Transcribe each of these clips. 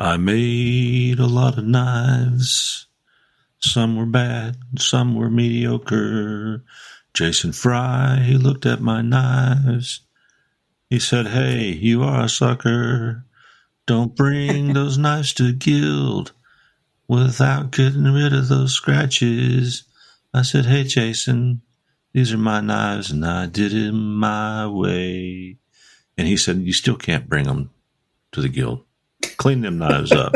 I made a lot of knives. Some were bad, some were mediocre. Jason Fry, he looked at my knives. He said, hey, you are a sucker. Don't bring those knives to guild without getting rid of those scratches. I said, hey, Jason, these are my knives, and I did it my way. And he said, you still can't bring them to the guild. Clean them knives up.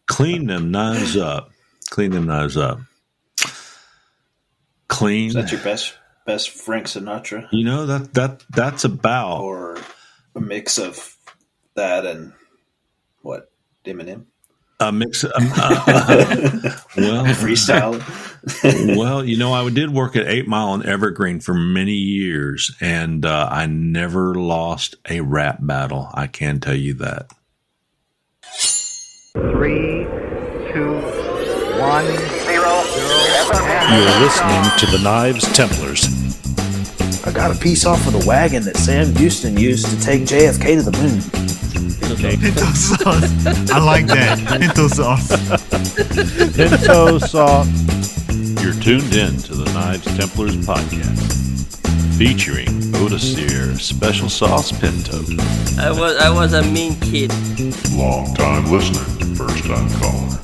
Clean them knives up. Clean them knives up. Clean. Is that your best Frank Sinatra? You know, that's about. Or a mix of that and what? Eminem? A mix of, well, freestyle. Well, you know, I did work at 8 Mile and Evergreen for many years, and I never lost a rap battle. I can tell you that. 3, 2, 1, 0. You're listening to the Knives Templars. I got a piece off of the wagon that Sam Houston used to take JFK to the moon. Pinto sauce. I like that. Pinto sauce. Pinto sauce. You're tuned in to the Knives Templars podcast, featuring Odisir Special Sauce Pinto. I was a mean kid. Long time listener, first time caller.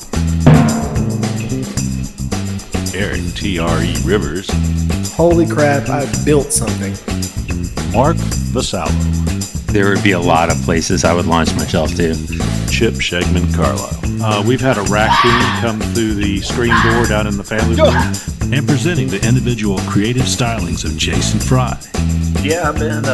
Eric T.R.E. Rivers. Holy crap, I built something. Mark Vasallo. There would be a lot of places I would launch myself to. Chip Shegman Carlisle. We've had a raccoon come through the screen door down in the family room. And presenting the individual creative stylings of Jason Fry. Yeah, I've been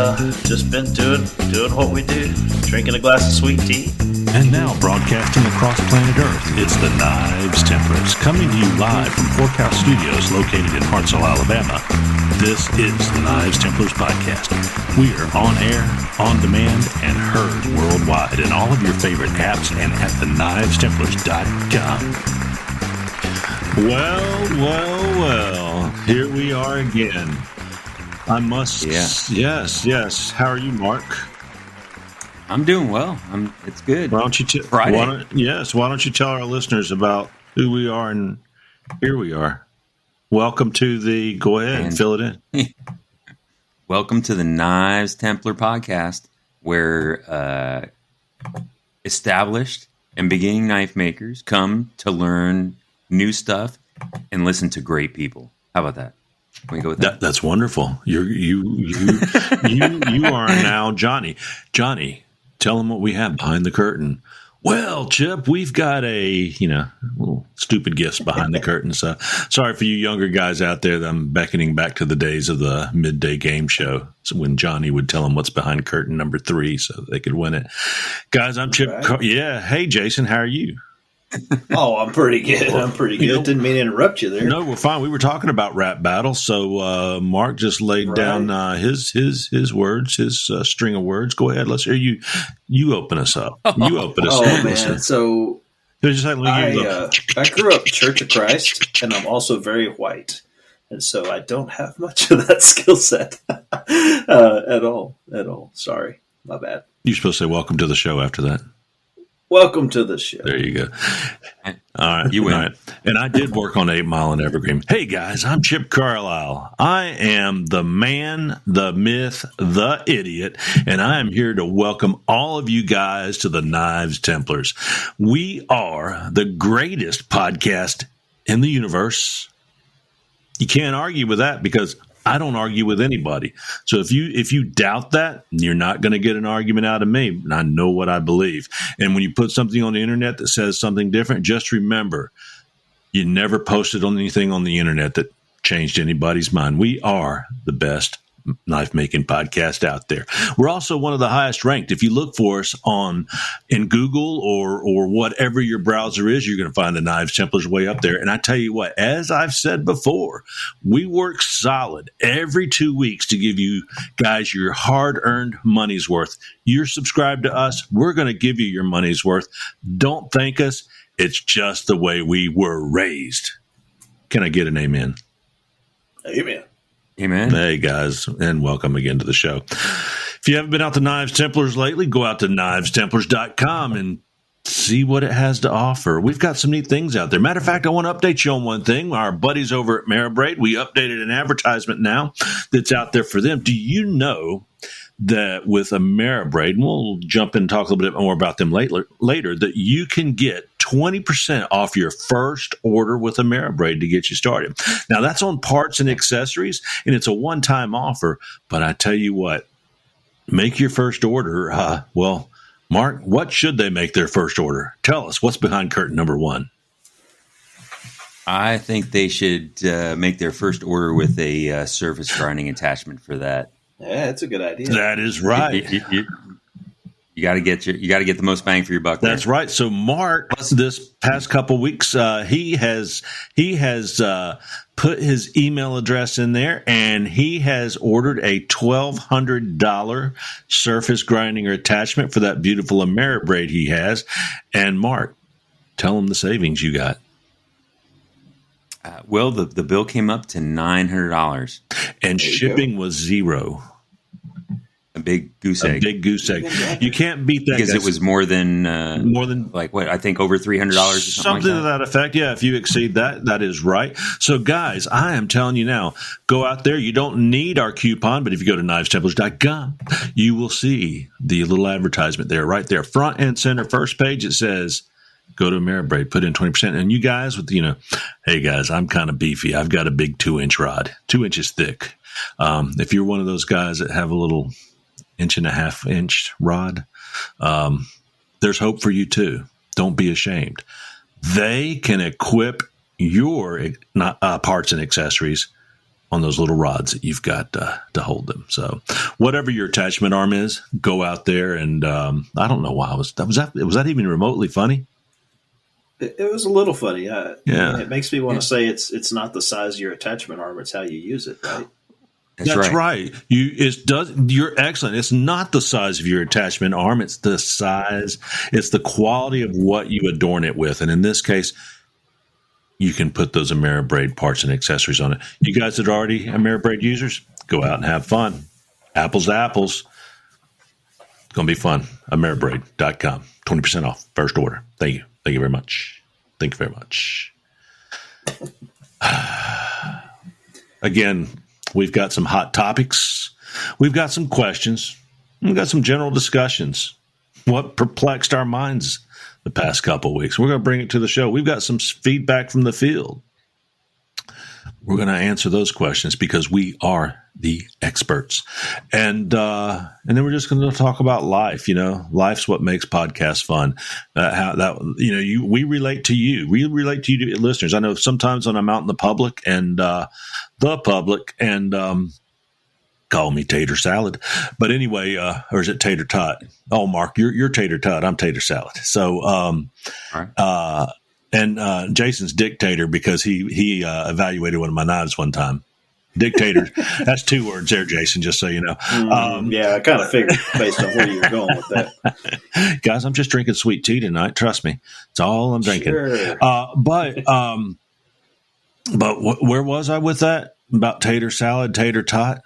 just been doing what we do, drinking a glass of sweet tea. And now broadcasting across planet Earth, it's the Knives Templars, coming to you live from Forecast Studios located in Hartselle, Alabama. This is the Knives Templars podcast. We are on air, on demand, and heard worldwide in all of your favorite apps and at theknivestemplars.com. Well, here we are again. I must, yes. How are you, Mark? I'm doing well. It's good. Why don't you Friday? Why don't you tell our listeners about who we are? And here we are. Welcome to the. Go ahead and fill it in. Welcome to the Knives Templar podcast, where established and beginning knife makers come to learn new stuff and listen to great people. How about that? Can we go with that? That's wonderful. You are now Johnny. Johnny, tell them what we have behind the curtain. Well, Chip, we've got a little stupid gifts behind the curtain. So sorry for you younger guys out there that I'm beckoning back to the days of the midday game show. So when Johnny would tell them what's behind curtain number 3 so they could win it. Guys, I'm Chip. Right. Yeah. Hey, Jason, how are you? Oh, I'm pretty good. Didn't mean to interrupt you there. No, we're fine. We were talking about rap battles, so Mark just laid down his words, his string of words. Go ahead, let's hear you. You open us up. You open us up. Oh man, so I grew up Church of Christ, and I'm also very white, and so I don't have much of that skill set at all. Sorry, my bad. You're supposed to say welcome to the show after that. Welcome to the show. There you go. All right. You win. All right. And I did work on 8 Mile and Evergreen. Hey, guys, I'm Chip Carlisle. I am the man, the myth, the idiot, and I am here to welcome all of you guys to the Knives Templars. We are the greatest podcast in the universe. You can't argue with that because I don't argue with anybody. So if you doubt that, you're not going to get an argument out of me. And I know what I believe. And when you put something on the internet that says something different, just remember, you never posted on anything on the internet that changed anybody's mind. We are the best knife making podcast out there. We're also one of the highest ranked. If you look for us in Google or whatever your browser is, you're going to find the Knives Templars way up there. And I tell you what, as I've said before, we work solid every 2 weeks to give you guys your hard-earned money's worth. You're subscribed to us, we're going to give you your money's worth. Don't thank us. It's just the way we were raised. Can I get an amen? Amen. Amen. Hey, guys, and welcome again to the show. If you haven't been out to Knives Templars lately, go out to knivestemplars.com and see what it has to offer. We've got some neat things out there. Matter of fact, I want to update you on one thing. Our buddies over at Maribraid, we updated an advertisement now that's out there for them. Do you know that with a Maribraid, and we'll jump in and talk a little bit more about them later, that you can get 20% off your first order with a Maribraid to get you started. Now, that's on parts and accessories, and it's a one-time offer. But I tell you what, make your first order. Well, Mark, what should they make their first order? Tell us, what's behind curtain number one? I think they should make their first order with a surface grinding attachment for that. Yeah, that's a good idea. That is right. You got to get the most bang for your buck. That's there. right. So Mark, this past couple weeks, he has put his email address in there, and he has ordered a $1,200 surface grinding attachment for that beautiful Ameribraid he has. And Mark, tell him the savings you got. Well, the bill came up to $900, and shipping was $0. A big goose egg. You can't beat that because it was more than like what I think over $300 or something to that effect. Yeah, if you exceed that, that is right. So, guys, I am telling you now, go out there. You don't need our coupon, but if you go to knivestemplars.com, you will see the little advertisement there, right there, front and center, first page. It says, go to Ameribraid, put in 20%. And you guys with, hey guys, I'm kind of beefy. I've got a big 2-inch rod, 2 inches thick. If you're one of those guys that have a little 1.5-inch rod, there's hope for you too. Don't be ashamed. They can equip your parts and accessories on those little rods that you've got to hold them. So whatever your attachment arm is, go out there and I don't know why was that even remotely funny? It was a little funny. Yeah. It makes me want to say it's not the size of your attachment arm; it's how you use it, right? That's right. You're excellent. It's not the size of your attachment arm; it's the size. It's the quality of what you adorn it with, and in this case, you can put those Ameribraid parts and accessories on it. You guys that are already Ameribraid users, go out and have fun. Apples to apples. It's going to be fun. Ameribraid.com. 20% off first order. Thank you. Thank you very much. Thank you very much. Again, we've got some hot topics. We've got some questions. We've got some general discussions. What perplexed our minds the past couple of weeks? We're going to bring it to the show. We've got some feedback from the field. We're going to answer those questions because we are the experts. And then we're just going to talk about life. Life's what makes podcasts fun. We relate to you. We relate to you, listeners. I know sometimes when I'm out in the public and call me tater salad, but anyway, or is it tater tot? Oh, Mark, you're tater tot. I'm tater salad. So, all right. And Jason's dictator because he evaluated one of my knives one time. Dictator. That's 2 words there, Jason, just so you know. Yeah, I kind of figured based on where you were going with that. Guys, I'm just drinking sweet tea tonight. Trust me. It's all I'm drinking. Sure. But where was I with that? About tater salad, tater tot?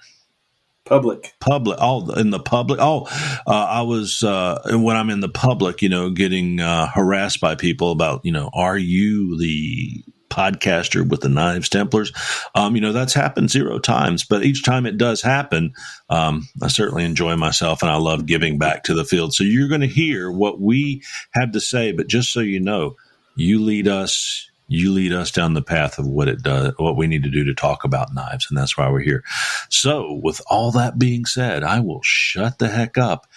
Public. Oh, in the public. I was, when I'm in the public, getting harassed by people about, are you the podcaster with the Knives Templars? That's happened 0 times, but each time it does happen, I certainly enjoy myself and I love giving back to the field. So you're going to hear what we have to say, but just so you know, you lead us down the path of what we need to do to talk about knives. And that's why we're here. So with all that being said, I will shut the heck up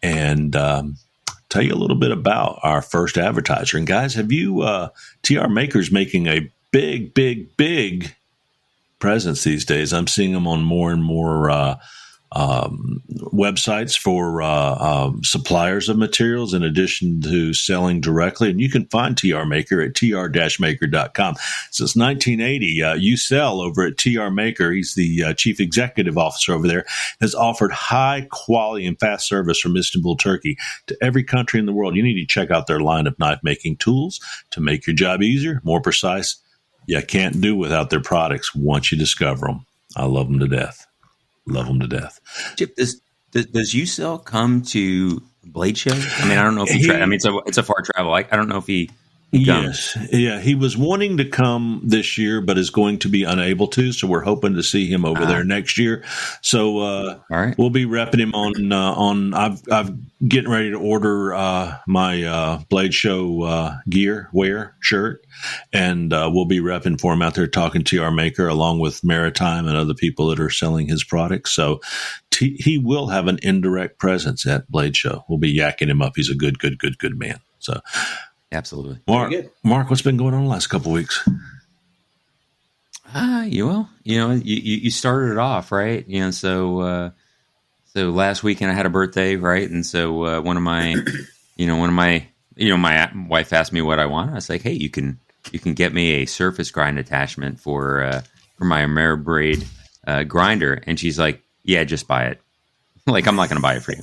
and tell you a little bit about our first advertiser. And guys, have you, TR Maker's making a big, big, big presence these days. I'm seeing them on more and more websites for suppliers of materials in addition to selling directly. And you can find TR Maker at tr-maker.com. Since 1980, you sell over at TR Maker. He's the chief executive officer over there, has offered high quality and fast service from Istanbul, Turkey to every country in the world. You need to check out their line of knife making tools to make your job easier, more precise. You can't do without their products once you discover them. I love them to death. Love them to death. Chip, does UCell come to Blade Show? I mean, I don't know if it's a far travel. I don't know if he comes. Yes, yeah, he was wanting to come this year, but is going to be unable to. So we're hoping to see him over there next year. So all right, we'll be repping him on. I've getting ready to order my Blade Show wear shirt, and we'll be repping for him out there, talking to our maker along with Maritime and other people that are selling his products. So he will have an indirect presence at Blade Show. We'll be yakking him up. He's a good man. So. Absolutely. Mark, what's been going on the last couple of weeks? You started it off, right? So last weekend I had a birthday, right? And so my wife asked me what I wanted. I was like, hey, you can get me a surface grind attachment for my Ameribraid grinder. And she's like, yeah, just buy it. Like, I'm not going to buy it for you.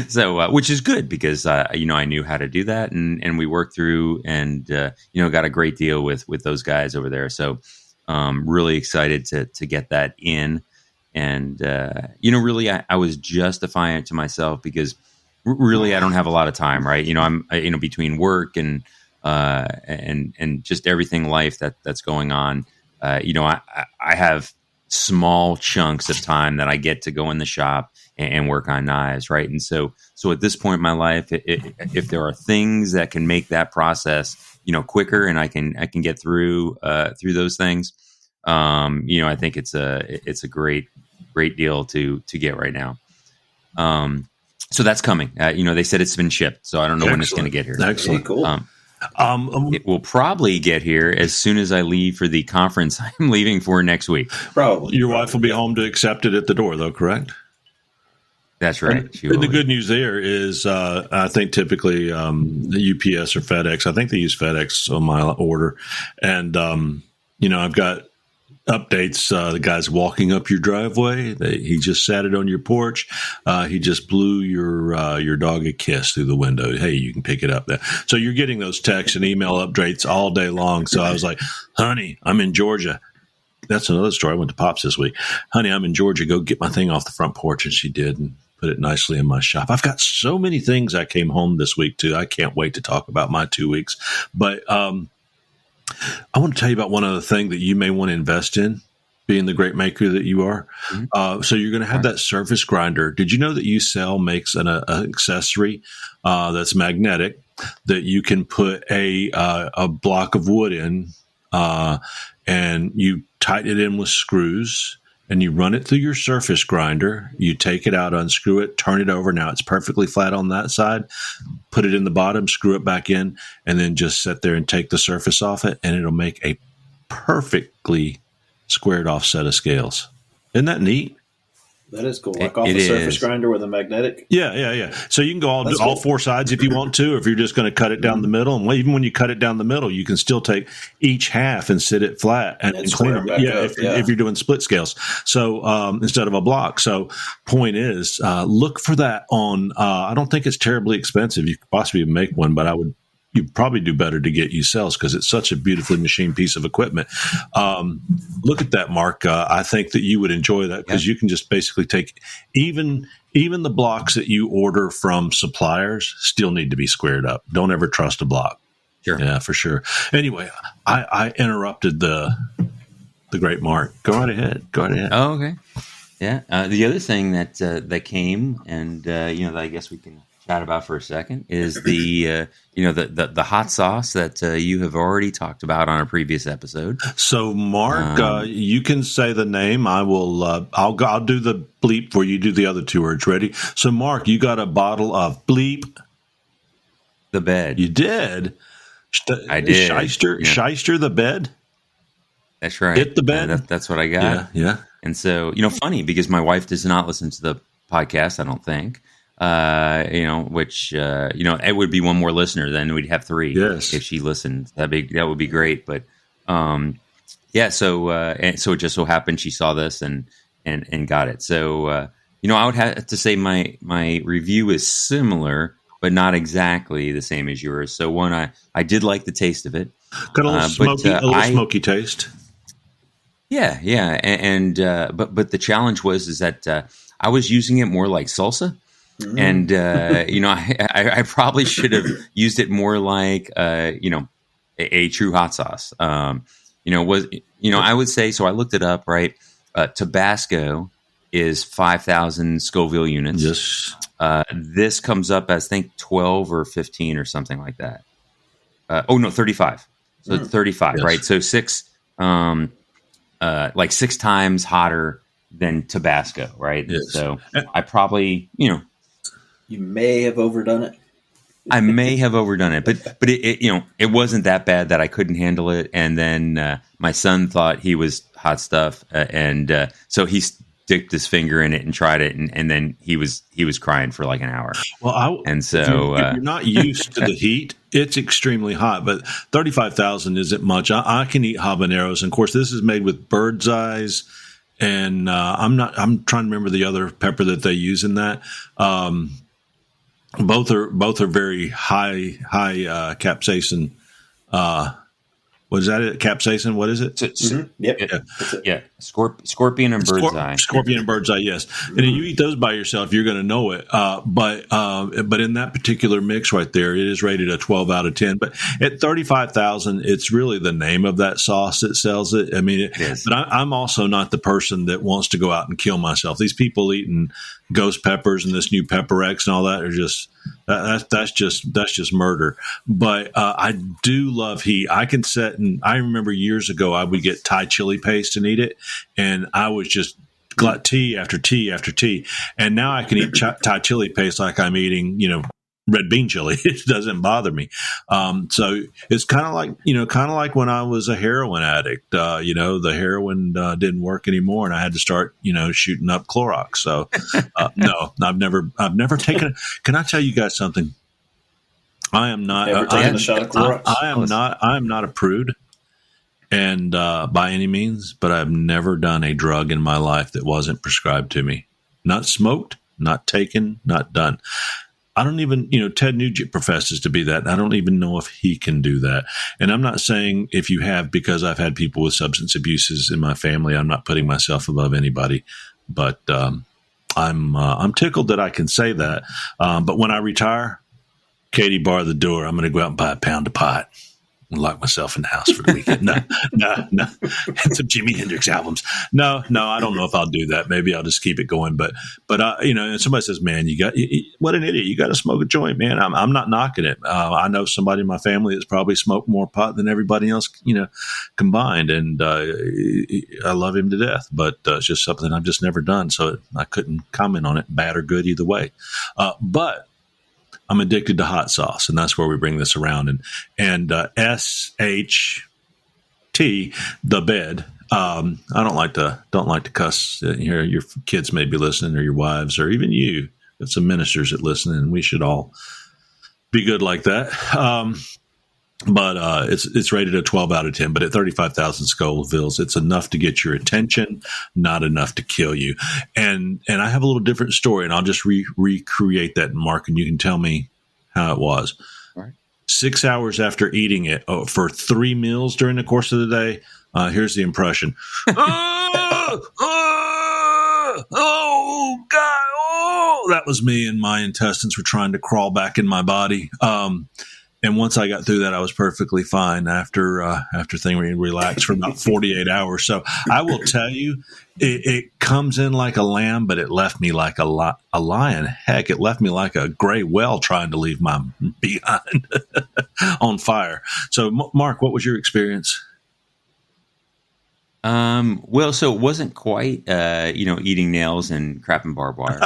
so which is good because, I knew how to do that and we worked through and, got a great deal with those guys over there. So, really excited to get that in. And, really, I was justifying it to myself because really I don't have a lot of time, right? I'm, between work and just everything life that's going on. I have small chunks of time that I get to go in the shop and work on knives, right? And so at this point in my life, if there are things that can make that process, quicker, and I can get through those things, I think it's a great deal to get right now. So that's coming. They said it's been shipped, so I don't know when it's going to get here. Excellent, cool. It will probably get here as soon as I leave for the conference I'm leaving for next week. Probably. Your wife will be home to accept it at the door, though, correct? That's right. And the good news there is I think typically the UPS or FedEx, I think they use FedEx on my order. And, I've got updates. The guy's walking up your driveway. He just sat it on your porch. He just blew your dog a kiss through the window. Hey, you can pick it up there. So you're getting those text and email updates all day long. So I was like, honey, I'm in Georgia. That's another story. I went to Pops this week. Honey, I'm in Georgia. Go get my thing off the front porch. And she did and put it nicely in my shop. I've got so many things I came home this week to. I can't wait to talk about my 2 weeks. But I want to tell you about one other thing that you may want to invest in, being the great maker that you are. Mm-hmm. So you're going to have that surface grinder. Did you know that UCell makes an accessory that's magnetic that you can put a block of wood in and you tighten it in with screws and you run it through your surface grinder. You take it out, unscrew it, turn it over. Now it's perfectly flat on that side. Put it in the bottom, screw it back in, and then just sit there and take the surface off it, and it'll make a perfectly squared off set of scales. Isn't that neat? That is cool. Like off a surface grinder with a magnetic? Yeah. So you can go all four sides if you want to, or if you're just going to cut it down the middle. And even when you cut it down the middle, you can still take each half and sit it flat and clean it. If you're doing split scales. So instead of a block. So point is, look for that on, I don't think it's terribly expensive. You could possibly make one, but you'd probably do better to get UCells because it's such a beautifully machined piece of equipment. Look at that, Mark. I think that you would enjoy that because you can just basically take even the blocks that you order from suppliers still need to be squared up. Don't ever trust a block. Sure. Yeah, for sure. Anyway, I interrupted the great Mark. Go right ahead. Oh, okay. Yeah. The other thing that came and that I guess we can chat about for a second is the hot sauce that you have already talked about on a previous episode. So Mark, you can say the name. I will. I'll do the bleep for you. Do the other two words. Ready? So Mark, you got a bottle of bleep. The bed. You did. I did. Shyster the bed. That's right. Hit the bed. That's what I got. Yeah. And so funny because my wife does not listen to the podcast. I don't think. Which it would be one more listener, then we'd have three. Yes. If she listened, that would be great. But, so it just so happened she saw this and got it. So, I would have to say my review is similar, but not exactly the same as yours. So one, I did like the taste of it. Got a little smoky taste. Yeah. And but the challenge is that, I was using it more like salsa. And I probably should have used it more like a true hot sauce. I would say, so I looked it up, right? Tabasco is 5,000 Scoville units. Yes. This comes up as, I think, 12 or 15 or something like that. 35. So it's 35, yes. Right? So 6 times hotter than Tabasco, right? Yes. So I probably, You may have overdone it. I may have overdone it, but it wasn't that bad that I couldn't handle it. And then my son thought he was hot stuff, and so he dipped his finger in it and tried it, and then he was crying for like an hour. Well, if you're not used to the heat, it's extremely hot. But 35,000 isn't much. I can eat habaneros, and of course, this is made with bird's eyes. And I'm trying to remember the other pepper that they use in that. Both are very high capsaicin. What is that? Capsaicin? What is it? Yeah. Scorpion and bird's eye. Scorpion and bird's eye. Yes. And if you eat those by yourself, you're going to know it. But in that particular mix right there, it is rated a 12 out of 10. But at 35,000, it's really the name of that sauce that sells it. I mean, but I'm also not the person that wants to go out and kill myself. These people eating ghost peppers and this new Pepper X and all that are just that's just murder. But I do love heat. I can set, and I remember years ago I would get Thai chili paste and eat it, and I was just tea after tea after tea. And now I can eat Thai chili paste like I'm eating, red bean chili. It doesn't bother me. So it's kind of like when I was a heroin addict. The heroin didn't work anymore, and I had to start, shooting up Clorox. So no, I've never taken. Can I tell you guys something? I am not. Ever taken a shot of Clorox? I am not a prude, and by any means, but I've never done a drug in my life that wasn't prescribed to me. Not smoked, not taken, not done. I don't even, Ted Nugent professes to be that. I don't even know if he can do that. And I'm not saying if you have, because I've had people with substance abuses in my family. I'm not putting myself above anybody, but I'm tickled that I can say that. But when I retire, Katie, bar the door. I'm going to go out and buy a pound of pot and lock myself in the house for the weekend. No. And some Jimi Hendrix albums. No, I don't know if I'll do that. Maybe I'll just keep it going. But and somebody says, man, what an idiot. You got to smoke a joint, man. I'm not knocking it. I know somebody in my family that's probably smoked more pot than everybody else, combined. And I love him to death, but it's just something I've just never done. So I couldn't comment on it, bad or good either way. But I'm addicted to hot sauce, and that's where we bring this around. And SHT, the bed. I don't like to cuss. Here, your kids may be listening, or your wives, or even you. Got some ministers that listen, and we should all be good like that. But it's rated a 12 out of 10. But at 35,000 Scovilles, it's enough to get your attention, not enough to kill you. And I have a little different story, and I'll just recreate that, Mark, and you can tell me how it was. All right. 6 hours after eating it for 3 meals during the course of the day, here's the impression. Oh, God. Oh, that was me, and my intestines were trying to crawl back in my body. And once I got through that, I was perfectly fine after things relaxed for about 48 hours. So I will tell you, it comes in like a lamb, but it left me like a lion. Heck, it left me like a gray whale trying to leave my behind on fire. So, Mark, what was your experience? Well, so it wasn't quite, eating nails and crap and barbed wire,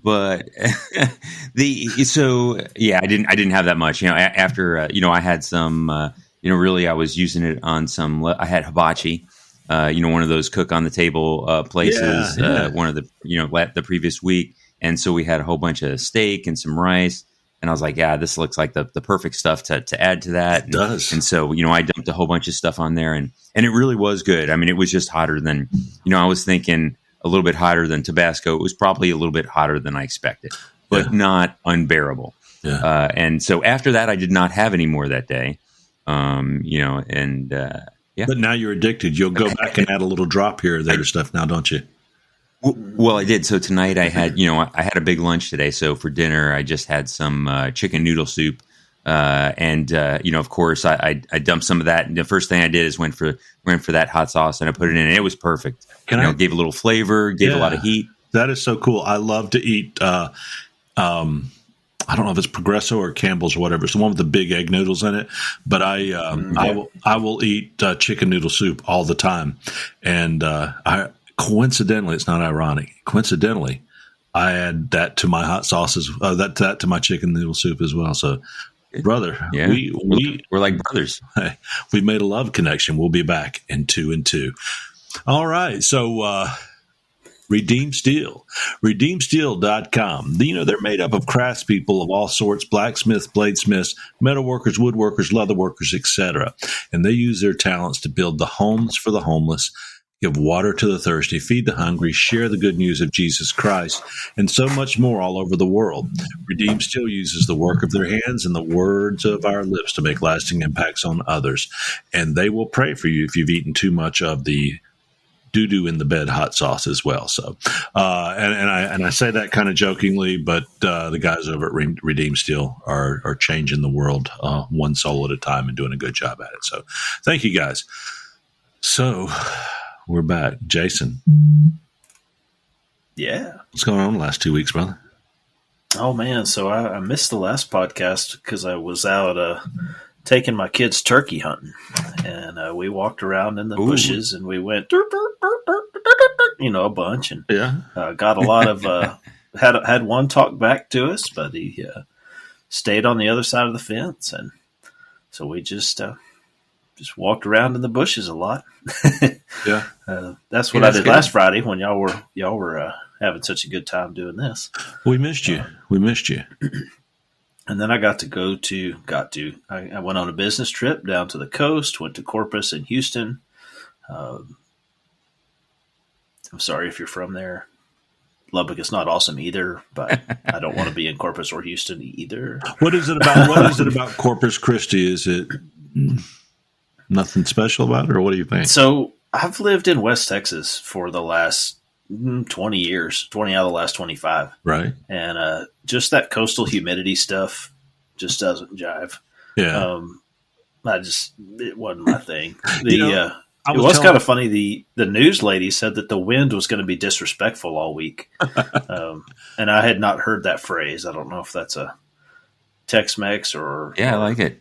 but I didn't have that much, after, I had some, really I was using it on some, I had hibachi, one of those cook on the table, places, one of the, the previous week. And so we had a whole bunch of steak and some rice. And I was like, yeah, this looks like the perfect stuff to add to that. It does. And so, I dumped a whole bunch of stuff on there, and it really was good. I mean, it was just hotter than, I was thinking a little bit hotter than Tabasco. It was probably a little bit hotter than I expected, but not unbearable. Yeah. And so after that, I did not have any more that day. Yeah. But now you're addicted. You'll go back and add a little drop here or there to stuff now, don't you? Well, I did. So tonight I had, I had a big lunch today. So for dinner, I just had some chicken noodle soup. Of course, I dumped some of that. And the first thing I did is went for that hot sauce and I put it in, and it was perfect. Gave a little flavor, gave a lot of heat. That is so cool. I love to eat. I don't know if it's Progresso or Campbell's or whatever. It's the one with the big egg noodles in it. But I will eat chicken noodle soup all the time, and coincidentally, it's not ironic. Coincidentally, I add that to my hot sauces. That to my chicken noodle soup as well. So, brother, we're like brothers. We made a love connection. We'll be back in 2 and 2. All right. So, Redeem Steel, redeemsteel.com. They're made up of craftspeople of all sorts: blacksmiths, bladesmiths, metalworkers, woodworkers, leatherworkers, etc. And they use their talents to build the homes for the homeless, give water to the thirsty, feed the hungry, share the good news of Jesus Christ, and so much more all over the world. Redeem Steel uses the work of their hands and the words of our lips to make lasting impacts on others. And they will pray for you if you've eaten too much of the doo-doo in the bed hot sauce as well. So, and I say that kind of jokingly, but the guys over at Redeem Steel are changing the world one soul at a time and doing a good job at it. So thank you guys. So we're back. Jason. Yeah. What's going on the last 2 weeks, brother? Oh, man. So I missed the last podcast because I was out taking my kids turkey hunting. And we walked around in the bushes and we went, a bunch. And got a lot of, had one talk back to us, but he stayed on the other side of the fence. And so we just walked around in the bushes a lot. That's what I did last Friday when y'all were having such a good time doing this. We missed you. And then I got to I went on a business trip down to the coast, went to Corpus and Houston. I'm sorry if you're from there. Lubbock is not awesome either, but I don't want to be in Corpus or Houston either. What is it about Corpus Christi? Is it nothing special about it, or what do you think? So I've lived in West Texas for the last 20 years, 20 out of the last 25. Right. And just that coastal humidity stuff just doesn't jive. Yeah. It wasn't my thing. It was kind of funny. The news lady said that the wind was going to be disrespectful all week. And I had not heard that phrase. I don't know if that's a Tex-Mex or. Yeah, I like it.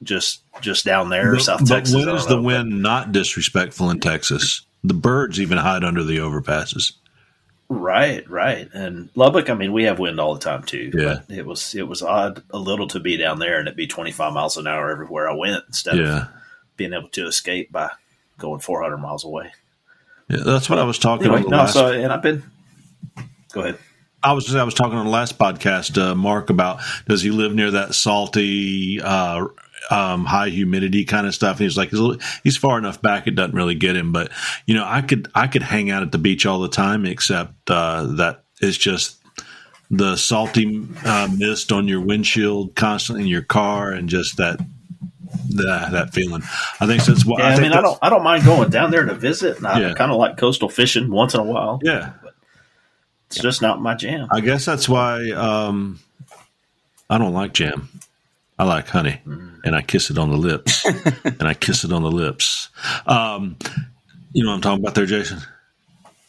Just down there, South Texas. But when is the wind not disrespectful in Texas? The birds even hide under the overpasses. Right. And Lubbock, we have wind all the time too. Yeah. But it was odd a little to be down there and it'd be 25 miles an hour everywhere I went instead of being able to escape by going 400 miles away. Yeah, that's what I was talking about. Go ahead. I was talking on the last podcast, Mark, about does he live near that salty, high humidity kind of stuff? And he's like, he's far enough back it doesn't really get him. But I could hang out at the beach all the time, except that it's just the salty mist on your windshield constantly in your car, and just that feeling. I think that's what. Yeah, I don't mind going down there to visit. And I kind of like coastal fishing once in a while. Yeah. But it's just not my jam. I guess that's why I don't like jam. I like honey, and I kiss it on the lips, and I kiss it on the lips. You know what I'm talking about there, Jason?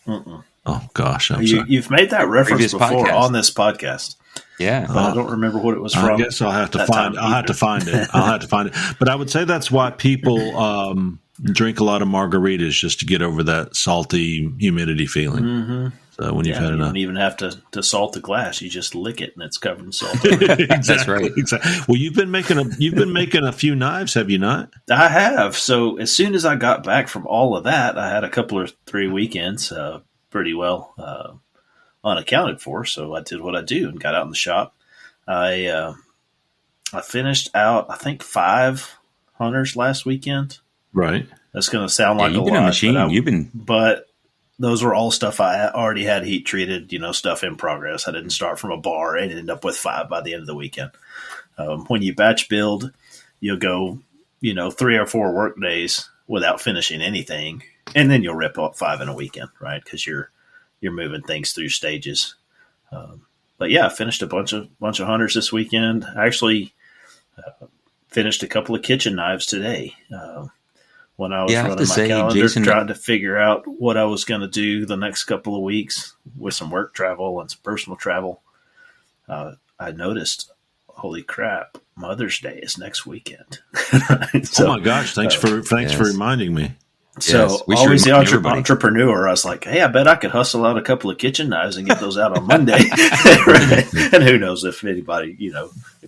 Mm-mm. Oh, gosh. I'm sorry. You've made that reference before podcast. On this podcast. Yeah. But I don't remember what it was from. I guess I'll have to find it. But I would say that's why people drink a lot of margaritas, just to get over that salty humidity feeling. Mm-hmm. So when you've had enough. You don't even have to salt the glass. You just lick it and it's covered in salt. Exactly, That's right. Exactly. Well, you've been making a few knives, have you not? I have. So as soon as I got back from all of that, I had a couple or 3 weekends pretty well unaccounted for. So I did what I do and got out in the shop. I finished out, I think, 5 hunters last weekend. Right. That's going to sound like you've a been lot. A machine. But those were all stuff I already had heat treated, stuff in progress. I didn't start from a bar and end up with 5 by the end of the weekend. When you batch build, you'll go, 3 or 4 work days without finishing anything, and then you'll rip up 5 in a weekend, right? Because you're you're moving things through stages. But yeah, I finished a bunch of hunters this weekend. I actually finished a couple of kitchen knives today. When I was running my calendar, Jason, trying to figure out what I was going to do the next couple of weeks with some work travel and some personal travel, I noticed, holy crap, Mother's Day is next weekend. So, oh my gosh! Thanks for reminding me. So always the entrepreneur, I was like, hey, I bet I could hustle out a couple of kitchen knives and get those out on Monday. And who knows if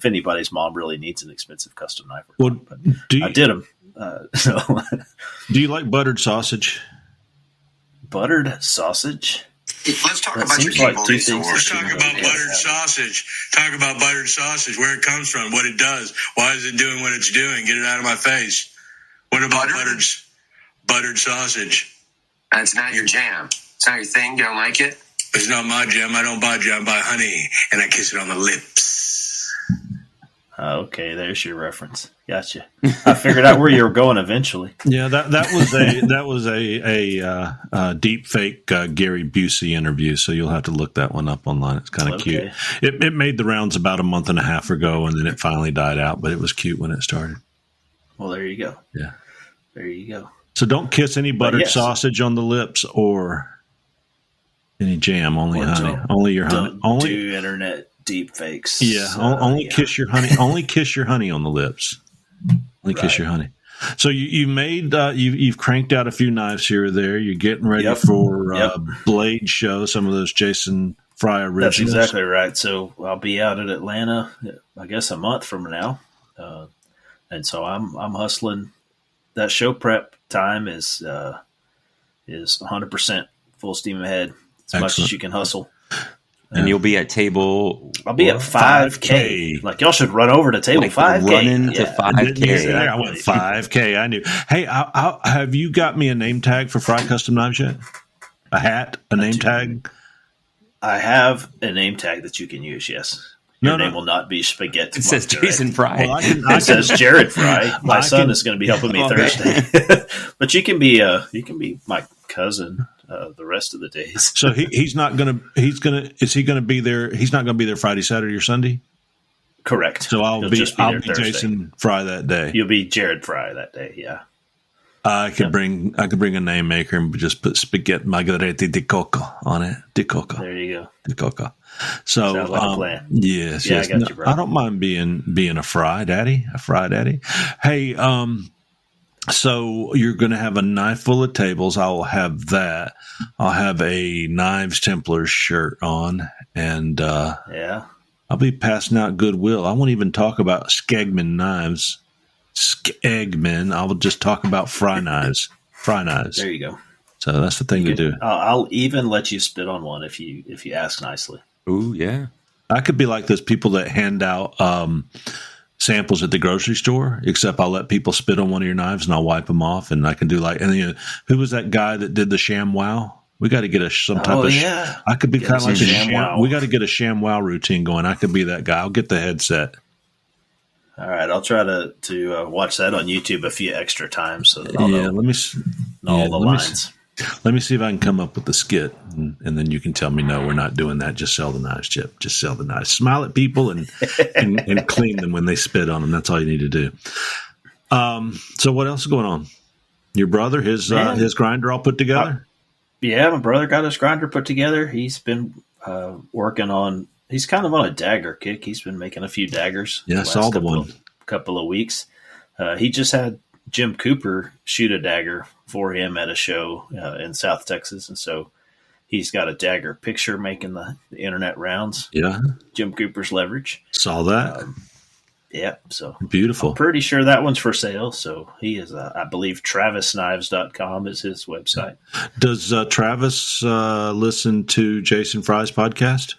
anybody's mom really needs an expensive custom knife. Well, I did them. Do you like buttered sausage? Buttered sausage? Let's talk about your cable resource. Let's talk about buttered sausage. Talk about buttered sausage, where it comes from, what it does. Why is it doing what it's doing? Get it out of my face. What about buttered sausage? That's not your jam. It's not your thing. You don't like it? It's not my jam. I don't buy jam. I buy honey, and I kiss it on the lips. Okay, there's your reference. Gotcha. I figured out where you were going eventually. Yeah, that was a deep fake Gary Busey interview. So you'll have to look that one up online. It's kind of cute. It made the rounds about a month and a half ago, and then it finally died out. But it was cute when it started. Well, there you go. Yeah, there you go. So don't kiss any buttered sausage on the lips or any jam. Only honey. Only your honey. Only do internet deep fakes. Yeah, only kiss your honey. Only kiss your honey on the lips. Only kiss your honey. So you made you've cranked out a few knives here or there. You're getting ready for Blade Show. Some of those Jason Fry originals. That's exactly right. So I'll be out at Atlanta, I guess, a month from now, and so I'm hustling. That show prep time is 100% full steam ahead. As much as you can hustle. And you'll be at table. I'll be at 5K. Like, y'all should run over to table 5K. Running to 5K. I went 5K. I knew. Hey, have you got me a name tag for Fry Custom Knives yet? A hat? A name tag? I have a name tag that you can use, yes. Your name will not be Spaghetti. It says Jason Fry. Well, it says Jared Fry. My son is going to be helping me Thursday. But you can be my cousin the rest of the days. So is he going to be there? He's not going to be there Friday, Saturday, or Sunday? Correct. So I'll be Jason Fry that day. You'll be Jared Fry that day. Yeah. I could bring a name maker and just put Spaghetti Margherita di Coco on it. Di Coco. There you go. Di Coco. So sounds like a plan. Yes. I got you, bro. I don't mind being a fry daddy. Hey, so you're going to have a knife full of tables. I'll have that. I'll have a Knives Templars shirt on, and I'll be passing out goodwill. I won't even talk about Skegman knives. Skegman. I'll just talk about Fry knives. Fry knives. There you go. So that's the thing to do. I'll even let you spit on one if you ask nicely. Ooh, yeah. I could be like those people that hand out samples at the grocery store, except I'll let people spit on one of your knives and I'll wipe them off, and I can do who was that guy that did the sham wow? We got to get some type of. Yeah. I could be kind of like a sham wow. We got to get a sham wow routine going. I could be that guy. I'll get the headset. All right, I'll try to watch that on YouTube a few extra times so that I'll know all the lines. Let me see if I can come up with the skit, and then you can tell me, no, we're not doing that. Just sell the knives, Chip. Just sell the knives. Smile at people and clean them when they spit on them. That's all you need to do. So what else is going on? Your brother, his grinder all put together? My brother got his grinder put together. He's been working on. He's kind of on a dagger kick. He's been making a few daggers. Yeah, I saw the one. Couple of weeks. He just had Jim Cooper shoot a dagger for him at a show in South Texas, and so he's got a dagger picture making the internet rounds. Yeah, Jim Cooper's Leverage. Saw that. So beautiful. I'm pretty sure that one's for sale. So he is, I believe, TravisKnives.com is his website. Does Travis listen to Jason Fry's podcast?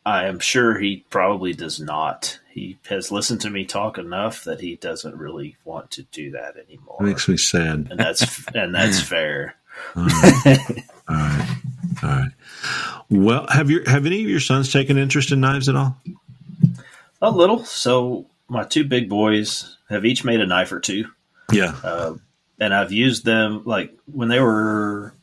I am sure he probably does not. He has listened to me talk enough that he doesn't really want to do that anymore. It makes me sad. And that's fair. All right. Well, have any of your sons taken interest in knives at all? A little. So my two big boys have each made a knife or two. Yeah. And I've used them like when they were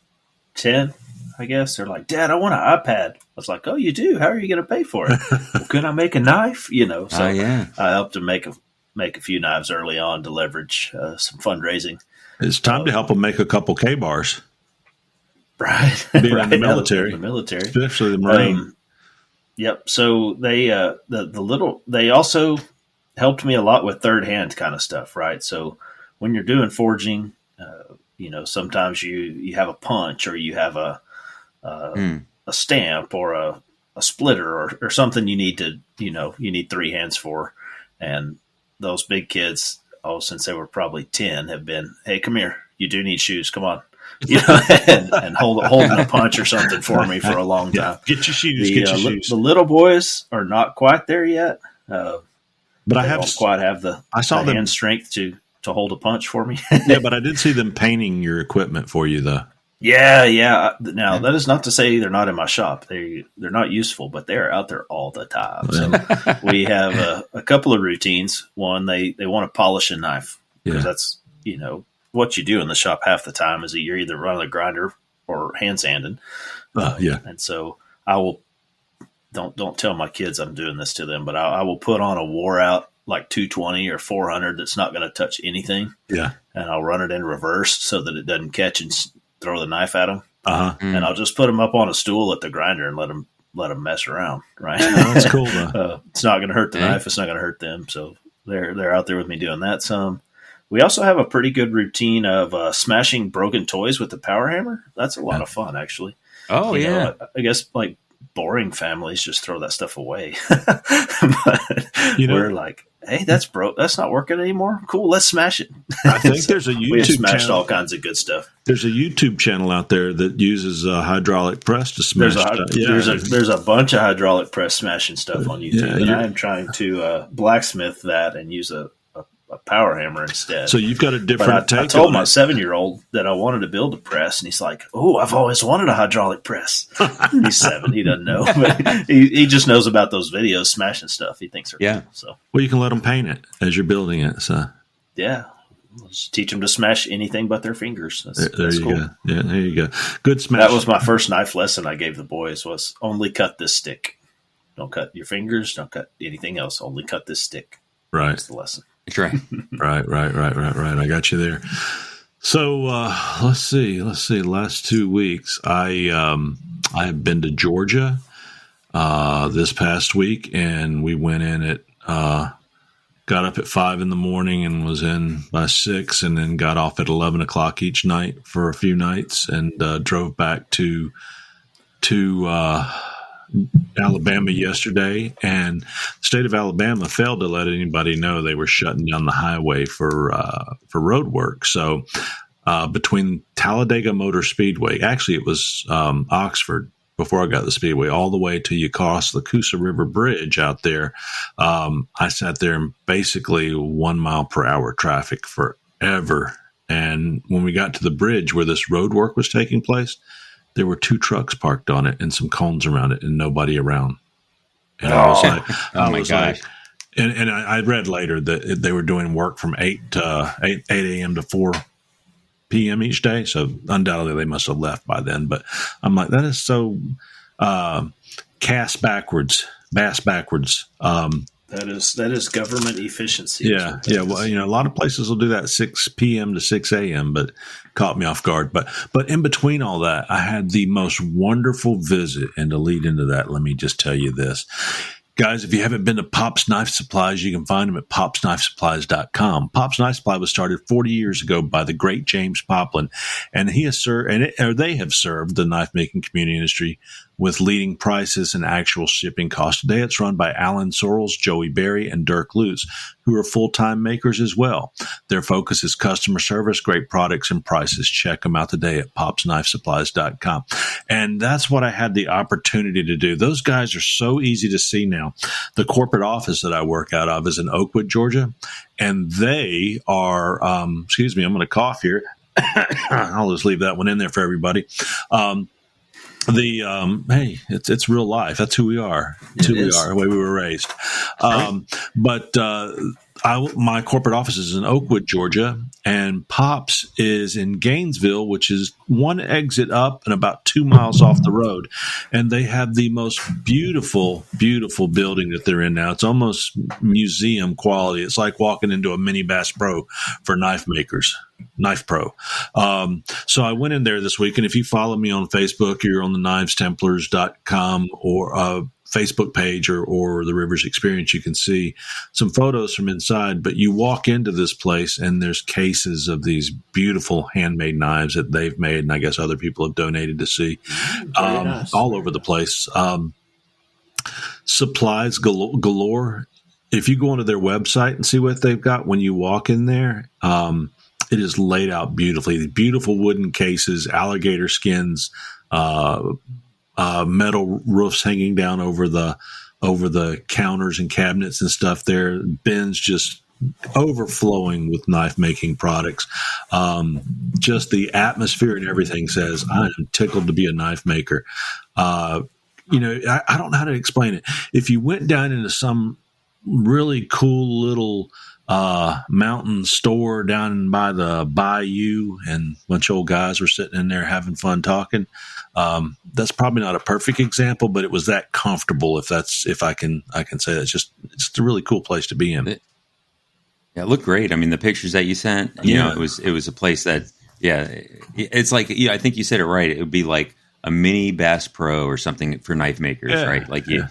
10. I guess. They're like, Dad, I want an iPad. I was like, oh, you do? How are you going to pay for it? Well, can I make a knife? So yeah. I helped them make a few knives early on to leverage some fundraising. It's time to help them make a couple K-bars. Right. Being right. in the military. Especially the Marine. Yep. So they they also helped me a lot with third hand kind of stuff, right? So when you're doing forging, sometimes you have a punch or you have a stamp or a splitter or something you need to, you need three hands for. And those big kids, since they were probably 10, have been, hey, come here. You do need shoes. Come on. And holding a punch or something for me for a long time. Get your shoes. The little boys are not quite there yet. But I don't quite have the them hand strength to hold a punch for me. Yeah, but I did see them painting your equipment for you, though. Yeah. Now that is not to say they're not in my shop. They're not useful, but they're out there all the time. So we have a couple of routines. One, they want to polish a knife because that's what you do in the shop half the time is that you're either running a grinder or hand sanding. And so I will don't tell my kids I'm doing this to them, but I will put on a wore out like 220 or 400 that's not going to touch anything. Yeah. And I'll run it in reverse so that it doesn't catch and throw the knife at them. And I'll just put them up on a stool at the grinder and let them mess around. Right. That's cool though. It's not going to hurt the knife. It's not going to hurt them. So they're out there with me doing that some. We also have a pretty good routine of smashing broken toys with the power hammer. That's a lot of fun, actually. Oh, I guess like boring families just throw that stuff away. But we're like, hey, that's broke. That's not working anymore. Cool, let's smash it. I think there's a YouTube we smashed channel. All kinds of good stuff. There's a YouTube channel out there that uses a hydraulic press to smash stuff. There's a bunch of hydraulic press smashing stuff on YouTube, and I am trying to blacksmith that and use a power hammer instead. So you've got a different take. I told my 7-year-old that I wanted to build a press, and he's like, "Oh, I've always wanted a hydraulic press." He's 7; he doesn't know, but he just knows about those videos smashing stuff. He thinks they're cool. So you can let them paint it as you're building it. So just teach them to smash anything but their fingers. That's you cool. go. Yeah, there you go. Good smash. That was my first knife lesson I gave the boys: was only cut this stick. Don't cut your fingers. Don't cut anything else. Only cut this stick. Right. That's the lesson. That's right. Right. I got you there. So let's see. Last 2 weeks, I have been to Georgia this past week, and we went in at got up at 5 a.m. and was in by 6, and then got off at 11 o'clock each night for a few nights, and drove back to Alabama yesterday, and the state of Alabama failed to let anybody know they were shutting down the highway for road work. So between Talladega Motor Speedway, actually it was Oxford before I got the Speedway, all the way till you cross the Coosa River Bridge out there, I sat there in basically 1 mile per hour traffic forever. And when we got to the bridge where this road work was taking place, there were 2 trucks parked on it and some cones around it and nobody around. And I was like, and I read later that they were doing work from 8 a.m. to 4 p.m. each day. So undoubtedly they must have left by then. But I'm like, that is so bass backwards. That is government efficiency. Yeah. Well, a lot of places will do that 6 p.m. to 6 a.m., but caught me off guard. But in between all that, I had the most wonderful visit. And to lead into that, let me just tell you this. Guys, if you haven't been to Pop's Knife Supplies, you can find them at popsknifesupplies.com. Pop's Knife Supply was started 40 years ago by the great James Poplin, and they have served the knife-making community industry with leading prices and actual shipping costs. Today, it's run by Alan Sorrells, Joey Berry, and Dirk Lutz, who are full-time makers as well. Their focus is customer service, great products, and prices. Check them out today at popsknifesupplies.com. And that's what I had the opportunity to do. Those guys are so easy to see now. The corporate office that I work out of is in Oakwood, Georgia, and they are, excuse me, I'm going to cough here. I'll just leave that one in there for everybody. Hey, it's real life. That's who we are. It's who we are, the way we were raised. But my corporate office is in Oakwood, Georgia, and Pops is in Gainesville, which is one exit up and about 2 miles off the road. And they have the most beautiful, beautiful building that they're in now. It's almost museum quality. It's like walking into a mini Bass Pro for knife makers. Knife Pro. So I went in there this week, and if you follow me on Facebook, you're on the knivestemplars.com or Facebook page or the Rivers Experience, you can see some photos from inside. But you walk into this place, and there's cases of these beautiful handmade knives that they've made, and I guess other people have donated to see nice. All over the place. Supplies galore. If you go onto their website and see what they've got, when you walk in there, it is laid out beautifully. The beautiful wooden cases, alligator skins, metal roofs hanging down over the counters and cabinets and stuff there. Bins just overflowing with knife making products. Just the atmosphere and everything says, I am tickled to be a knife maker. I don't know how to explain it. If you went down into some really cool little mountain store down by the bayou, and a bunch of old guys were sitting in there having fun talking. That's probably not a perfect example, but it was that comfortable. If I can say that. It's just a really cool place to be in. It looked great. I mean, the pictures that you sent, you know, it was a place that, it's like, I think you said it right. It would be like a mini Bass Pro or something for knife makers, right? Like you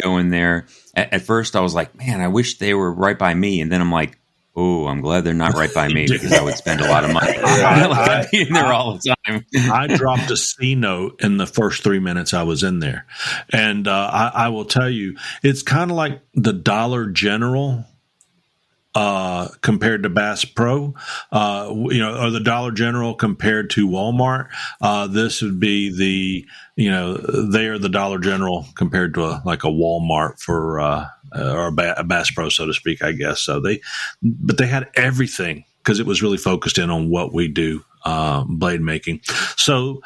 go in there. At first, I was like, man, I wish they were right by me. And then I'm like, oh, I'm glad they're not right by me because I would spend a lot of money. I'd be in there all the time. I dropped a C note in the first 3 minutes I was in there. And I will tell you, it's kind of like the Dollar General compared to Bass Pro, or the Dollar General compared to Walmart. This would be they are the Dollar General compared to a Walmart for or a Bass Pro, so to speak, I guess. So but they had everything because it was really focused in on what we do, blade making. So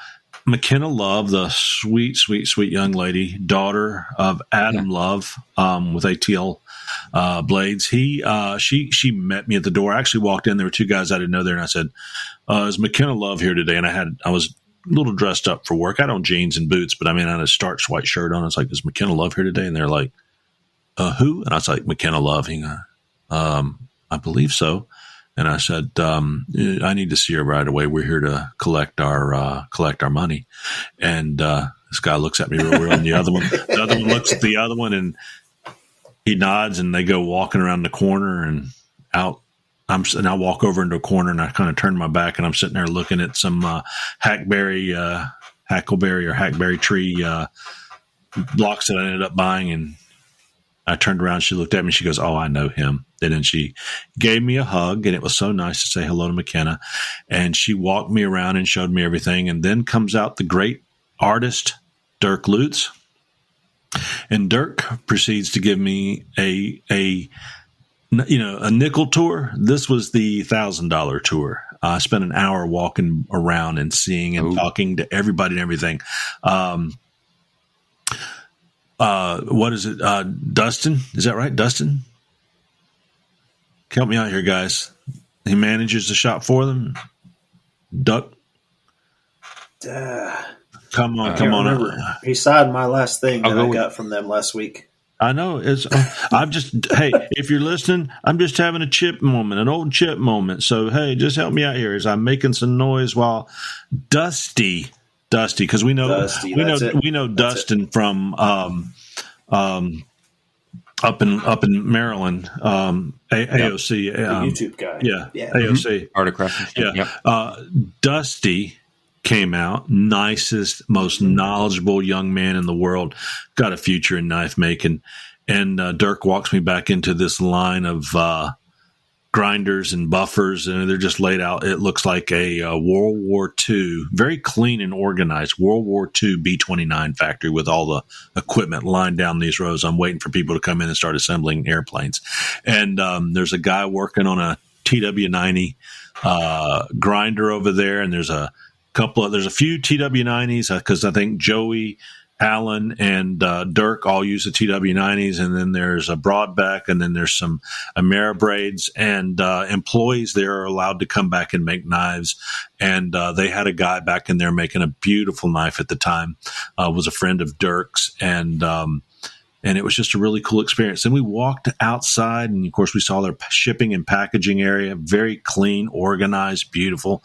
McKenna Love, the sweet, sweet, sweet young lady, daughter of Adam Love, with ATL blades. She met me at the door. I actually walked in. There were two guys I didn't know there, and I said, "Is McKenna Love here today?" And I was a little dressed up for work. I had on jeans and boots, but I had a starched white shirt on. I was like, "Is McKenna Love here today?" And they're like, "Who?" And I was like, "McKenna Love." And I believe so. And I said, "I need to see her right away. We're here to collect our money." And this guy looks at me real weird, and the other one looks at the other one, and he nods, and they go walking around the corner and out. And I walk over into a corner, and I kind of turn my back, and I'm sitting there looking at some hackberry tree blocks that I ended up buying. And I turned around, she looked at me, she goes, "Oh, I know him." And then she gave me a hug, and it was so nice to say hello to McKenna. And she walked me around and showed me everything. And then comes out the great artist, Dirk Lutz. And Dirk proceeds to give me a nickel tour. This was the $1,000 tour. I spent an hour walking around and seeing and talking to everybody and everything. What is it? Dustin? Is that right? Dustin? Help me out here, guys. He manages the shop for them. Duck. Come on. Remember. He signed my last thing that I got from them last week. I know. Hey, if you're listening, I'm just having a chip moment, an old chip moment. So, hey, just help me out here as I'm making some noise while Dusty, because we know Dustin from up in Maryland, AOC, the YouTube guy, AOC, Art of Craftsmanship. Dusty came out, nicest, most knowledgeable young man in the world, got a future in knife making, and Dirk walks me back into this line of grinders and buffers, and they're just laid out. It looks like a World War II, very clean and organized World War II B-29 factory with all the equipment lined down these rows. I'm waiting for people to come in and start assembling airplanes. And there's a guy working on a TW90 grinder over there, and there's a few TW90s because I think Joey Alan and Dirk all use the TW90s, and then there's a Broadbeck, and then there's some Ameribraids, and employees there are allowed to come back and make knives. And they had a guy back in there making a beautiful knife at the time, was a friend of Dirk's, and it was just a really cool experience. Then we walked outside, and of course we saw their shipping and packaging area, very clean, organized, beautiful.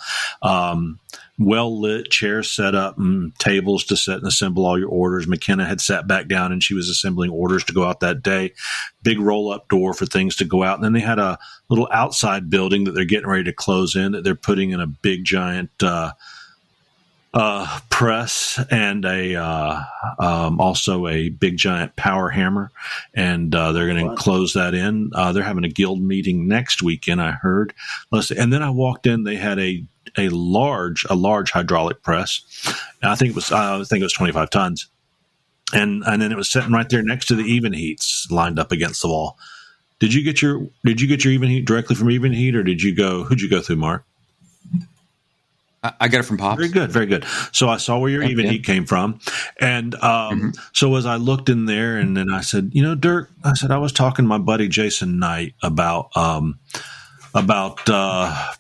Well lit, chairs set up, and tables to set and assemble all your orders. McKenna had sat back down and she was assembling orders to go out that day. Big roll up door for things to go out. And then they had a little outside building that they're getting ready to close in, that they're putting in a big giant press and also a big giant power hammer, and they're going to close that in. They're having a guild meeting next weekend, I heard. And then I walked in. They had a large hydraulic press. And I think it was 25 tons, and then it was sitting right there next to the Even Heats lined up against the wall. Did you get your Even Heat directly from Even Heat, or who'd you go through, Mark? I got it from Pops. Very good, very good. So I saw where your Even Heat came from. And so as I looked in there, and then I said, Dirk, I was talking to my buddy Jason Knight about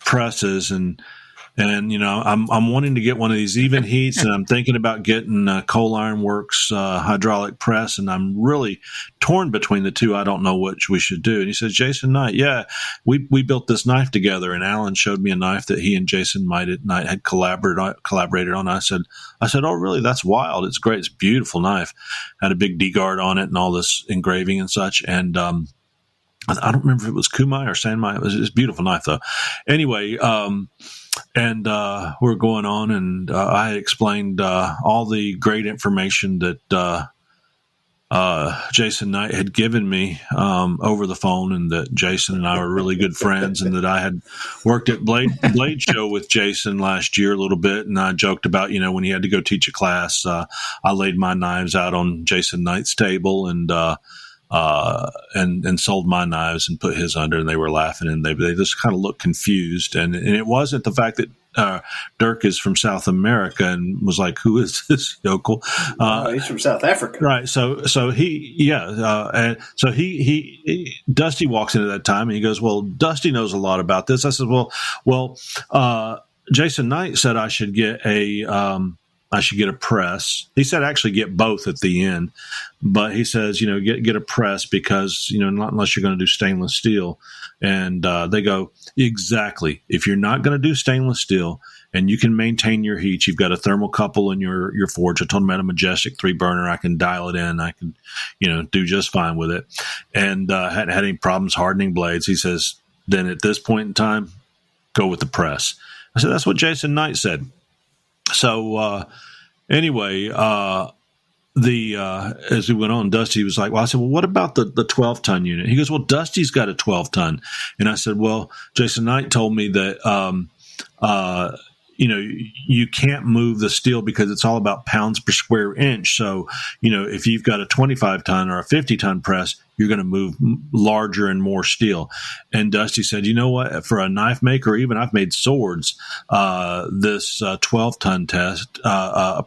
presses, and I'm wanting to get one of these Even Heats, and I'm thinking about getting Coal Iron Works hydraulic press, and I'm really torn between the two. I don't know which we should do. And he says, Jason Knight, yeah, we built this knife together, and Alan showed me a knife that he and Jason Knight had collaborated on. I said, oh, really? That's wild. It's great. It's a beautiful knife. Had a big D-guard on it and all this engraving and such. And I don't remember if it was Kumai or Sanmai. It was a beautiful knife, though. Anyway, and we're going on, and I explained all the great information that Jason Knight had given me over the phone, and that Jason and I were really good friends, and that I had worked at Blade Show with Jason last year a little bit, and I joked about, when he had to go teach a class, I laid my knives out on Jason Knight's table, and sold my knives and put his under, and they were laughing, and they just kind of looked confused. And it wasn't the fact that Dirk is from South America and was like, who is this yokel? He's from South Africa. Right. So he Dusty walks into that time, and he goes, well, Dusty knows a lot about this. I said, well, Jason Knight said I should get a press. He said actually get both at the end, but he says, get a press because, not unless you're going to do stainless steel. And they go, exactly. If you're not going to do stainless steel and you can maintain your heat, you've got a thermocouple in your forge. I told him I had a Majestic 3-burner. I can dial it in. I can, do just fine with it. And hadn't had any problems hardening blades. He says, then at this point in time, go with the press. I said, that's what Jason Knight said. So anyway, as we went on, Dusty was like, well, I said, well, what about the 12-ton unit? He goes, well, Dusty's got a 12-ton. And I said, well, Jason Knight told me that, you can't move the steel because it's all about pounds per square inch. So, if you've got a 25-ton or a 50-ton press, you're going to move larger and more steel. And Dusty said, you know what, for a knife maker, even I've made swords, this 12-ton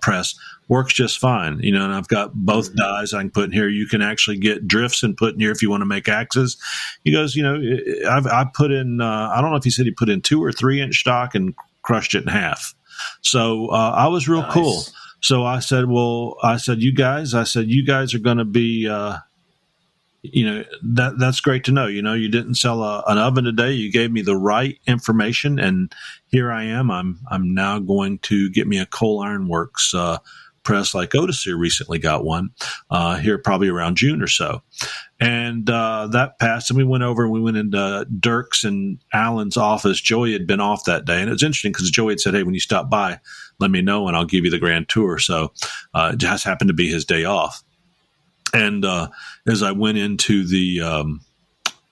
press works just fine, and I've got both dies I can put in here. You can actually get drifts and put in here if you want to make axes. He goes, I put in, I don't know if he said he put in 2 or 3 inch stock and crushed it in half. So I was real cool. So I said, you guys are going to be, that's great to know. You didn't sell an oven today. You gave me the right information, and here I am. I'm now going to get me a Coal Iron Works press like Otis here recently got one here probably around June or so. And that passed, and we went over and we went into Dirk's and Alan's office. Joey had been off that day, and it was interesting because Joey had said, hey, when you stop by, let me know and I'll give you the grand tour. So it just happened to be his day off. And as I went into the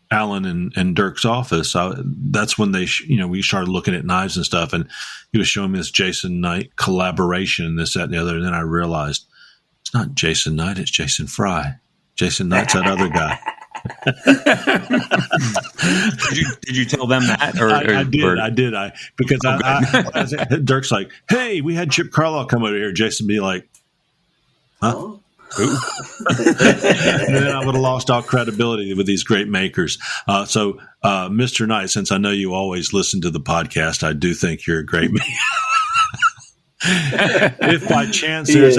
Alan and Dirk's office, that's when we started looking at knives and stuff, and he was showing me this Jason Knight collaboration and this, that, and the other. And then I realized it's not Jason Knight, it's Jason Fry. Jason Knight's that other guy. Did you tell them that? I did. Because Dirk's like, hey, we had Chip Carlisle come over here. Jason be like, Huh? Then I would have lost all credibility with these great makers. So, Mr. Knight, since I know you always listen to the podcast, I do think you're a great man. If by chance he is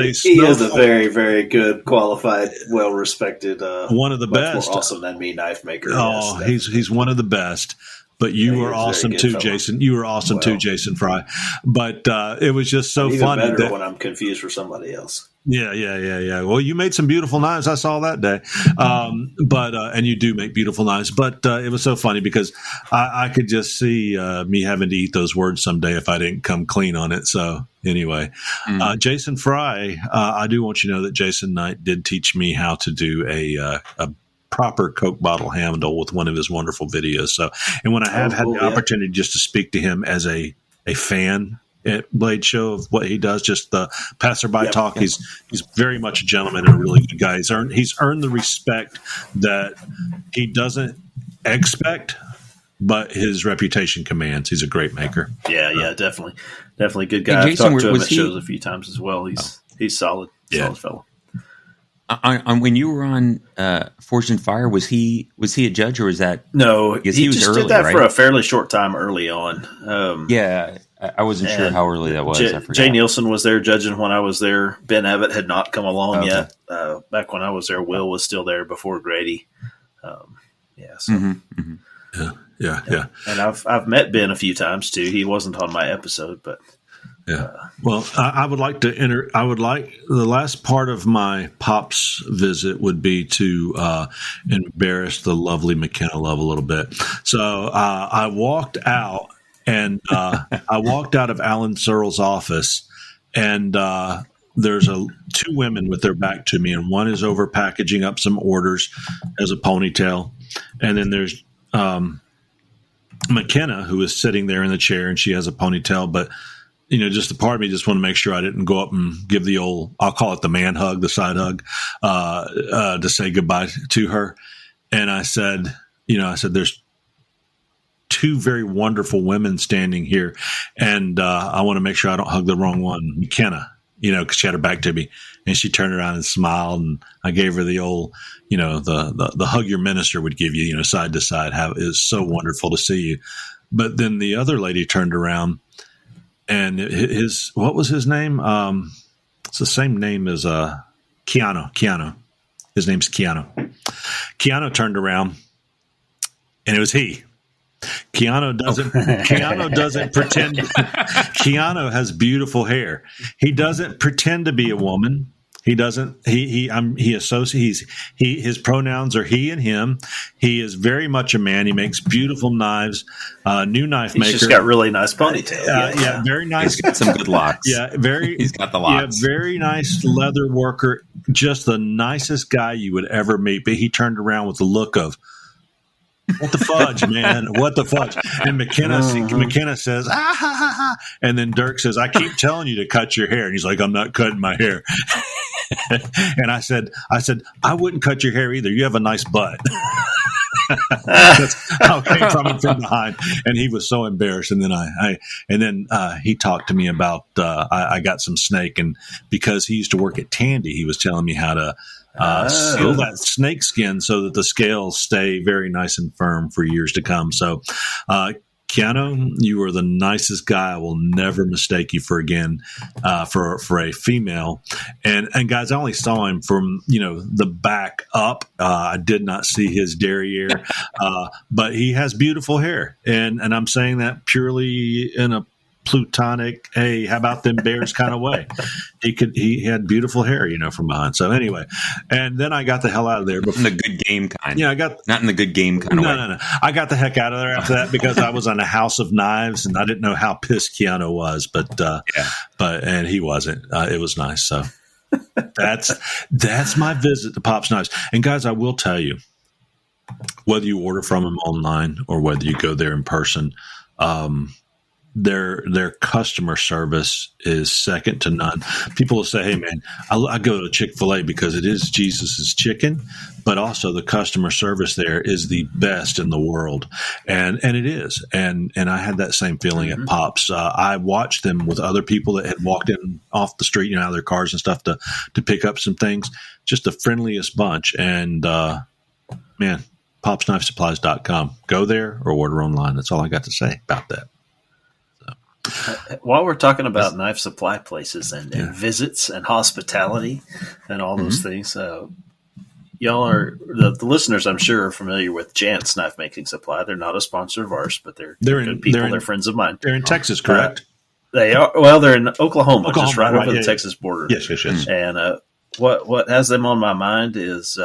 a very, very good, qualified, well-respected, one of the best, more awesome than me knife maker. Oh, yes, he's one of the best. But you were awesome too, fellow. Jason. You were awesome too, Jason Fry. But it was just so even funny. Better when I'm confused for somebody else. Yeah. Well, you made some beautiful knives. I saw that day. And you do make beautiful knives. But it was so funny because I could just see me having to eat those words someday if I didn't come clean on it. So anyway, Jason Fry, I do want you to know that Jason Knight did teach me how to do a proper Coke bottle handle with one of his wonderful videos. So, and when I have had the opportunity just to speak to him as a fan at Blade Show of what he does, just the passerby talk, he's very much a gentleman and a really good guy. He's earned the respect that he doesn't expect, but his reputation commands. He's a great maker. Yeah, definitely good guy. Hey, Jason, I've talked to him at shows a few times as well. He's solid fellow. When you were on Forged in Fire, was he a judge or was that no? He was just early, did that right? for a fairly short time early on. I wasn't sure how early that was. Jay Nielsen was there judging when I was there. Ben Abbott had not come along yet. Back when I was there, Will was still there before Grady. Yeah. And I've met Ben a few times too. He wasn't on my episode, but. Yeah. Well, I would like to the last part of my Pops visit would be to embarrass the lovely McKenna Love a little bit. So I walked out and I walked out of Alan Searle's office and there's two women with their back to me, and one is over packaging up some orders as a ponytail. And then there's McKenna, who is sitting there in the chair, and she has a ponytail, but just a part of me just want to make sure I didn't go up and give the old, I'll call it the man hug, the side hug, to say goodbye to her. And I said, there's two very wonderful women standing here, and I want to make sure I don't hug the wrong one, McKenna, because she had her back to me. And she turned around and smiled, and I gave her the old, the hug your minister would give you, side to side. How it is so wonderful to see you. But then the other lady turned around. And what was his name? It's the same name as Keanu. His name's Keanu. Keanu turned around, and it was he. Keanu doesn't pretend. Keanu has beautiful hair. He doesn't pretend to be a woman. He doesn't. He associates. His pronouns are he and him. He is very much a man. He makes beautiful knives. New knife maker. He's just got really nice ponytail. Yeah, very nice. He's got some good locks. Yeah, He's got the locks. Yeah, very nice leather worker. Just the nicest guy you would ever meet. But he turned around with the look of, what the fudge, man? What the fudge? And McKenna says, ah, ha, ha, ha. And then Dirk says, I keep telling you to cut your hair. And he's like, I'm not cutting my hair. And I said, I wouldn't cut your hair either. You have a nice butt. That's how it came from behind. And he was so embarrassed. And then he talked to me about, I got some snake. And because he used to work at Tandy, he was telling me how to seal that snake skin so that the scales stay very nice and firm for years to come. So, Keanu, you are the nicest guy. I will never mistake you for a female. And guys, I only saw him from, the back up. I did not see his derriere, but he has beautiful hair. And I'm saying that purely in a plutonic, hey, how about them bears kind of way. He had beautiful hair, from behind. So anyway, and then I got the hell out of there. In the good game kind. Yeah, not in the good game kind of way. No. I got the heck out of there after that because I was on a house of knives and I didn't know how pissed Keanu was, but he wasn't. It was nice. So that's my visit to Pop's Knives. And guys, I will tell you, whether you order from him online or whether you go there in person, their customer service is second to none. People will say, "Hey, man, I go to Chick-fil-A because it is Jesus's chicken, but also the customer service there is the best in the world," and it is. And I had that same feeling at Pops. I watched them with other people that had walked in off the street, out of their cars and stuff to pick up some things. Just the friendliest bunch. And man, popsknifesupplies.com. Go there or order online. That's all I got to say about that. While we're talking about knife supply places and visits and hospitality and all those things, y'all are the listeners, I'm sure, are familiar with Jant's Knife Making Supply. They're not a sponsor of ours, but they're good people. They're friends of mine. They're in Texas, correct? They are. Well, they're in Oklahoma, just right over the Texas border. Yes. And what has them on my mind is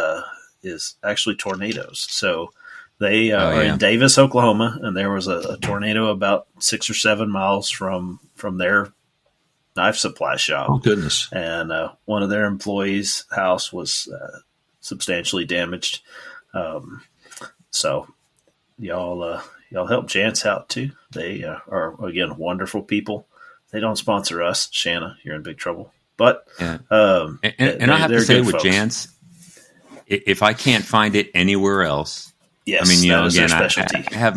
actually tornadoes. So they are in Davis, Oklahoma, and there was a tornado about 6 or 7 miles from their knife supply shop. Oh, goodness. And one of their employees' house was substantially damaged. So y'all help Jant's out too. They are, again, wonderful people. They don't sponsor us. Shanna, you're in big trouble. But and I have to say with Jant's, if I can't find it anywhere else, yes, I mean, again, specialty. I have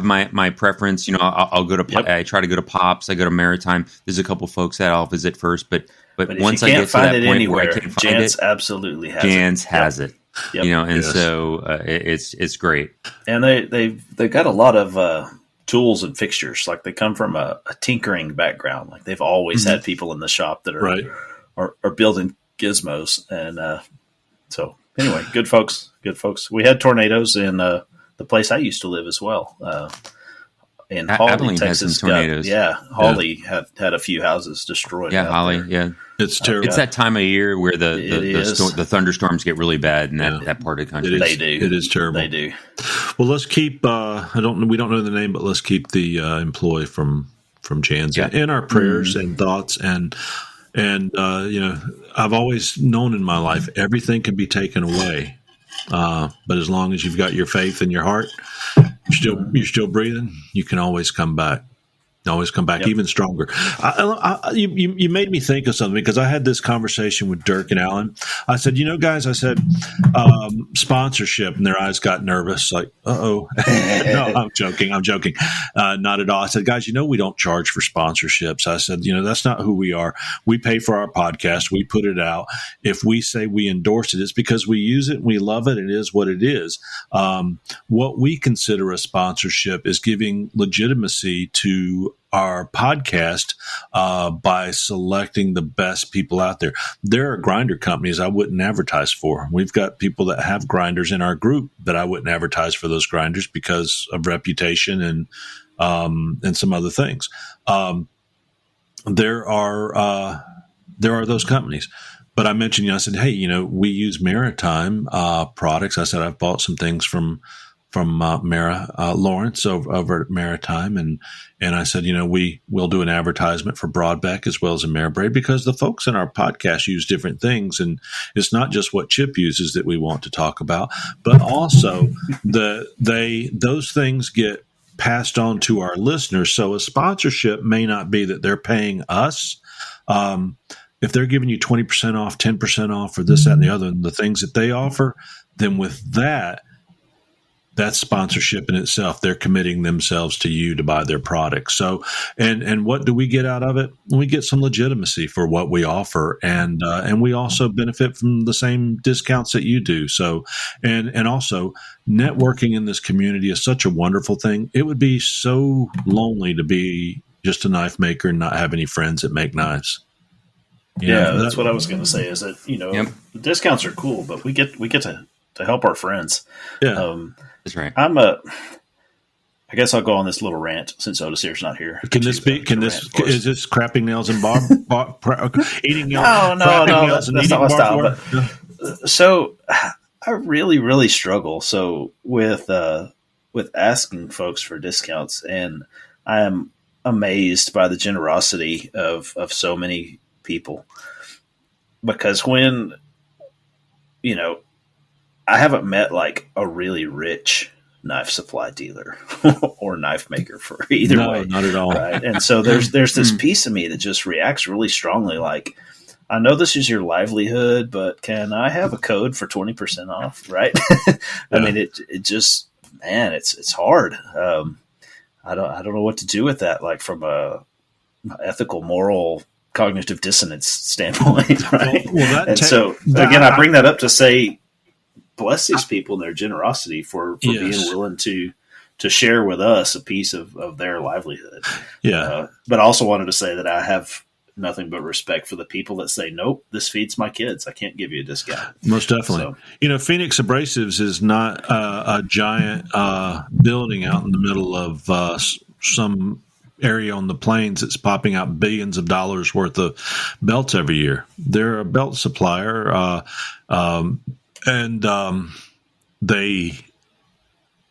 my preference. I'll go to. I try to go to Pops. I go to Maritime. There's a couple folks that I'll visit first, but once I get to that point where I can't find Jant's absolutely has Jant's it. has it. And so it's great. And they've got a lot of tools and fixtures. Like they come from a tinkering background. Like they've always had people in the shop that are building gizmos. And so anyway, good folks. We had tornadoes in the place I used to live as well. In Hawley, Abilene Texas, has some tornadoes. Hawley had a few houses destroyed. Yeah, Hawley. There. Yeah, it's terrible. It's that time of year where the thunderstorms get really bad in that part of the country. They do. It is terrible. They do. Well, let's keep. We don't know the name, but let's keep the employee from Jan's in our prayers and thoughts. And I've always known in my life everything can be taken away, but as long as you've got your faith in your heart, you're still breathing. You can always come back. Even stronger. You made me think of something because I had this conversation with Dirk and Alan. I said, guys, sponsorship, and their eyes got nervous. Like, uh-oh. No, I'm joking. Not at all. I said, guys, we don't charge for sponsorships. I said, that's not who we are. We pay for our podcast. We put it out. If we say we endorse it, it's because we use it and we love it. It is what it is. What we consider a sponsorship is giving legitimacy to our podcast by selecting the best people out there. There are grinder companies I wouldn't advertise for. We've got people that have grinders in our group that I wouldn't advertise for those grinders because of reputation and some other things. There are those companies. But I mentioned, I said, hey, we use Maritime products. I said I've bought some things from Lawrence over at Maritime, and I said, we will do an advertisement for Broadbeck as well as Ameribraid because the folks in our podcast use different things, and it's not just what Chip uses that we want to talk about, but also those things get passed on to our listeners. So a sponsorship may not be that they're paying us. If they're giving you 20% off, 10% off, or this, that, and the other, and the things that they offer, then with that's sponsorship in itself. They're committing themselves to you to buy their products. So, and what do we get out of it? We get some legitimacy for what we offer, and we also benefit from the same discounts that you do. So, and also networking in this community is such a wonderful thing. It would be so lonely to be just a knife maker and not have any friends that make knives. That's what I was going to say. Is that the discounts are cool, but we get to help our friends. Yeah. That's right. I guess I'll go on this little rant since Otis here's not here. Is this crapping nails and eating nails? No, that's not my style. But, so I really, really struggle. So with asking folks for discounts, and I am amazed by the generosity of so many people, because when, I haven't met like a really rich knife supply dealer or knife maker for either way. Not at all. Right. And so there's this piece of me that just reacts really strongly. Like, I know this is your livelihood, but can I have a code for 20% off? Right. I mean, it just, man, it's hard. I don't know what to do with that. Like from a ethical, moral, cognitive dissonance standpoint. Right. Again, I bring that up to say, bless these people and their generosity for being willing to share with us a piece of their livelihood. Yeah. But I also wanted to say that I have nothing but respect for the people that say, nope, this feeds my kids. I can't give you a discount. Most definitely. So, Phoenix Abrasives is not a giant building out in the middle of some area on the plains that's popping out billions of dollars worth of belts every year. They're a belt supplier. And they,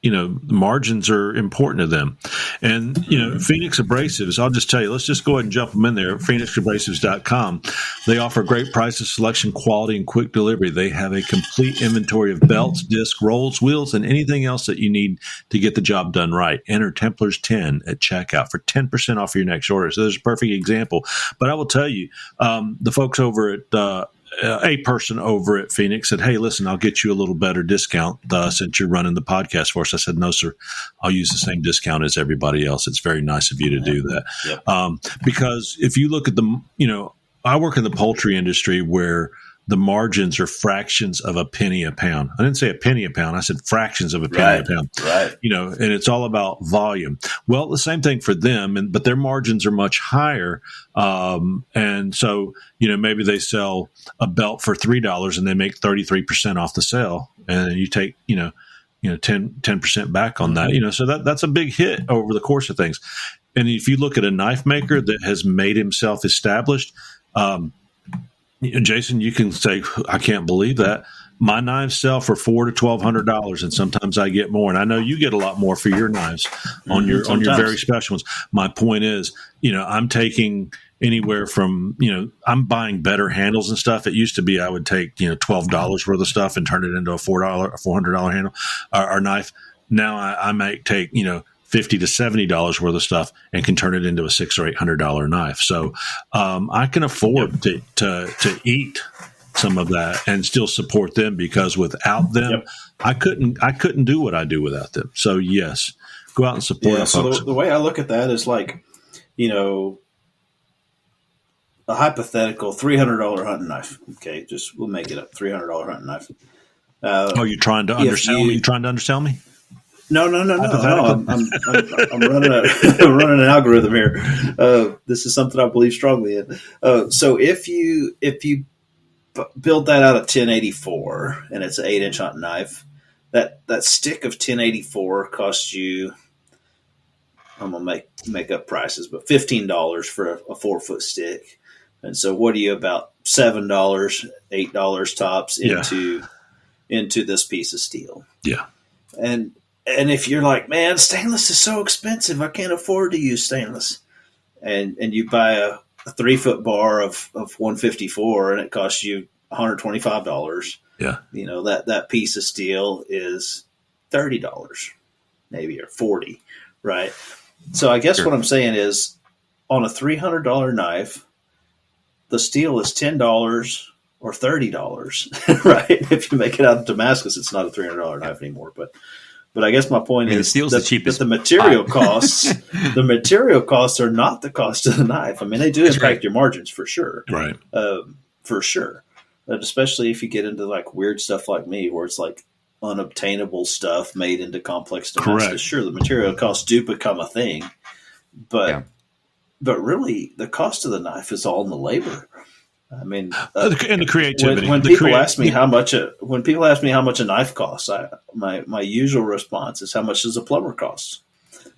the margins are important to them. And, Phoenix Abrasives, I'll just tell you, let's just go ahead and jump them in there. PhoenixAbrasives.com. They offer great prices, selection, quality, and quick delivery. They have a complete inventory of belts, discs, rolls, wheels, and anything else that you need to get the job done right. Enter Templars 10 at checkout for 10% off your next order. So there's a perfect example. But I will tell you, the folks over at a person over at Phoenix said, hey, listen, I'll get you a little better discount since you're running the podcast for us. I said, no, sir, I'll use the same discount as everybody else. It's very nice of you to do that. Yep. Because if you look at I work in the poultry industry where the margins are fractions of a penny a pound. I didn't say a penny a pound. I said fractions of a penny a pound. Right. And it's all about volume. Well, the same thing for them, but their margins are much higher. And so, maybe they sell a belt for $3 and they make 33% off the sale. And you take, 10% back on that, so that's a big hit over the course of things. And if you look at a knife maker that has made himself established, Jason, you can say, I can't believe that. My knives sell for $400 to $1,200, and sometimes I get more. And I know you get a lot more for your knives on your very special ones. My point is, I'm taking anywhere from, I'm buying better handles and stuff. It used to be I would take, $12 worth of stuff and turn it into a $400 handle or knife. Now I might take, $50 to $70 worth of stuff and can turn it into a $600 or $800 knife. So I can afford to eat some of that and still support them, because without them, I couldn't do what I do without them. So yes, go out and support them. So the way I look at that is like, a hypothetical $300 hunting knife. Okay, we'll make it up. $300 hunting knife. You're trying to undersell me? You trying to undersell me? No. I'm running running an algorithm here. This is something I believe strongly in. So if you build that out of 1084 and it's an 8-inch hunting knife, that stick of 1084 costs you, I'm gonna make up prices, but $15 for a 4-foot stick. And so what are you, about $7, $8 tops into this piece of steel? Yeah. And if you're like, man, stainless is so expensive, I can't afford to use stainless. And you buy a 3-foot bar of 154 and it costs you $125. Yeah. That piece of steel is $30 maybe, or $40. Right. So I guess what I'm saying is, on a $300 knife, the steel is $10 or $30, right? If you make it out of Damascus, it's not a $300 knife anymore. But I guess my point is that the material costs, the material costs are not the cost of the knife. I mean, they do impact your margins for sure, right? For sure, but especially if you get into like weird stuff like me, where it's like unobtainable stuff made into complex Damascus. Correct. Sure, the material costs do become a thing, but really the cost of the knife is all in the labor. I mean, and the creativity. When people ask me how much a knife costs, my usual response is, how much does a plumber cost?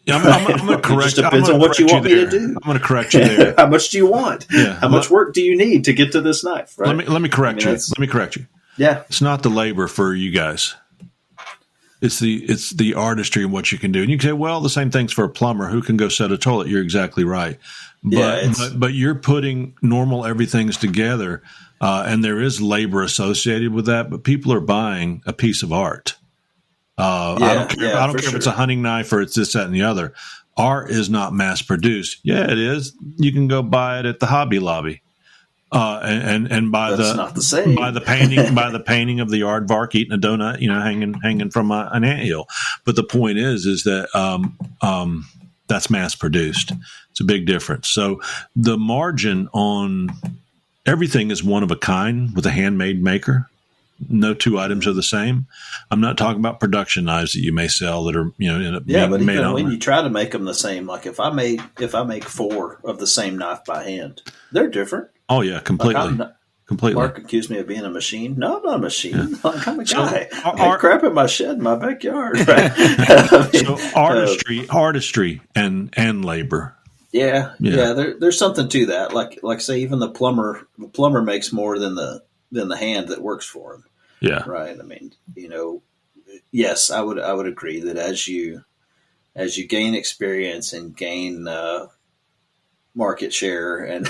Yeah, I'm going to correct. It just depends on what you want me to do. I'm going to correct you there. How much do you want? Yeah. How much work do you need to get to this knife? Right? Let me correct you. Let me correct you. Yeah, it's not the labor for you guys. It's the artistry and what you can do. And you can say, well, the same thing's for a plumber who can go set a toilet. You're exactly right. But you're putting normal everything's together, and there is labor associated with that. But people are buying a piece of art. I don't care if it's a hunting knife or it's this, that, and the other. Art is not mass produced. Yeah, it is. You can go buy it at the Hobby Lobby. And by That's not the same. by the painting of the aardvark eating a donut, hanging from an anthill. But the point is that that's mass produced. It's a big difference. So the margin on everything is one of a kind with a handmade maker. No two items are the same. I'm not talking about production knives that you may sell that are end up being but made even on when there. you try to make them the same, like if I make 4 of the same knife by hand, they're different. Oh yeah, completely. Completely. Mark accused me of being a machine. No, I'm not a machine. Yeah. Like, I'm a guy. I make crap in my shed in my backyard. Right? So artistry, and labor. Yeah. There's something to that. Like say even the plumber makes more than the hand that works for him. Yeah. Right. I mean, yes, I would agree that as you gain experience and gain market share and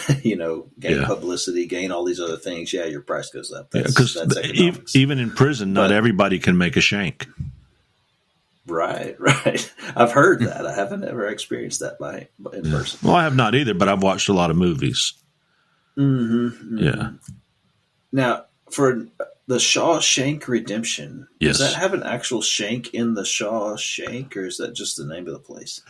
gain publicity, gain all these other things, your price goes up. Because even in prison, not everybody can make a shank. Right. I've heard that. I haven't ever experienced that in person. Well, I have not either, but I've watched a lot of movies. Mm-hmm. Yeah. Now, for the Shawshank Redemption, yes. Does that have an actual shank in the Shawshank, or is that just the name of the place?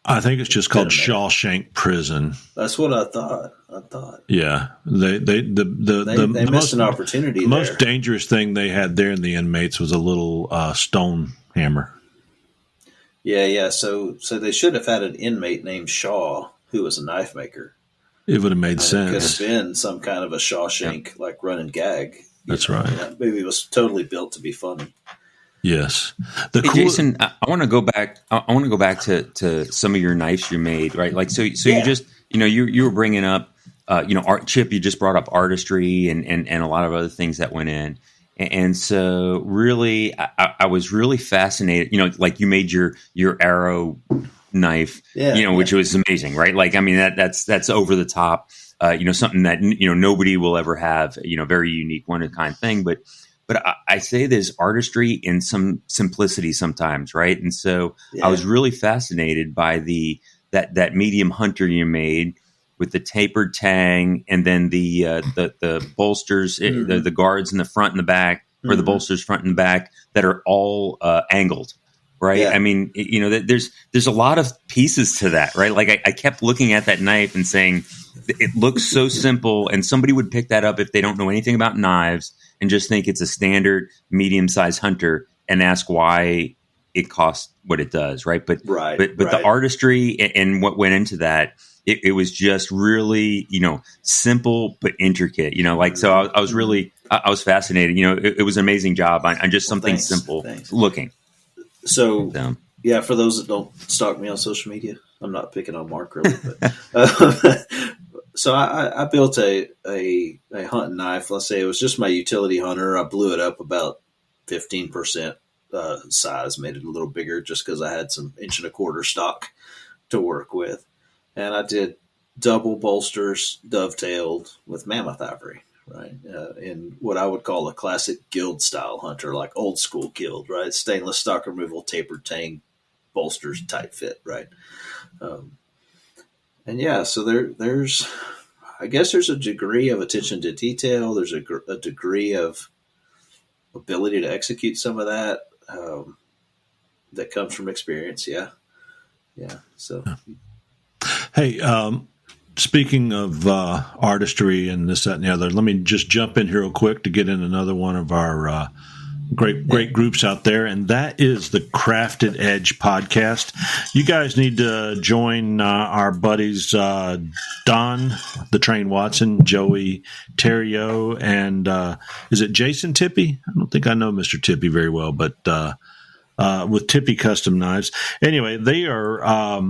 I think it's just called Shawshank Prison. That's what I thought. Yeah, they missed an opportunity. The most dangerous thing they had there in the inmates was a little stone hammer. Yeah. So they should have had an inmate named Shaw who was a knife maker. It would have made sense. It could have been some kind of a Shawshank like run and gag. That's right. That movie was totally built to be funny. Yes. Jason, I want to go back. I want to go back to some of your knives you made, right? Like, so you just, you were bringing up, art. Chip, you just brought up artistry and a lot of other things that went in. And so really, I was really fascinated, like you made your arrow knife, which was amazing, right? Like, I mean, that's over the top, something that, nobody will ever have, very unique, one of a kind thing. But I say there's artistry in some simplicity sometimes, right? And so I was really fascinated by that medium hunter you made with the tapered tang, and then the bolsters, the guards in the front and the back, or the bolsters front and back that are all angled, right? Yeah. I mean, there's a lot of pieces to that, right? Like I kept looking at that knife and saying, it looks so simple, and somebody would pick that up if they don't know anything about knives and just think it's a standard medium-sized hunter and ask why it costs what it does, right? But the artistry and what went into that, it was just really, simple but intricate. So I was really, I was fascinated. It was an amazing job on just something simple looking. So for those that don't stalk me on social media, I'm not picking on Mark really, but so I built a hunting knife. Let's say it was just my utility hunter. I blew it up about 15% size, made it a little bigger just because I had some 1 1/4 stock to work with. And I did double bolsters dovetailed with mammoth ivory, right? In what I would call a classic guild style hunter, like old school guild, right? Stainless stock removal, tapered tang, bolsters, tight fit, right? So there's I guess there's a degree of attention to detail. There's a degree of ability to execute some of that that comes from experience. Yeah. So. Hey, speaking of artistry and this, that, and the other, let me just jump in here real quick to get in another one of our great groups out there, and that is the Crafted Edge podcast. You guys need to join our buddies Don, the Train Watson, Joey Terrio, and is it Jason Tippy? I don't think I know Mr. Tippy very well, but with Tippy Custom Knives. Anyway, they are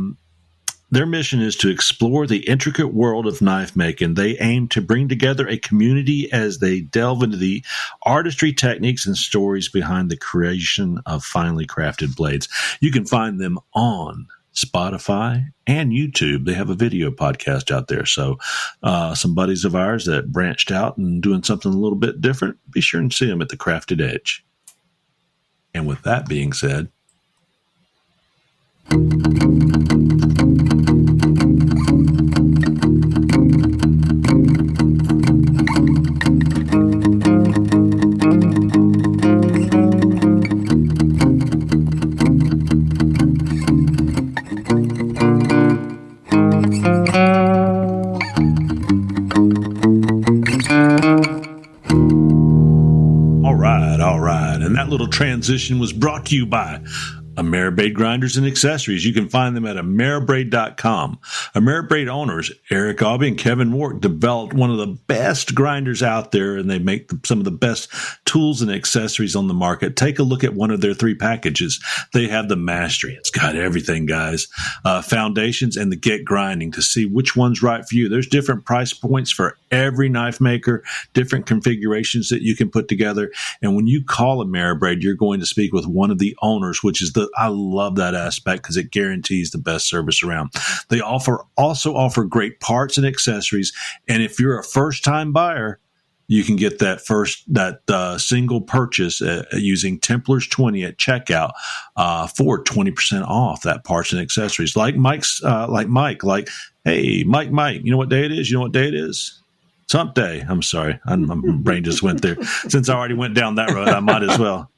their mission is to explore the intricate world of knife making. They aim to bring together a community as they delve into the artistry, techniques, and stories behind the creation of finely crafted blades. You can find them on Spotify and YouTube. They have a video podcast out there. So some buddies of ours that branched out and doing something a little bit different, be sure and see them at the Crafted Edge. And with that being said, all right. And that little transition was brought to you by Ameribraid Grinders and Accessories. You can find them at Ameribraid.com. Ameribraid owners, Eric Aubie and Kevin Wark, developed one of the best grinders out there, and they make some of the best tools and accessories on the market. Take a look at one of their 3 packages. They have the Mastery. It's got everything, guys. Foundations and the Get Grinding to see which one's right for you. There's different price points for every knife maker, different configurations that you can put together. And when you call Ameribraid, you're going to speak with one of the owners, which is I love that aspect because it guarantees the best service around. They also offer great parts and accessories. And if you're a first-time buyer, you can get that single purchase using Templars 20 at checkout for 20% off that parts and accessories. Like Mike, hey, Mike, you know what day it is? You know what day it is? It's Hump Day. I'm sorry. My brain just went there. Since I already went down that road, I might as well.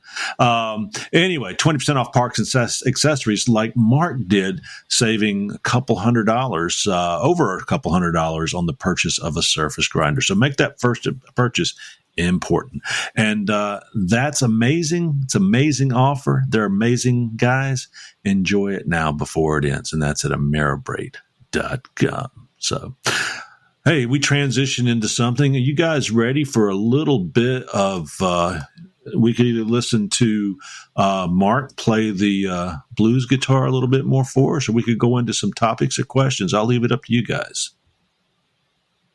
Anyway, 20% off parts and accessories like Mark did, saving over $200 on the purchase of a surface grinder. So make that first purchase important. And that's amazing. It's an amazing offer. They're amazing guys. Enjoy it now before it ends. And that's at Ameribraid.com. So, hey, we transition into something. Are you guys ready for a little bit of we could either listen to Mark play the blues guitar a little bit more for us, or we could go into some topics or questions. I'll leave it up to you guys.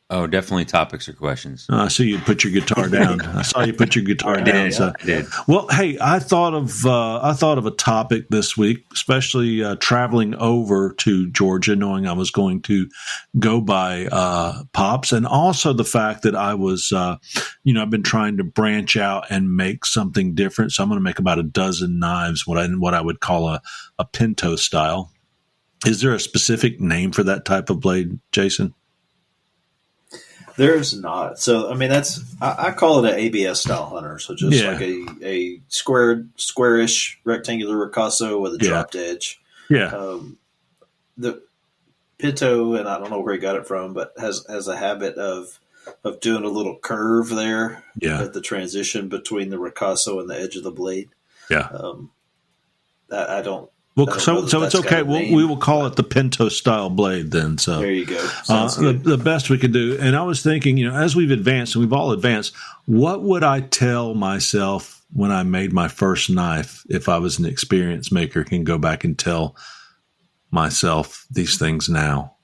Oh, definitely topics or questions. I see you put your guitar down. I saw you put your guitar down. I did. Well, hey, I thought of a topic this week, especially traveling over to Georgia, knowing I was going to go by Pops, and also the fact that I was, I've been trying to branch out and make something different. So I'm going to make about a dozen knives, what I would call a pinto style. Is there a specific name for that type of blade, Jason? There's not. So, I mean, I call it an ABS style hunter. So just like a squarish rectangular ricasso with a dropped edge. Yeah. The Pinto, and I don't know where he got it from, but has a habit of doing a little curve there at the transition between the ricasso and the edge of the blade. Yeah. I don't. Well, so it's okay. We will call it the Pinto style blade then. So there you go. The best we can do. And I was thinking, as we've advanced, and we've all advanced, what would I tell myself when I made my first knife if I was an experienced maker, can go back and tell myself these things now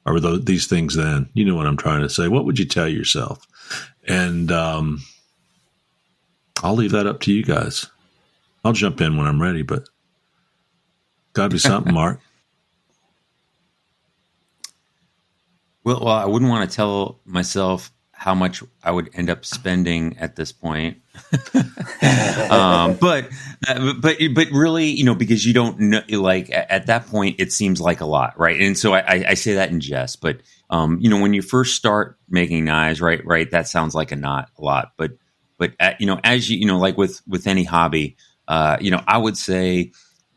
or these things then? You know what I'm trying to say. What would you tell yourself? And I'll leave that up to you guys. I'll jump in when I'm ready, but got to be something, Mark. Well, I wouldn't want to tell myself how much I would end up spending at this point. But really, because you don't know, like at that point, it seems like a lot, right? And so I say that in jest, but when you first start making knives, right, that sounds like a lot, but as like with any hobby, I would say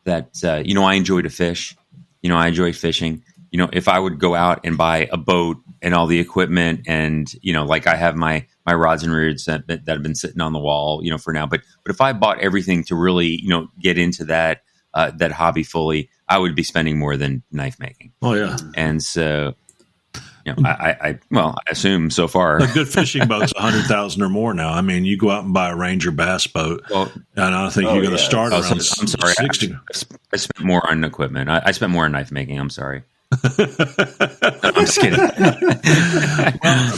that, I enjoy to fish, I enjoy fishing. If I would go out and buy a boat and all the equipment and, like I have my rods and reels that have been sitting on the wall, for now, but if I bought everything to really, get into that hobby fully, I would be spending more than knife making. Oh yeah. And so, I assume so far a good fishing boat's 100,000 or more now. I mean, you go out and buy a Ranger bass boat, and I don't think you're going to start around. I'm sorry, 60. I spent more on equipment. I spent more on knife making. I'm sorry. I'm just kidding.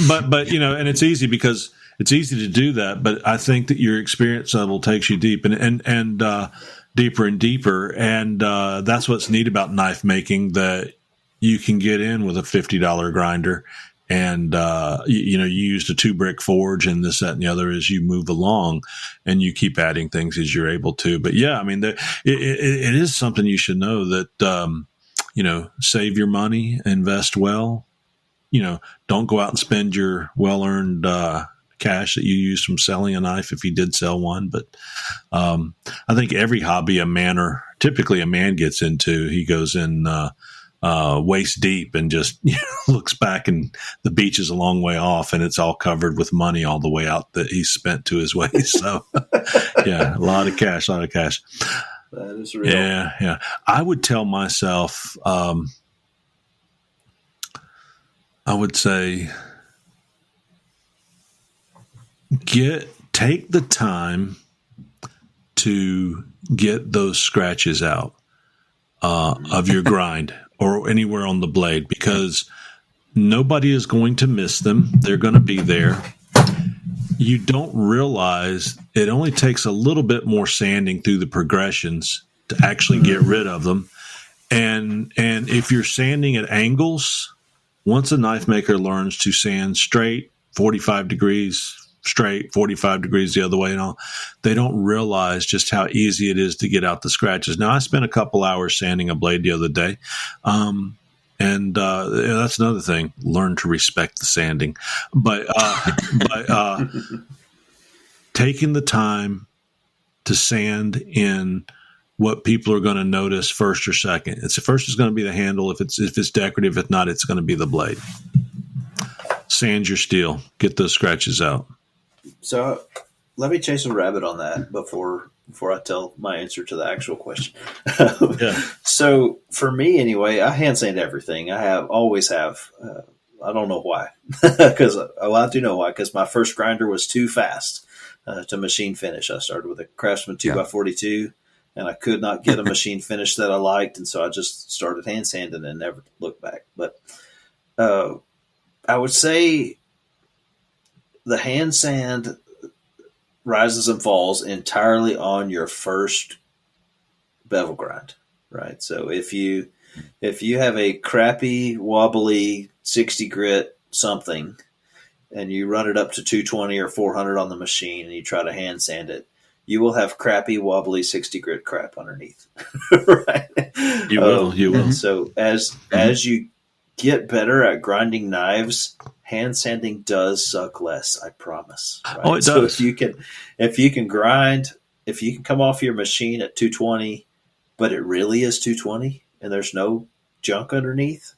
but and it's easy because it's easy to do that. But I think that your experience level takes you deep and deeper and deeper, and that's what's neat about knife making, that you can get in with a $50 grinder and you used a 2-brick forge and this, that, and the other as you move along, and you keep adding things as you're able to. But yeah, I mean, it is something you should know that save your money, invest well. Don't go out and spend your well-earned cash that you use from selling a knife if you did sell one. But I think every hobby typically a man gets into, he goes in waist deep and just looks back, and the beach is a long way off, and it's all covered with money all the way out that he's spent to his waist. So yeah, a lot of cash. That is real. Yeah. I would tell myself, I would say, take the time to get those scratches out of your grind or anywhere on the blade, because nobody is going to miss them. They're going to be there. You don't realize it only takes a little bit more sanding through the progressions to actually get rid of them. And if you're sanding at angles, once a knife maker learns to sand straight, 45 degrees straight, 45 degrees the other way, and all, they don't realize just how easy it is to get out the scratches. Now, I spent a couple hours sanding a blade the other day, and that's another thing. Learn to respect the sanding, but taking the time to sand in what people are going to notice first or second. First is going to be the handle. If it's decorative, if not, it's going to be the blade. Sand your steel. Get those scratches out. So let me chase a rabbit on that before I tell my answer to the actual question. Yeah. So for me, anyway, I hand sand everything. Always have. I don't know why, because I do know why. Because my first grinder was too fast to machine finish. I started with a Craftsman 2x42. And I could not get a machine finish that I liked, and so I just started hand sanding and never looked back. But I would say the hand sand rises and falls entirely on your first bevel grind, right? So if you have a crappy, wobbly 60 grit something, and you run it up to 220 or 400 on the machine, and you try to hand sand it, you will have crappy, wobbly 60 grit crap underneath, right? You will. And so as you get better at grinding knives, hand sanding does suck less. I promise. Right? Oh, it so does. if you can come off your machine at 220, but it really is 220, and there's no junk underneath,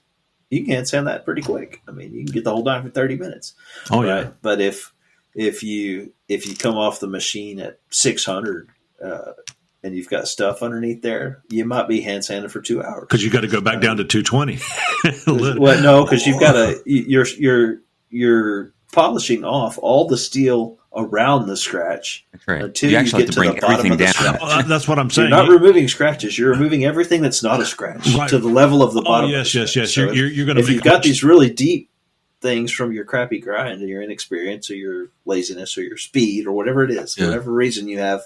you can hand sand that pretty quick. I mean, you can get the whole knife in 30 minutes. Oh right? yeah. But if you come off the machine at 600 and you've got stuff underneath there, you might be hand sanding for 2 hours Because you got to go back down to 220. Well, no, because you've got you're polishing off all the steel around the scratch. That's right. Until you you actually get have to to bring the bottom everything of the down. scratch. Well, that's what I'm saying. You're not removing scratches. You're removing everything that's not a scratch Right. to the level of the bottom. Yes. of the scratch. So You're going to if make you've got these really deep things from your crappy grind and your inexperience or your laziness or your speed or whatever it is, whatever reason you have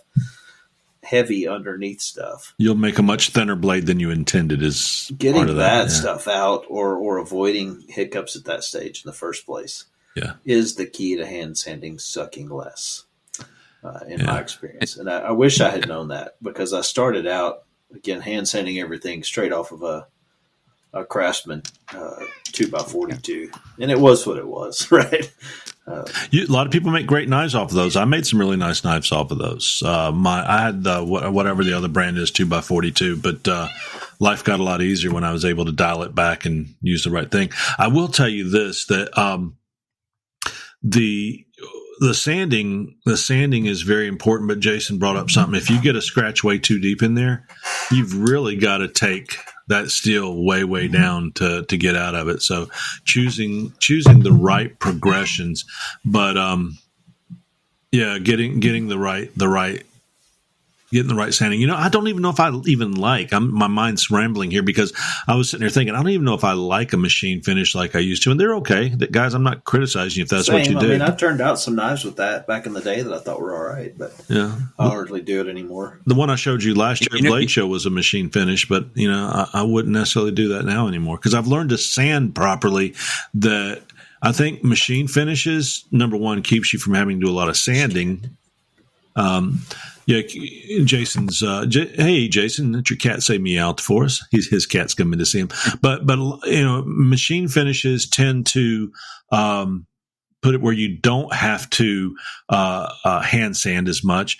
heavy underneath stuff, you'll make a much thinner blade than you intended. Is getting part of that stuff out or avoiding hiccups at that stage in the first place is the key to hand sanding sucking less, in my experience. And I wish I had known that, because I started out, again, hand sanding everything straight off of a Craftsman 2x42, and it was what it was, right? A lot of people make great knives off of those. I made some really nice knives off of those. I had whatever the other brand is, 2x42, but life got a lot easier when I was able to dial it back and use the right thing. I will tell you this, that the sanding is very important, but Jason brought up something. If you get a scratch way too deep in there, you've really got to take that steel way down to get out of it. So choosing the right progressions, but getting the right sanding. I don't even know if I even like. My mind's rambling here because I was sitting there thinking, I don't even know if I like a machine finish like I used to. And they're okay, guys. I'm not criticizing you if that's what you do. I mean, I've turned out some knives with that back in the day that I thought were all right, but I don't hardly do it anymore. The one I showed you last year at Blade Show was a machine finish, but I wouldn't necessarily do that now anymore because I've learned to sand properly. That I think machine finishes, number one, keeps you from having to do a lot of sanding. Jason's. Hey, Jason, let your cat say meow for us. His cat's coming to see him. But machine finishes tend to put it where you don't have to hand sand as much.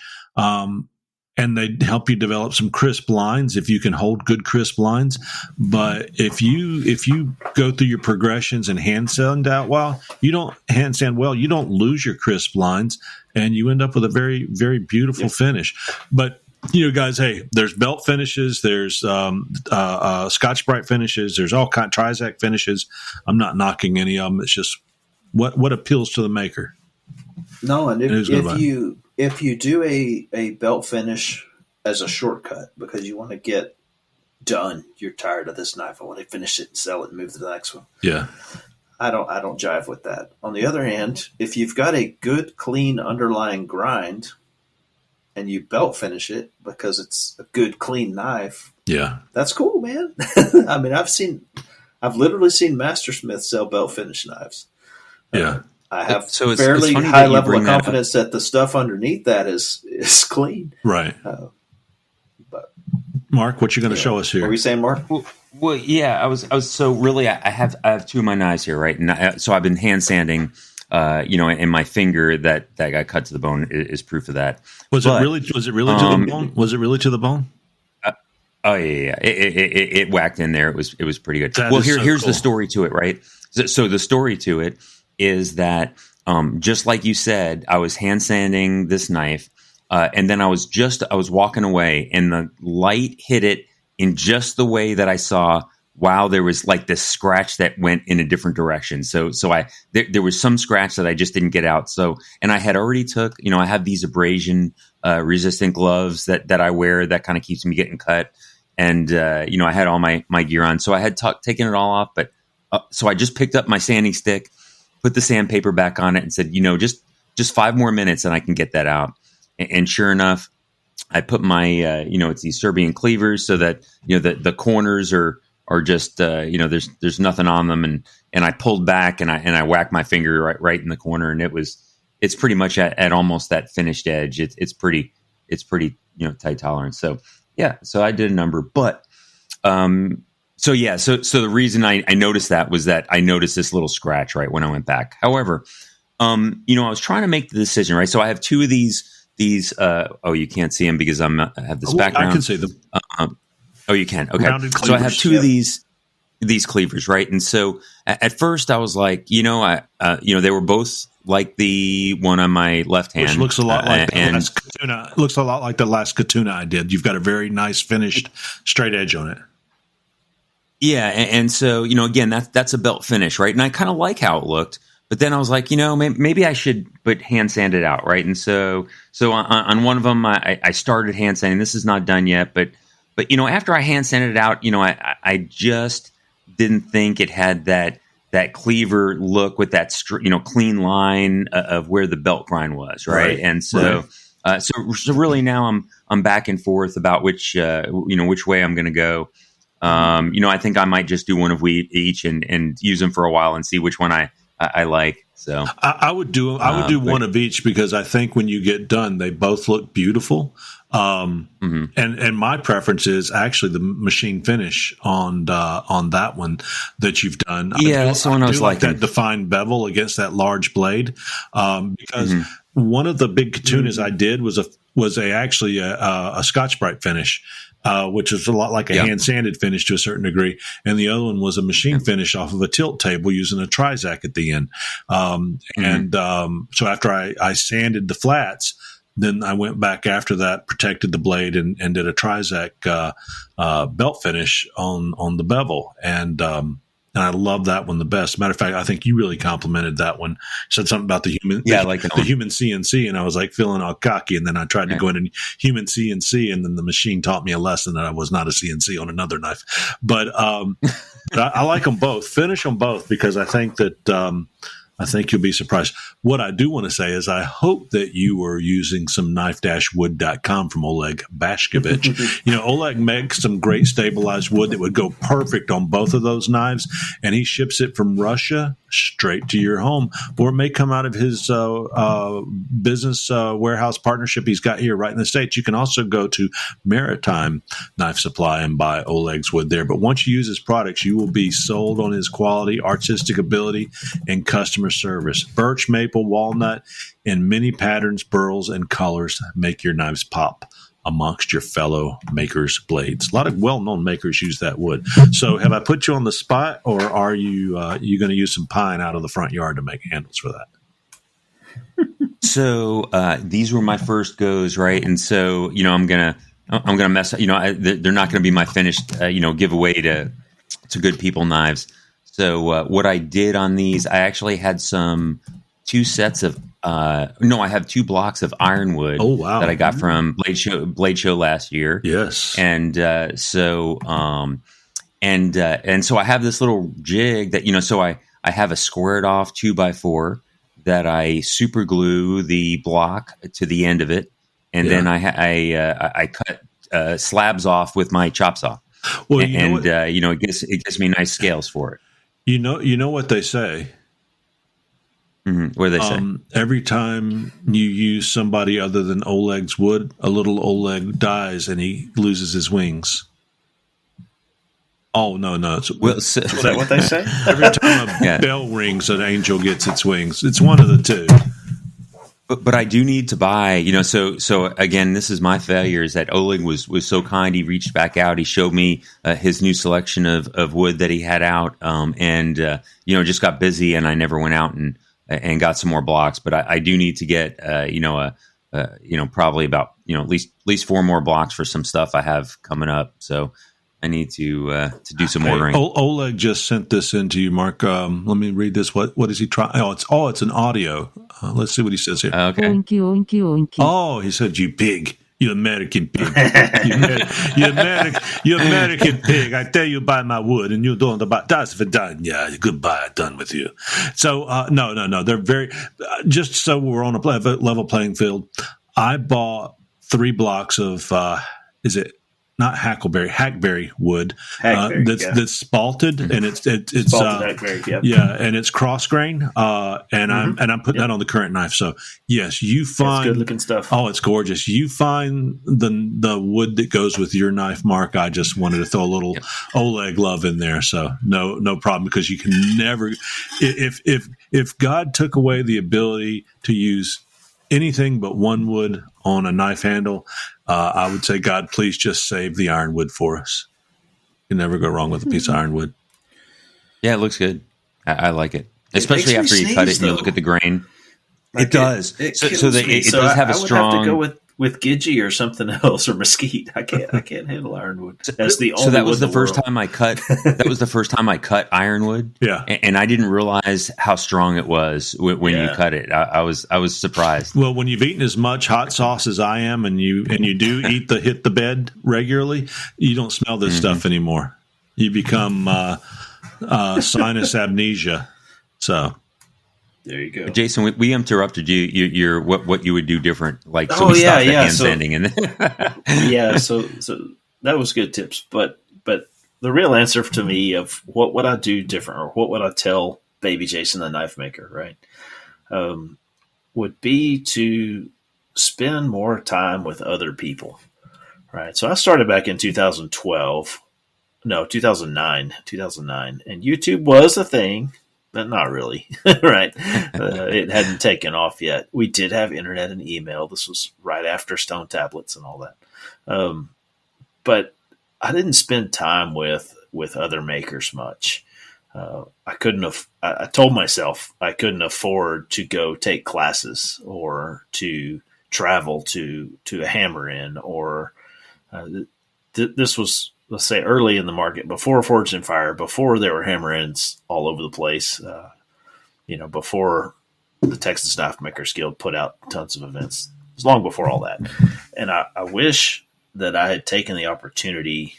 And they help you develop some crisp lines if you can hold good crisp lines. But if you go through your progressions and hand sand well, you don't lose your crisp lines, and you end up with a very, very beautiful finish. But guys, hey, there's belt finishes, there's Scotch-Brite finishes, there's all kind of Trizac finishes. I'm not knocking any of them. It's just what appeals to the maker. No, and if you do a belt finish as a shortcut because you want to get done, you're tired of this knife, I want to finish it and sell it and move to the next one. Yeah. I don't jive with that. On the other hand, if you've got a good, clean underlying grind and you belt finish it because it's a good, clean knife, that's cool, man. I mean, I've literally seen Mastersmith sell belt finish knives. Yeah. I have fairly high level of confidence that the stuff underneath that is clean. Right. But Mark, what you going to show us here? What were you saying, Mark? Well, yeah, I was so really I have two of my knives here, right? And so I've been hand sanding, and my finger that got cut to the bone is proof of that. Was it really to the bone? Was it really to the bone? Oh yeah. It whacked in there. It was pretty good. Here's the story to it, right? So the story to it is that just like you said, I was hand sanding this knife, and then I was walking away, and the light hit it in just the way that I saw. Wow, there was like this scratch that went in a different direction. So there was some scratch that I just didn't get out. So, and I had already I have these abrasion resistant gloves that I wear that kind of keeps me getting cut, and I had all my gear on, so I had taken it all off, but so I just picked up my sanding stick, put the sandpaper back on it, and said, just 5 more minutes and I can get that out. And sure enough, I put my, it's these Serbian cleavers so that, the corners are just, there's nothing on them. And I pulled back and I whacked my finger right in the corner. And it's pretty much at almost that finished edge. It's pretty, tight tolerance. So yeah, so I did a number, but, So the reason I noticed that was that I noticed this little scratch right when I went back. However, I was trying to make the decision, right? So I have two of these. You can't see them because I have this background. I can see them. You can. Okay. So I have two of these cleavers, right? And so at first I was like, they were both like the one on my left hand, which looks a lot like the last Katuna. Looks a lot like the last Katuna I did. You've got a very nice finished straight edge on it. Yeah, and so again, that's a belt finish, right? And I kind of like how it looked, but then I was like, maybe I should hand sand it out, right? And so on one of them, I started hand sanding. This is not done yet, but after I hand sanded it out, I just didn't think it had that cleaver look with that clean line of where the belt grind was, right? And so so really now I'm back and forth about which way I'm going to go. I think I might just do one of each and use them for a while and see which one I like. So I would do one of each because I think when you get done, they both look beautiful. And my preference is actually the machine finish on that one that you've done. Yeah, that's the one I was liking. That defined bevel against that large blade, because one of the big Katunas I did was actually a Scotch-Brite finish. Which is a lot like a hand sanded finish to a certain degree. And the other one was a machine finish off of a tilt table using a Trizac at the end. So after I sanded the flats, then I went back after that, protected the blade and did a Trizac belt finish on the bevel. And I love that one the best. Matter of fact, I think you really complimented that one. You said something about the human, the human CNC, and I was like feeling all cocky. And then I tried to go into human CNC, and then the machine taught me a lesson that I was not a CNC on another knife. But I like them both. Finish them both because I think that I think you'll be surprised. What I do want to say is I hope that you were using some knife-wood.com from Oleg Bashkovich. Oleg makes some great stabilized wood that would go perfect on both of those knives, and he ships it from Russia. straight to your home, or it may come out of his business warehouse partnership he's got here right in the States. You can also go to Maritime Knife Supply and buy Oleg's wood there. But once you use his products, you will be sold on his quality, artistic ability, and customer service. Birch, maple, walnut, and many patterns, burls, and colors make your knives pop amongst your fellow makers' blades. A lot of well-known makers use that wood. So have I put you on the spot, or are you going to use some pine out of the front yard to make handles for that? So these were my first goes, right? And so, I'm gonna mess up. They're not gonna be my finished, giveaway to good people knives. So what I did on these, I actually had two sets of. I have 2 blocks of ironwood that I got from Blade Show last year. Yes. And so I have this little jig that, so I have a squared off 2x4 that I super glue the block to the end of it. And then I cut slabs off with my chop saw. Well, it gives me nice scales for it. You know what they say. Mm-hmm. What do they say? Every time you use somebody other than Oleg's wood, a little Oleg dies and he loses his wings. Oh, no. Is that what they say? Every time a bell rings, an angel gets its wings. It's one of the two. But I do need to buy, so again, this is my failure, is that Oleg was so kind. He reached back out. He showed me his new selection of wood that he had out, and just got busy, and I never went out and got some more blocks. But I do need to get, probably about, at least 4 more blocks for some stuff I have coming up. So I need to do some ordering. Oleg just sent this in to you, Mark. Let me read this. What is he trying? It's an audio. Let's see what he says here. Okay. Oinky, oinky, oinky. Oh, he said, "You pig, you American pig, you American pig. I tell you buy my wood, and you don't buy. That's for done. Yeah, goodbye, done with you." So no. They're very just so we're on a level playing field. I bought 3 blocks of is it? Not hackberry wood. That's spalted, and it's hackberry, and it's cross grain. I'm putting that on the current knife. So yes, you find good looking stuff. Oh, it's gorgeous. You find the wood that goes with your knife, Mark. I just wanted to throw a little Oleg love in there. So no problem, because you can never if God took away the ability to use anything but one wood on a knife handle, I would say, God, please just save the ironwood for us. You can never go wrong with a piece of ironwood. Yeah, it looks good. I like it, especially after you cut it and you look at the grain. Like it does. It does have a strong. I would have to go with Gidgee or something else, or mesquite. I can't handle ironwood. That's the only. So that was the first time I cut. That was the first time I cut ironwood. Yeah, and I didn't realize how strong it was when you cut it. I was surprised. Well, when you've eaten as much hot sauce as I am, and you do hit the bed regularly, you don't smell this stuff anymore. You become sinus amnesia. So. There you go, Jason. We interrupted you. You're what you would do different, like hand sanding, and So that was good tips. But the real answer to me of what would I do different, or what would I tell baby Jason the knife maker, right, would be to spend more time with other people, right? So I started back in 2009, and YouTube was a thing. But not really, right? It hadn't taken off yet. We did have internet and email. This was right after stone tablets and all that. But I didn't spend time with other makers much. I told myself I couldn't afford to go take classes or to travel to a hammer in, or this was, let's say, early in the market, before Forged in Fire, before there were hammer-ins all over the place, before the Texas Knife Makers Guild put out tons of events. It was long before all that. And I wish that I had taken the opportunity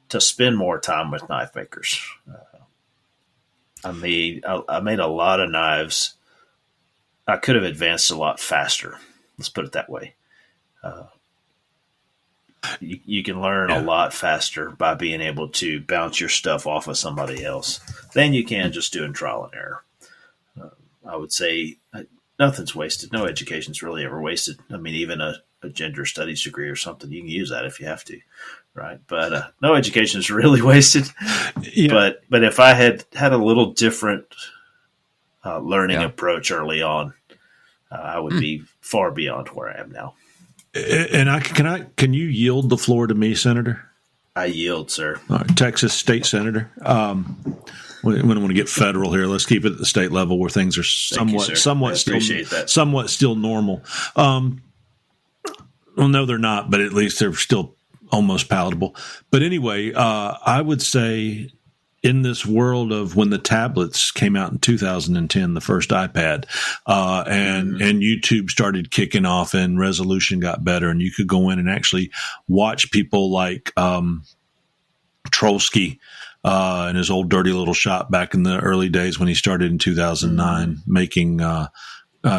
to spend more time with knife makers. I made a lot of knives. I could have advanced a lot faster. Let's put it that way. you can learn a lot faster by being able to bounce your stuff off of somebody else than you can just doing trial and error. I would say nothing's wasted. No education's really ever wasted. I mean, even a gender studies degree or something, you can use that if you have to, right? But no education is really wasted. Yeah. But if I had a little different learning approach early on, I would be far beyond where I am now. And can you yield the floor to me, Senator? I yield, sir. All right, Texas State Senator. We don't want to get federal here. Let's keep it at the state level where things are somewhat still normal. Well, no, they're not, but at least they're still almost palatable. But anyway, I would say in this world of when the tablets came out in 2010, the first iPad, and YouTube started kicking off and resolution got better, and you could go in and actually watch people like Trotsky in his old dirty little shop back in the early days when he started in 2009 making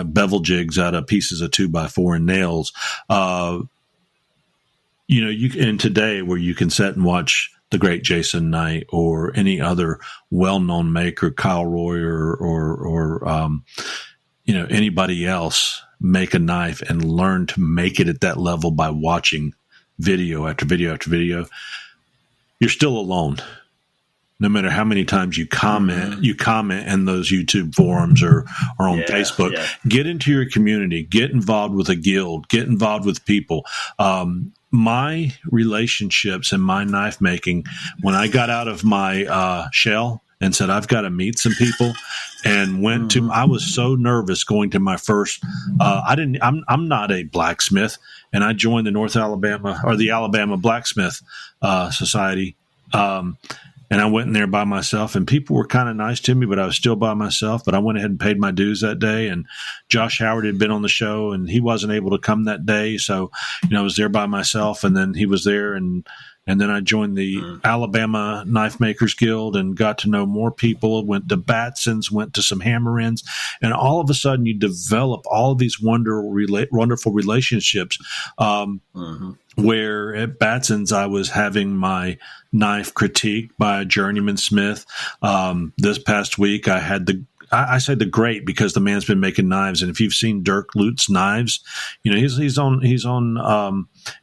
bevel jigs out of pieces of 2x4 and nails. And today where you can sit and watch the great Jason Knight or any other well-known maker, Kyle Roy or anybody else make a knife and learn to make it at that level by watching video after video after video, you're still alone. No matter how many times you comment in those YouTube forums or on Facebook, get into your community, get involved with a guild, get involved with people. My relationships and my knife making, when I got out of my shell and said, I've got to meet some people, and I was so nervous going to my first, I'm not a blacksmith, and I joined the the Alabama Blacksmith Society. And I went in there by myself, and people were kind of nice to me, but I was still by myself. But I went ahead and paid my dues that day. And Josh Howard had been on the show, and he wasn't able to come that day. So, I was there by myself, and then he was there. And then I joined the Alabama Knife Makers Guild and got to know more people, went to Batson's, went to some hammer-ins. And all of a sudden, you develop all of these wonderful relationships. Where at Batson's, I was having my knife critiqued by a journeyman smith. This past week, I had I say the great because the man's been making knives, and if you've seen Dirk Lute's knives, he's on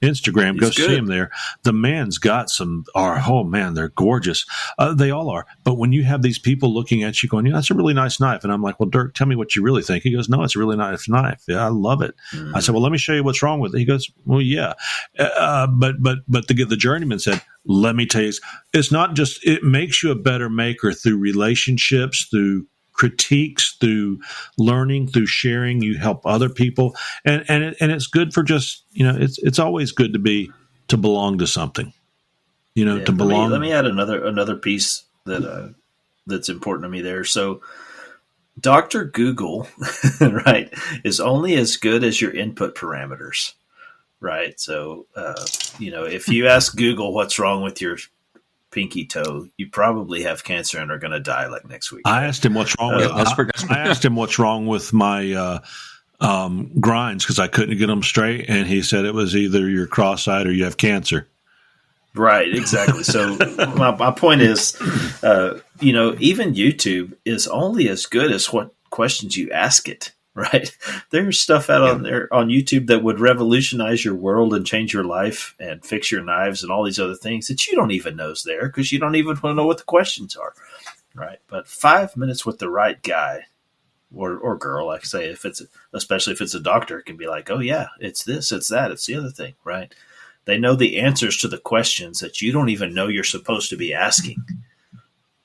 Instagram. Go see him there. The man's got some. They're gorgeous. They all are. But when you have these people looking at you, going, that's a really nice knife, and I'm like, well, Dirk, tell me what you really think. He goes, no, it's a really nice knife. Yeah, I love it. I said, well, let me show you what's wrong with it. He goes, well, yeah, but the journeyman said, let me tell you, it's not just. It makes you a better maker through relationships, through critiques, through learning, through sharing. You help other people, and it's good for just it's always good to belong to something, to belong. Let me add another piece that's important to me there. So Dr. Google, right, is only as good as your input parameters, right? So if you ask Google what's wrong with your pinky toe, you probably have cancer and are going to die like next week. I asked him what's wrong with. I asked him what's wrong with my grinds because I couldn't get them straight, and he said it was either you're cross-eyed or you have cancer. Right, exactly. So my point is, even YouTube is only as good as what questions you ask it. Right. There's stuff out on there on YouTube that would revolutionize your world and change your life and fix your knives and all these other things that you don't even know is there because you don't even want to know what the questions are. Right. But 5 minutes with the right guy or girl, like I say, especially if it's a doctor, it can be like, oh yeah, it's this, it's that, it's the other thing. Right. They know the answers to the questions that you don't even know you're supposed to be asking.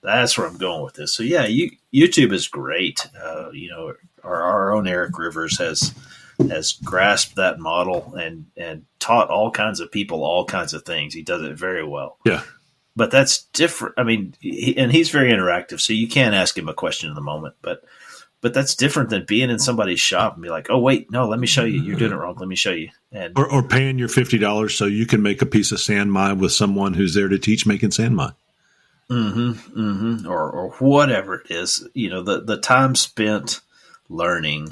That's where I'm going with this. So yeah, YouTube is great. Our own Eric Rivers has grasped that model and taught all kinds of people all kinds of things. He does it very well. Yeah, but that's different. I mean, and he's very interactive, so you can't ask him a question in the moment. But that's different than being in somebody's shop and be like, oh wait, no, let me show you. You're doing it wrong. Let me show you. And or paying your $50 so you can make a piece of sand mine with someone who's there to teach making sand mine. Or whatever it is. The time spent learning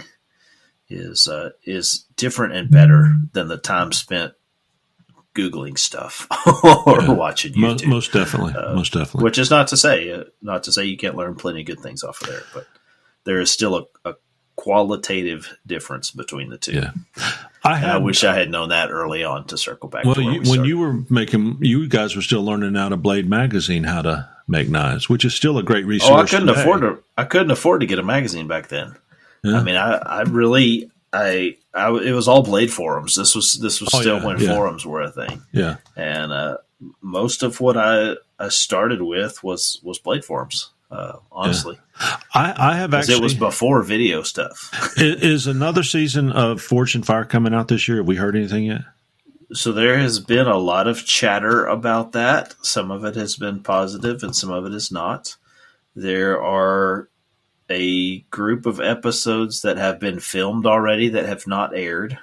is different and better than the time spent Googling stuff or watching YouTube. Most definitely. Which is not to say you can't learn plenty of good things off of there, but there is still a qualitative difference between the two. Yeah. I wish I had known that early on to circle back. Well, to when you were you guys were still learning out of Blade Magazine how to make knives, which is still a great resource. I couldn't afford to get a magazine back then. Yeah. I mean, it was all Blade forums. This was still when forums were a thing. Yeah, and most of what I started with was Blade forums. Honestly, I have actually. It was before video stuff. Is another season of Forged in Fire coming out this year? Have we heard anything yet? So there has been a lot of chatter about that. Some of it has been positive, and some of it is not. There are a group of episodes that have been filmed already that have not aired.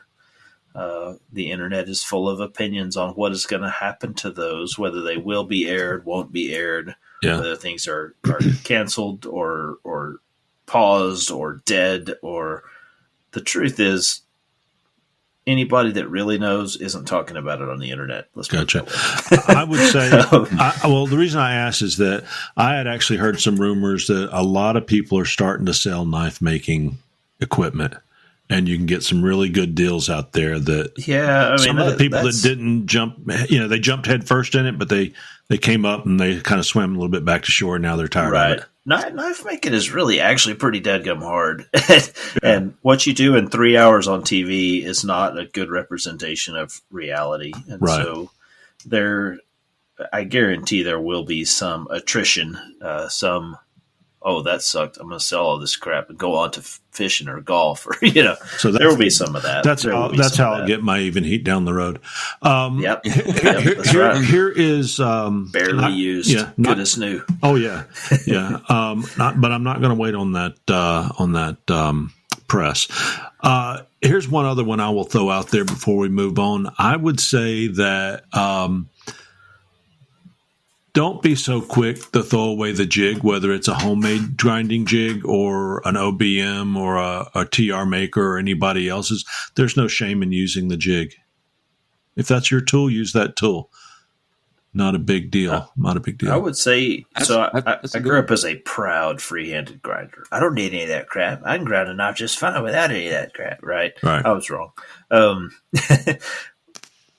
The internet is full of opinions on what is going to happen to those, whether they will be aired, won't be aired. Yeah. Whether things are canceled or paused or dead, or the truth is anybody that really knows isn't talking about it on the internet. Let's gotcha. I would say, the reason I asked is that I had actually heard some rumors that a lot of people are starting to sell knife making equipment. And you can get some really good deals out there. Some of the people that didn't jump, they jumped head first in it, but they came up and they kind of swam a little bit back to shore. And now they're tired of it. Knife making is really actually pretty dadgum hard. And what you do in 3 hours on TV is not a good representation of reality. And so I guarantee there will be some attrition, that sucked. I'm going to sell all this crap and go on to fishing or golf, or So there will be some of that. That's how I'll get my even heat down the road. Yep. That's right. Here is barely used. Good as new. Oh yeah, yeah. But I'm not going to wait on that press. Here's one other one I will throw out there before we move on. I would say that. Don't be so quick to throw away the jig, whether it's a homemade grinding jig or an OBM or a TR maker or anybody else's. There's no shame in using the jig. If that's your tool, use that tool. Not a big deal. Not a big deal. I would say, I grew up as a proud free-handed grinder. I don't need any of that crap. I can grind a knife just fine without any of that crap, right? I was wrong.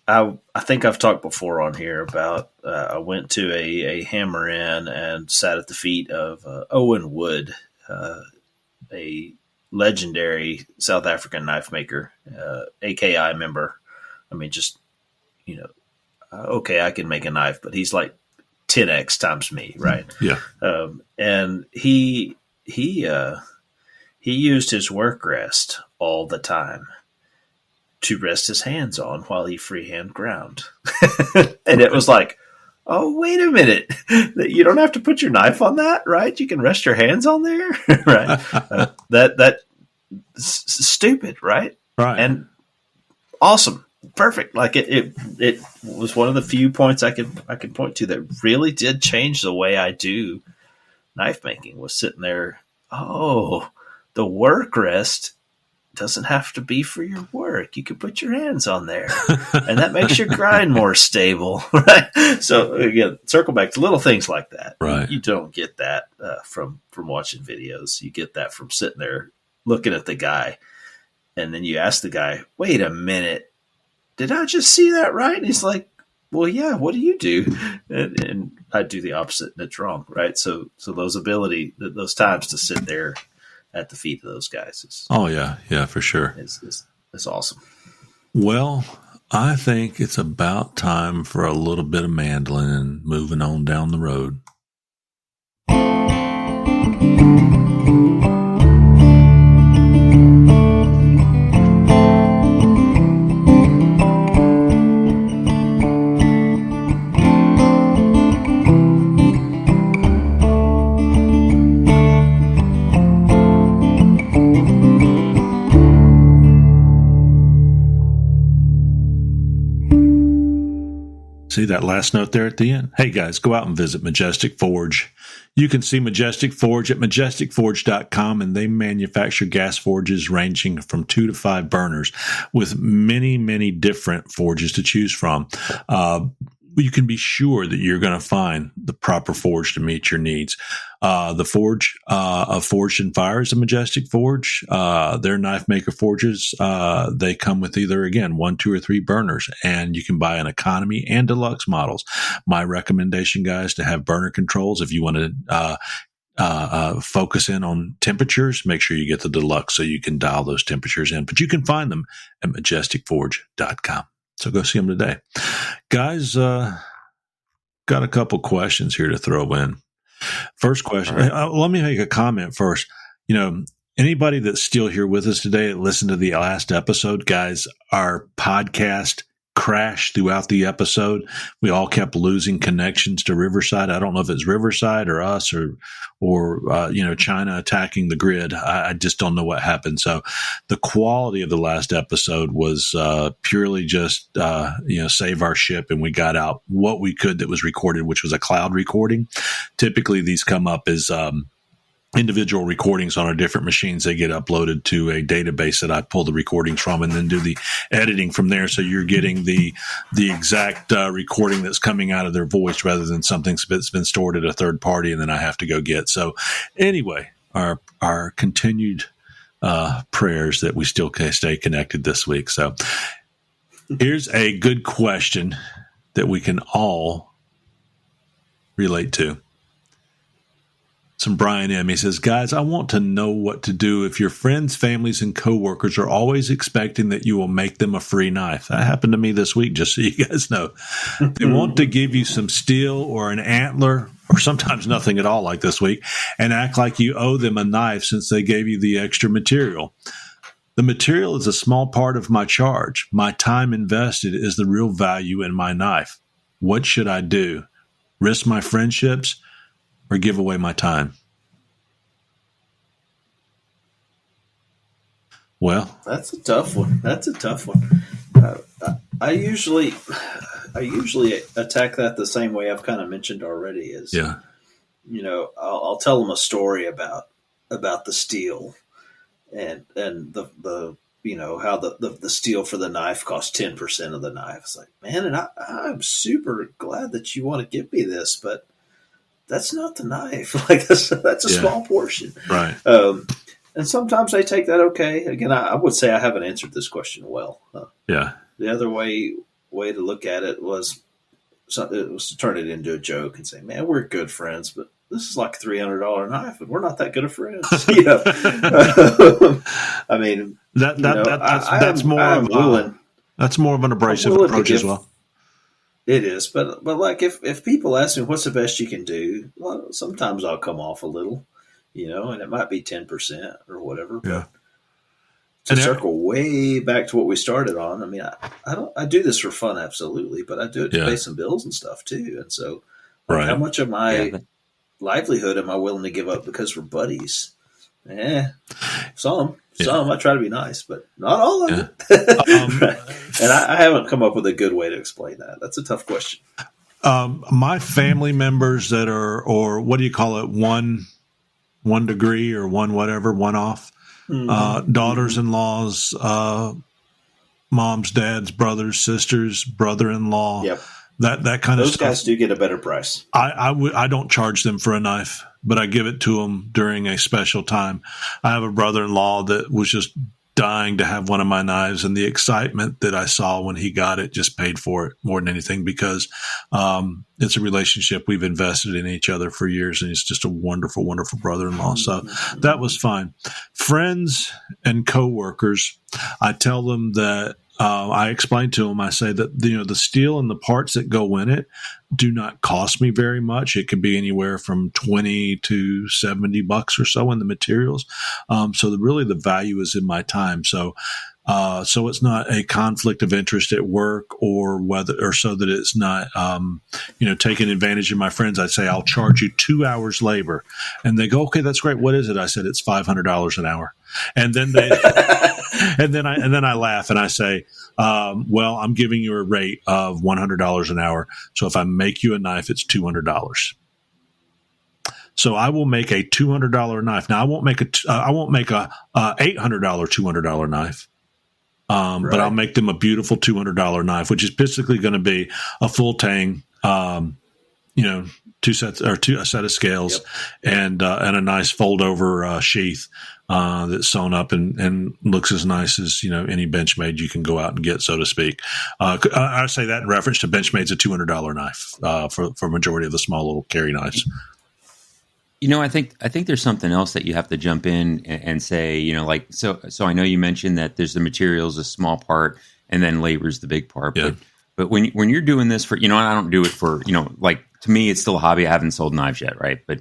I think I've talked before on here about I went to a hammer in and sat at the feet of Owen Wood, a legendary South African knife maker, AKI member. I mean, just, okay, I can make a knife, but he's like 10x times me, right? Yeah. And he used his work rest all the time to rest his hands on while he freehand ground. And it was like, oh, wait a minute. You don't have to put your knife on that, right? You can rest your hands on there, right? That's stupid, right? Right. And awesome. Perfect. Like it was one of the few points I could point to that really did change the way I do knife making, was sitting there. Oh, the work rest doesn't have to be for your work. You can put your hands on there, and that makes your grind more stable, right? So again, circle back to little things like that. Right. You don't get that from watching videos. You get that from sitting there looking at the guy, and then you ask the guy, "Wait a minute, did I just see that right?" And he's like, "Well, yeah. What do you do?" And I do the opposite, and it's wrong, right? So those times to sit there at the feet of those guys is, for sure. It's awesome. Well, I think it's about time for a little bit of mandolin and moving on down the road. See, that last note there at the end. Hey, guys, go out and visit Majestic Forge. You can see Majestic Forge at majesticforge.com, and they manufacture gas forges ranging from 2 to 5 burners with many, many different forges to choose from. You can be sure that you're going to find the proper forge to meet your needs. The forge of Forged and Fire is a Majestic Forge. Their knife maker forges, they come with either, again, 1, 2, or 3 burners, and you can buy an economy and deluxe models. My recommendation, guys, to have burner controls. If you want to focus in on temperatures, make sure you get the deluxe so you can dial those temperatures in. But you can find them at majesticforge.com. So go see them today. Guys, got a couple questions here to throw in. First question. Right. Let me make a comment first. Anybody that's still here with us today that listened to the last episode, guys, our podcast crashed throughout the episode. We all kept losing connections to Riverside. I don't know if it's Riverside or us or China attacking the grid. I just don't know what happened. So the quality of the last episode was purely just save our ship, and we got out what we could that was recorded, which was a cloud recording. Typically these come up as individual recordings on our different machines. They get uploaded to a database that I pull the recordings from and then do the editing from there. So you're getting the exact recording that's coming out of their voice rather than something that's been stored at a third party and then I have to go get. So anyway, our continued prayers that we still stay connected this week. So here's a good question that we can all relate to. Some Brian M. He says, guys, I want to know what to do if your friends, families, and coworkers are always expecting that you will make them a free knife. That happened to me this week, just so you guys know. They want to give you some steel or an antler, or sometimes nothing at all like this week, and act like you owe them a knife since they gave you the extra material. The material is a small part of my charge. My time invested is the real value in my knife. What should I do? Risk my friendships or give away my time? Well, that's a tough one. I usually attack that the same way I've kind of mentioned already. Is I'll tell them a story about the steel and the how the steel for the knife costs 10% of the knife. It's like, man, and I'm super glad that you want to give me this, but that's not the knife. Like that's a small portion. Right. And sometimes they take that okay. Again, I would say I haven't answered this question well. The other way to look at it was to turn it into a joke and say, man, we're good friends, but this is like a $300 knife and we're not that good of friends. I mean, that's more of an abrasive approach as well. It is, but like if people ask me what's the best you can do, well, sometimes I'll come off a little, and it might be 10% or whatever. Yeah. But to circle way back to what we started on, I mean, I do this for fun, absolutely, but I do it to pay some bills and stuff too. And so, how much of my livelihood am I willing to give up because we're buddies? Some. I try to be nice, but not all of it. And I haven't come up with a good way to explain that. That's a tough question. My family members that are, or what do you call it, one degree or one off, daughters-in-laws, moms, dads, brothers, sisters, brother-in-law. Yep. That kind of stuff. Those guys do get a better price. I don't charge them for a knife, but I give it to them during a special time. I have a brother-in-law that was just dying to have one of my knives, and the excitement that I saw when he got it just paid for it more than anything, because it's a relationship we've invested in each other for years, and he's just a wonderful, wonderful brother-in-law. So that was fine. Friends and coworkers, I tell them that I explain to them, I say that the steel and the parts that go in it do not cost me very much. It can be anywhere from $20 to $70 or so in the materials. So really the value is in my time. So it's not a conflict of interest at work or so that it's not, taking advantage of my friends. I'd say, I'll charge you 2 hours labor, and they go, okay, that's great. What is it? I said, it's $500 an hour. And then and then I laugh and I say, well, I'm giving you a rate of $100 an hour. So if I make you a knife, it's $200. So I will make a $200 knife. Now I won't make a $800 $200 knife. But I'll make them a beautiful $200 knife, which is basically going to be a full tang, a set of scales, and a nice fold over sheath that's sewn up and looks as nice as any Benchmade you can go out and get, so to speak. I say that in reference to Benchmade's a $200 knife for a majority of the small little carry knives. I think there's something else that you have to jump in and say, so I know you mentioned that there's the materials, a small part, and then labor's the big part. Yeah. But when you're doing this for, I don't do it for, to me, it's still a hobby. I haven't sold knives yet, right? But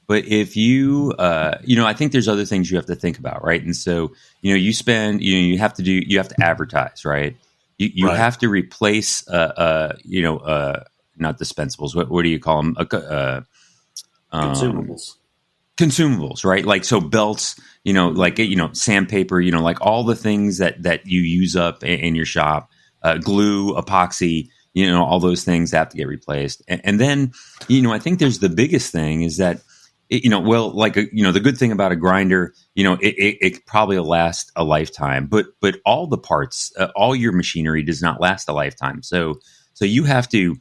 if you, I think there's other things you have to think about, right? And so, you spend, you have to advertise, right? You have to replace, not dispensables. What do you call them? Consumables, right? Like, so belts, sandpaper, like all the things that you use up in your shop, glue, epoxy, all those things have to get replaced. And then, I think there's the biggest thing is that, the good thing about a grinder, it probably will last a lifetime, but all the parts, all your machinery does not last a lifetime. So you have to,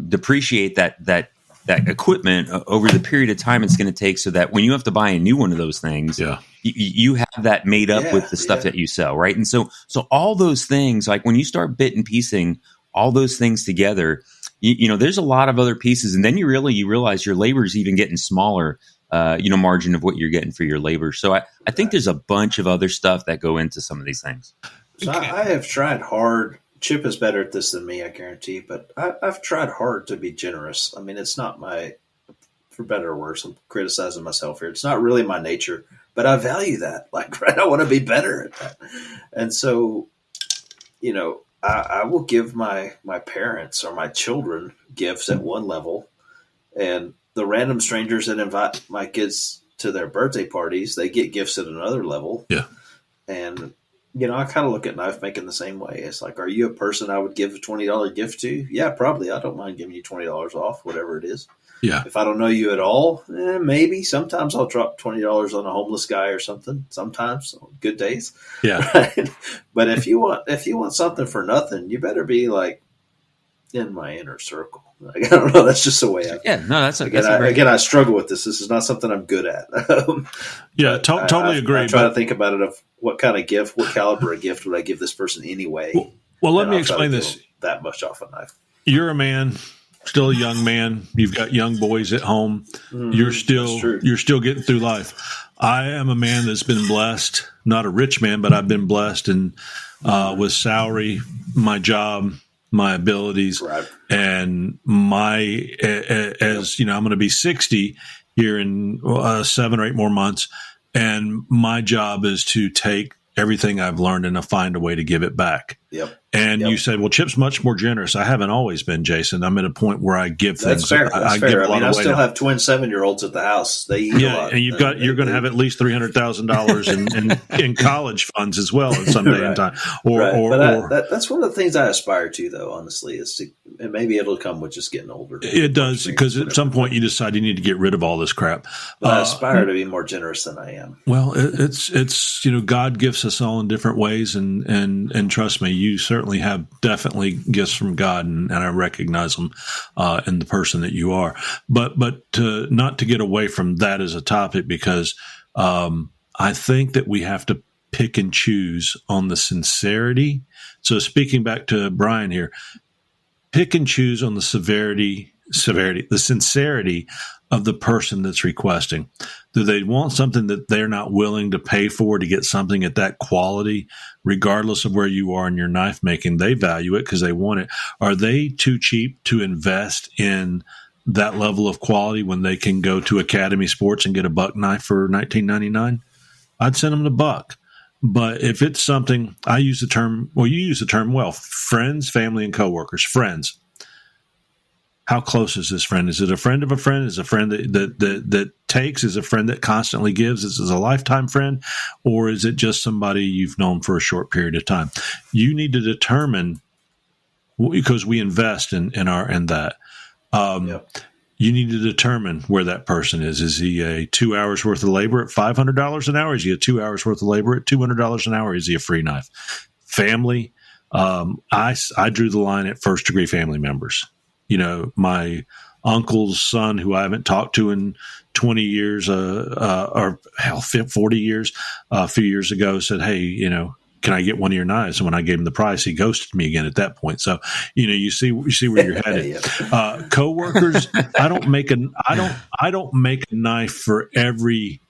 depreciate that equipment over the period of time it's going to take, so that when you have to buy a new one of those things, you have that made up with the stuff that you sell, right? And so all those things, like when you start bit and piecing all those things together, there's a lot of other pieces, and then you realize your labor is even getting smaller, margin of what you're getting for your labor. So I think there's a bunch of other stuff that go into some of these things. So I have tried hard. Chip is better at this than me, I guarantee, but I've tried hard to be generous. I mean, it's not for better or worse, I'm criticizing myself here. It's not really my nature, but I value that. Like, right, I want to be better at that. And so, I will give my parents or my children gifts at one level, and the random strangers that invite my kids to their birthday parties, they get gifts at another level. Yeah. And I kind of look at knife making the same way. It's like, are you a person I would give a $20 gift to? Yeah, probably. I don't mind giving you $20 off, whatever it is. Yeah. If I don't know you at all, maybe. Sometimes I'll drop $20 on a homeless guy or something. Sometimes on good days. Yeah. Right? But if you want something for nothing, you better be like in my inner circle. Like, I don't know. That's just the way I. Yeah. No, that's again. I struggle with this. This is not something I'm good at. Totally agree. I try to think about it of what kind of gift, what caliber of gift would I give this person anyway? Well, let me explain this. That much off a knife. You're a man, still a young man. You've got young boys at home. You're still getting through life. I am a man that's been blessed, not a rich man, but I've been blessed, and with salary, my job, my abilities, and I'm going to be 60 here in 7 or 8 more months. And my job is to take everything I've learned and to find a way to give it back. Yep. And you said, well, Chip's much more generous. I haven't always been, Jason. I'm at a point where I give things. That's fair. That's fair. I still have twin 7-year-olds at the house. They eat a lot. And you're going to have at least $300,000 in college funds as well at some day in time. That's one of the things I aspire to, though. Honestly, and maybe it'll come with just getting older. It does, because at some point you decide you need to get rid of all this crap. But I aspire to be more generous than I am. Well, it's God gifts us all in different ways, and trust me, you certainly have definitely gifts from God, and I recognize them in the person that you are. But not to get away from that as a topic, because I think that we have to pick and choose on the sincerity. So speaking back to Brian here, pick and choose on the the sincerity of the person that's requesting. Do they want something that they're not willing to pay for to get something at that quality, regardless of where you are in your knife making? They value it because they want it. Are they too cheap to invest in that level of quality when they can go to Academy Sports and get a buck knife for $19.99? I'd send them the buck. But if it's something, I use the term, well, you use the term well, friends, family, and coworkers. Friends. how close is this friend? Is it a friend of a friend? Is it a friend that takes? Is it a friend that constantly gives? Is it a lifetime friend? Or is it just somebody you've known for a short period of time? You need to determine, because we invest in that. You need to determine where that person is. Is he a 2 hours worth of labor at $500 an hour? Is he a 2 hours worth of labor at $200 an hour? Is he a free knife? Family. I drew the line at first degree family members. My uncle's son, who I haven't talked to in 20 years, or 40 years, a few years ago, said, "Hey, can I get one of your knives?" And when I gave him the price, he ghosted me again at that point. So, you see where you're headed. Coworkers, I don't make a knife for every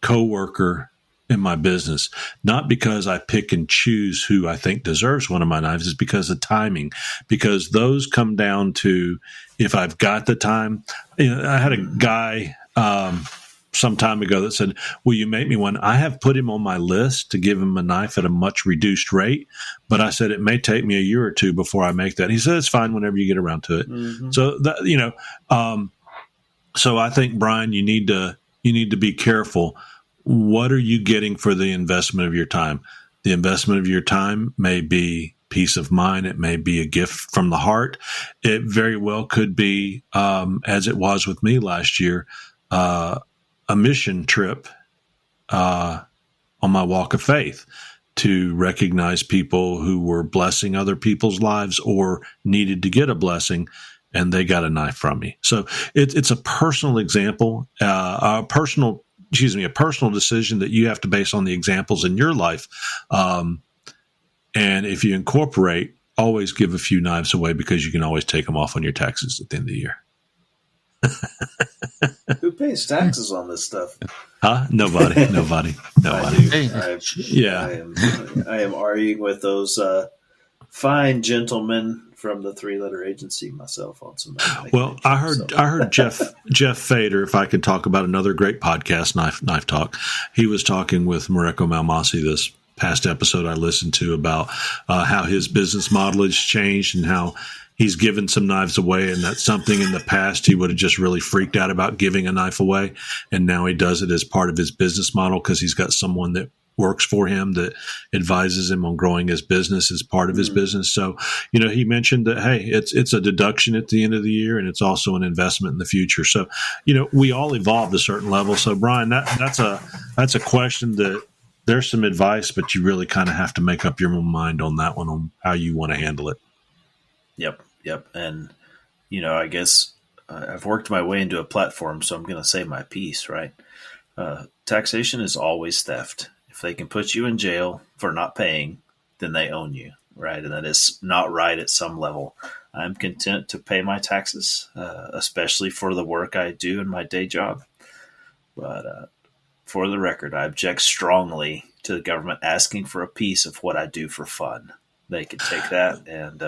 coworker in my business, not because I pick and choose who I think deserves one of my knives. It's because of timing, because those come down to, if I've got the time. I had a guy some time ago that said, "Will you make me one?" I have put him on my list to give him a knife at a much reduced rate, but I said it may take me a year or two before I make that. He said it's fine whenever you get around to it. So that, so I think, Brian, you need to be careful. What are you getting for the investment of your time? The investment of your time may be peace of mind. It may be a gift from the heart. It very well could be, as it was with me last year, a mission trip on my walk of faith to recognize people who were blessing other people's lives or needed to get a blessing, and they got a knife from me. So it's a personal example, a personal decision that you have to base on the examples in your life. And if you incorporate, always give a few knives away, because you can always take them off on your taxes at the end of the year. Who pays taxes on this stuff? Huh? Nobody. I am arguing with those fine gentlemen from the three-letter agency myself on some. Well, I heard Jeff Fader, if I could talk about another great podcast, Knife Talk. He was talking with Mareko Malmasi this past episode I listened to about how his business model has changed and how he's given some knives away, and that's something in the past he would have just really freaked out about giving a knife away, and now he does it as part of his business model because he's got someone that works for him that advises him on growing his business as part of his business. So, he mentioned that, hey, it's a deduction at the end of the year, and it's also an investment in the future. So, we all evolve to a certain level. So, Brian, that's a question that there's some advice, but you really kind of have to make up your own mind on that one, on how you want to handle it. Yep. And, I guess I've worked my way into a platform, so I'm going to say my piece, right? Taxation is always theft. If they can put you in jail for not paying, then they own you, right? And that is not right at some level. I'm content to pay my taxes, especially for the work I do in my day job. But for the record, I object strongly to the government asking for a piece of what I do for fun. They could take that and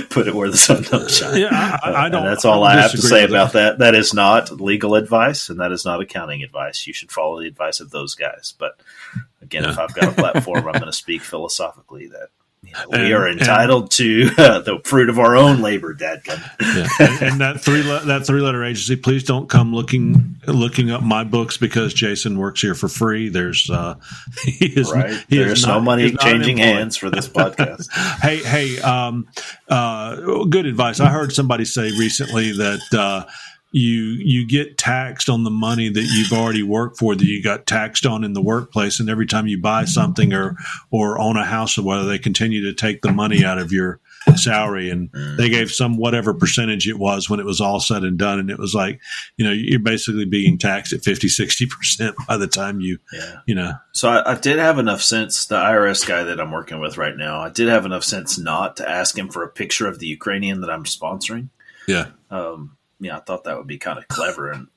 put it where the sun don't shine. Yeah, I don't. And that's all I have to say about that. That is not legal advice, and that is not accounting advice. You should follow the advice of those guys. But again, if I've got a platform, I'm going to speak philosophically that we are entitled to the fruit of our own labor, dadgum. And that three-letter agency, please don't come looking up my books because Jason works here for free. There's there's no money changing hands for this podcast. Hey, good advice. I heard somebody say recently that you get taxed on the money that you've already worked for, that you got taxed on in the workplace, and every time you buy something or own a house or whether, they continue to take the money out of your salary, and they gave some whatever percentage it was when it was all said and done, and it was like, you're basically being taxed at 50-60% by the time So I did have enough sense, the IRS guy that I'm working with right now, I did have enough sense not to ask him for a picture of the Ukrainian that I'm sponsoring. I thought that would be kind of clever and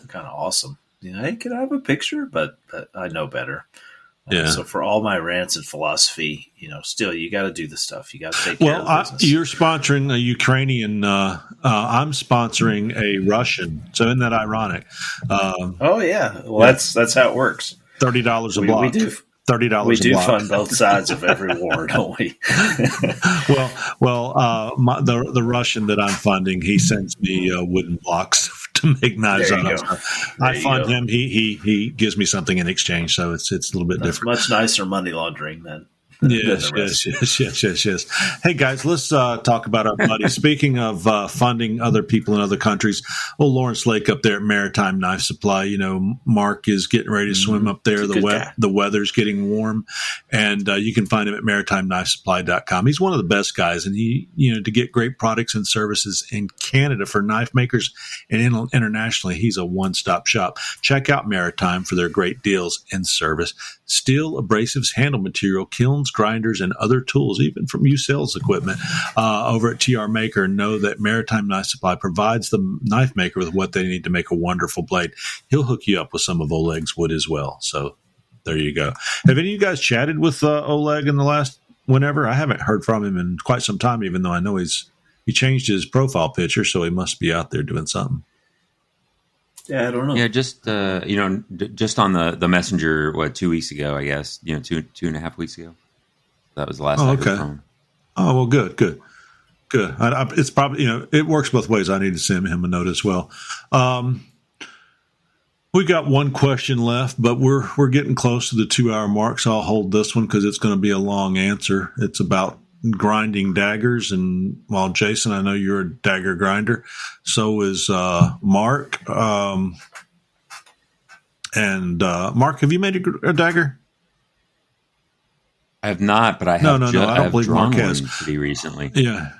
kind of awesome. Hey, can I have a picture? But I know better. So for all my rants and philosophy, still you got to do the stuff. You got to take care of the business. You're sponsoring a Ukrainian. I'm sponsoring a Russian. So isn't that ironic? Well, that's how it works. $30 a block. $30. We do a block. fund both sides of every war, don't we? The Russian that I'm funding, he sends me wooden blocks to make knives out of. So I fund him. He gives me something in exchange, so it's a little bit different. Much nicer money laundering than. Yes. Hey guys, let's talk about our buddy. Speaking of funding other people in other countries, Lawrence Lake up there at Maritime Knife Supply. You know, Mark is getting ready to swim up there. The weather's getting warm, and you can find him at MaritimeKnifeSupply.com. He's one of the best guys, and he, to get great products and services in Canada for knife makers and internationally, he's a one-stop shop. Check out Maritime for their great deals and service. Steel, abrasives, handle material, kilns, grinders, and other tools, even from sales equipment over at TR Maker. Know that Maritime Knife Supply provides the knife maker with what they need to make a wonderful blade. He'll hook you up with some of Oleg's wood as well. So there you go. Have any of you guys chatted with Oleg in the last whenever? I haven't heard from him in quite some time, even though I know he changed his profile picture, so he must be out there doing something. Yeah, I don't know. Yeah, just just on the messenger, 2 weeks ago, I guess. 2.5 weeks ago. That was the last I heard from him. Oh, well, good. It's probably it works both ways. I need to send him a note as well. We got one question left, but we're getting close to the 2-hour mark, so I'll hold this one because it's going to be a long answer. It's about grinding daggers, and while Jason, I know you're a dagger grinder, so is Mark. And Mark, have you made a dagger? I have not, but I have. No, I don't believe Mark has pretty recently. Yeah.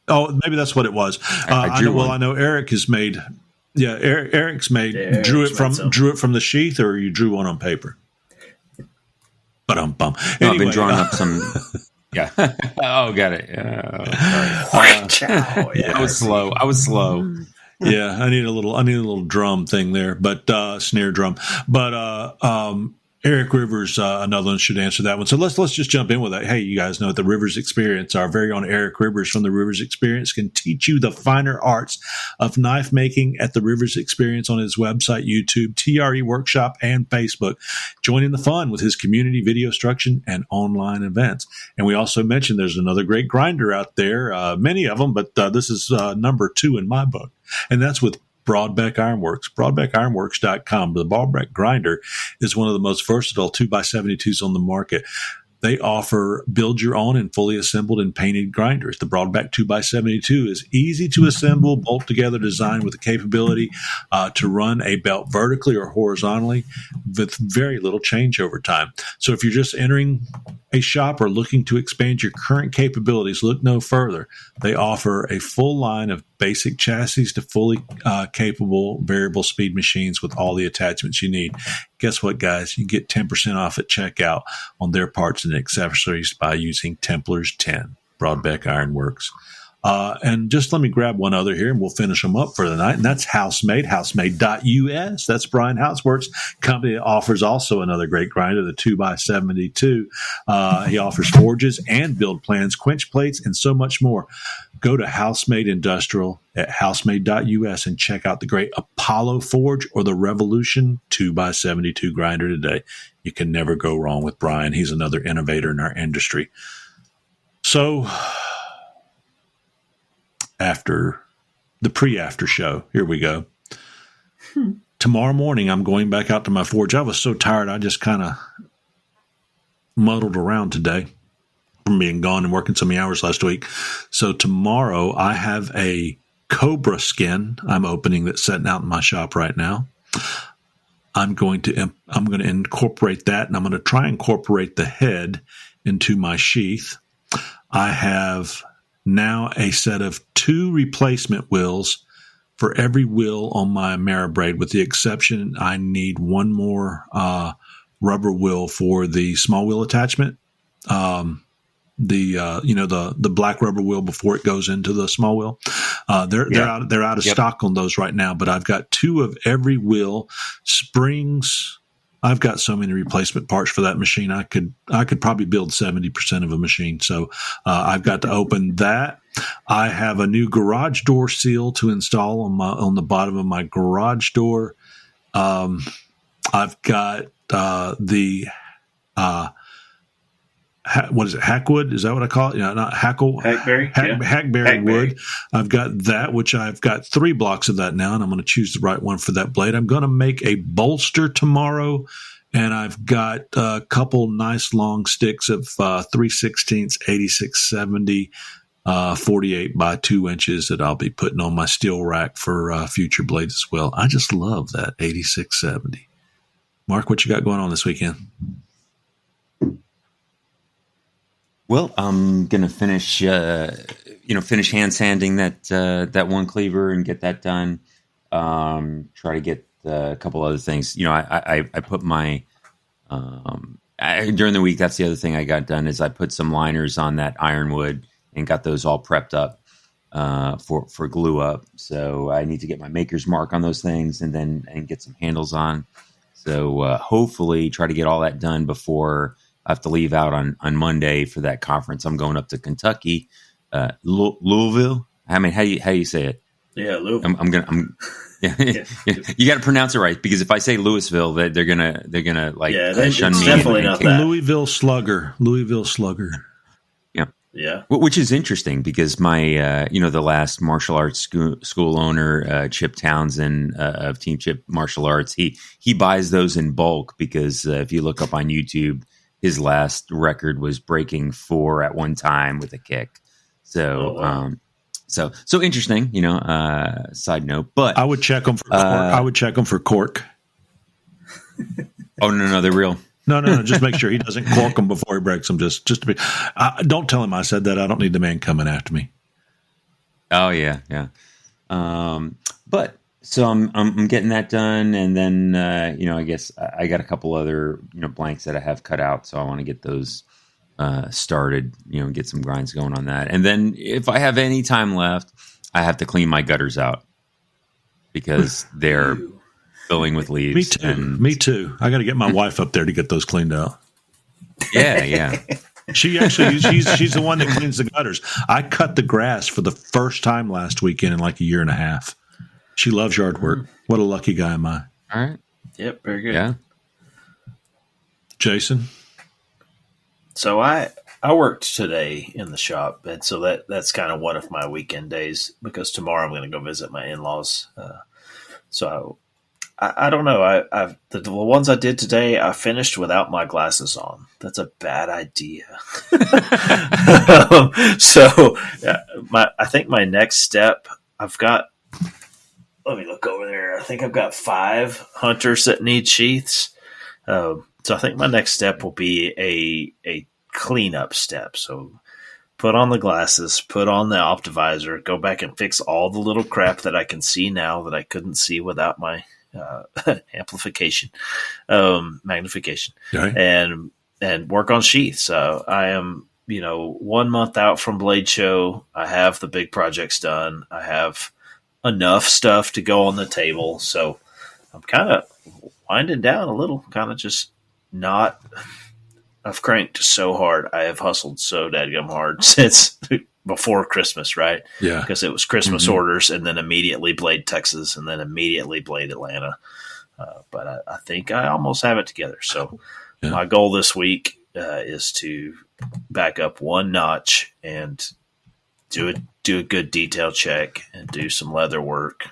Oh, maybe that's what it was. I know Eric has made. Yeah, Eric's made. Drew it from the sheath, or you drew one on paper. But anyway, I've been drawing up some. Yeah. Oh, got it. I was slow. Yeah, I need a little drum thing there, but snare drum. But Eric Rivers, another one, should answer that one. So let's just jump in with that. Hey, you guys know the Rivers Experience, our very own Eric Rivers from the Rivers Experience, can teach you the finer arts of knife making at the Rivers Experience on his website, YouTube, TRE Workshop, and Facebook. Join in the fun with his community video instruction and online events. And we also mentioned there's another great grinder out there, many of them, but this is number 2 in my book, and that's with Broadbeck Ironworks, BroadbeckIronworks.com. The Broadbeck grinder is one of the most versatile 2x72s on the market. They offer build your own and fully assembled and painted grinders. The Broadbeck 2x72 is easy to assemble, bolt together, designed with the capability to run a belt vertically or horizontally with very little changeover time. So if you're just entering a shop or looking to expand your current capabilities, look no further. They offer a full line of basic chassis to fully capable variable speed machines with all the attachments you need. Guess what, guys? You get 10% off at checkout on their parts and accessories by using Templars 10, Broadbeck Ironworks. And just let me grab one other here, and we'll finish them up for the night. And that's Housemade, housemade.us. That's Brian Houseworks' company that offers also another great grinder, the 2x72. He offers forges and build plans, quench plates, and so much more. Go to Housemade Industrial at housemade.us and check out the great Apollo Forge or the Revolution 2x72 grinder today. You can never go wrong with Brian. He's another innovator in our industry. So after the pre-after show, here we go. Tomorrow morning, I'm going back out to my forge. I was so tired, I just kind of muddled around today from being gone and working so many hours last week. So tomorrow, I have a cobra skin I'm opening that's sitting out in my shop right now. I'm going to incorporate that, and I'm going to try and incorporate the head into my sheath. I have now a set of 2 replacement wheels for every wheel on my Ameribraid, with the exception I need one more rubber wheel for the small wheel attachment. The black rubber wheel before it goes into the small wheel. They're out of stock on those right now, but I've got 2 of every wheel, springs. I've got so many replacement parts for that machine. I could probably build 70% of a machine. So I've got to open that. I have a new garage door seal to install on the bottom of my garage door. I've got the what is it? Hackwood? Is that what I call it? Not Hackberry. Hackberry wood. I've got that, which I've got 3 blocks of that now, and I'm going to choose the right one for that blade. I'm going to make a bolster tomorrow, and I've got a couple nice long sticks of 3/16 8670 48 by 2 inches that I'll be putting on my steel rack for future blades as well. I just love that 8670. Mark, what you got going on this weekend? Well, I'm gonna finish hand sanding that one cleaver and get that done. Try to get a couple other things. I put my during the week. That's the other thing I got done is I put some liners on that ironwood and got those all prepped up for glue up. So I need to get my maker's mark on those things and get some handles on. So hopefully try to get all that done before I have to leave out on Monday for that conference. I'm going up to Kentucky, Louisville. I mean, how do you say it? Yeah, Louisville. You got to pronounce it right because if I say Louisville, they're gonna shun me. Definitely not that. Louisville Slugger. Yeah. Which is interesting because my the last martial arts school owner, Chip Townsend of Team Chip Martial Arts, he buys those in bulk because if you look up on YouTube, his last record was breaking 4 at one time with a kick. So, so interesting, side note, but I would check them for cork. I would check them for cork. Oh, no, they're real. No. Just make sure he doesn't cork them before he breaks them. Just to be, don't tell him I said that. I don't need the man coming after me. Oh yeah. But so I'm getting that done, and then I guess I got a couple other blanks that I have cut out, so I want to get those started. Get some grinds going on that, and then if I have any time left, I have to clean my gutters out because they're filling with leaves. Me too. I got to get my wife up there to get those cleaned out. Yeah. She actually, she's the one that cleans the gutters. I cut the grass for the first time last weekend in like a year and a half. She loves yard work. What a lucky guy am I. All right. Yep. Very good. Yeah. Jason. So I worked today in the shop, and so that's kind of one of my weekend days because tomorrow I'm going to go visit my in-laws. So I don't know. I've the ones I did today, I finished without my glasses on. That's a bad idea. I think my next step, I've got. Let me look over there. I think I've got 5 hunters that need sheaths. So I think my next step will be a cleanup step. So put on the glasses, put on the optivisor, go back and fix all the little crap that I can see now that I couldn't see without my magnification, right. and work on sheaths. I am, 1 month out from Blade Show. I have the big projects done. I have enough stuff to go on the table. So I'm kind of winding down a little, kind of just not. I've cranked so hard. I have hustled so dadgum hard since before Christmas, right? Yeah. Because it was Christmas orders and then immediately Blade Texas and then immediately Blade Atlanta. But I think I almost have it together. So my goal this week is to back up 1 notch and do a good detail check and do some leather work.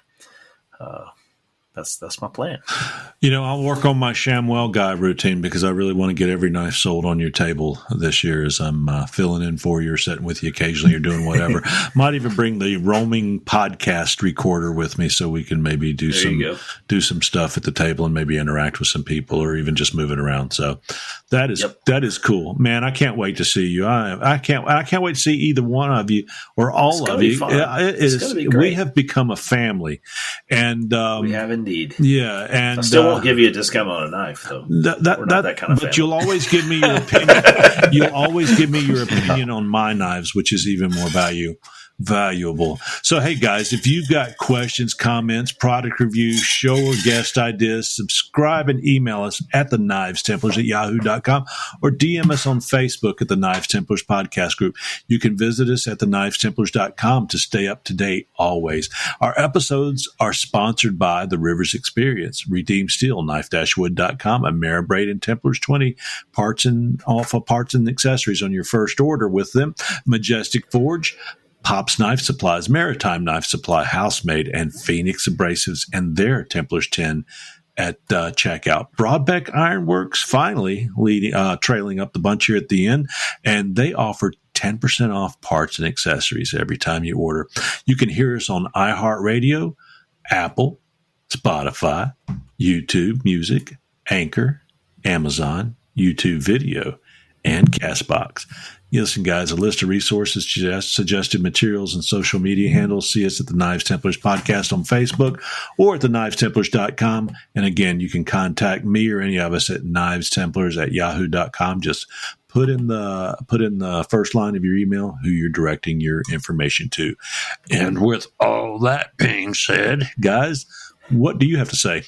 That's my plan. I'll work on my ShamWell guy routine because I really want to get every knife sold on your table this year as I'm filling in for you or sitting with you occasionally or doing whatever. Might even bring the roaming podcast recorder with me so we can maybe do some stuff at the table and maybe interact with some people or even just move it around. So that is cool, man. I can't wait to see you. I can't wait to see either one of you or all of you. We have become a family, and we have indeed. Yeah, and I still won't give you a discount on a knife, though. That kind of but family. You'll always give me your opinion. You'll always give me your opinion on my knives, which is even more value. valuable. So, hey, guys, if you've got questions, comments, product reviews, show or guest ideas, subscribe and email us at the Knives Templars at yahoo.com or DM us on Facebook at the Knives Templars podcast group. You can visit us at theknivestemplars.com to stay up to date always. Our episodes are sponsored by The Rivers Experience, Redeem Steel, knife-wood.com, Ameribraid and Templars 20 parts and accessories on your first order with them, Majestic Forge, Pop's Knife Supplies, Maritime Knife Supply, Housemade, and Phoenix Abrasives and their Templars 10 at checkout. Broadbeck Ironworks finally trailing up the bunch here at the end, and they offer 10% off parts and accessories every time you order. You can hear us on iHeartRadio, Apple, Spotify, YouTube Music, Anchor, Amazon, YouTube Video, and CastBox. Listen, guys, a list of resources, suggested materials, and social media handles. See us at the Knives Templars Podcast on Facebook or at theknivestemplars.com. And again, you can contact me or any of us at knivestemplars@yahoo.com. Just put in the first line of your email who you're directing your information to. And with all that being said, guys, what do you have to say?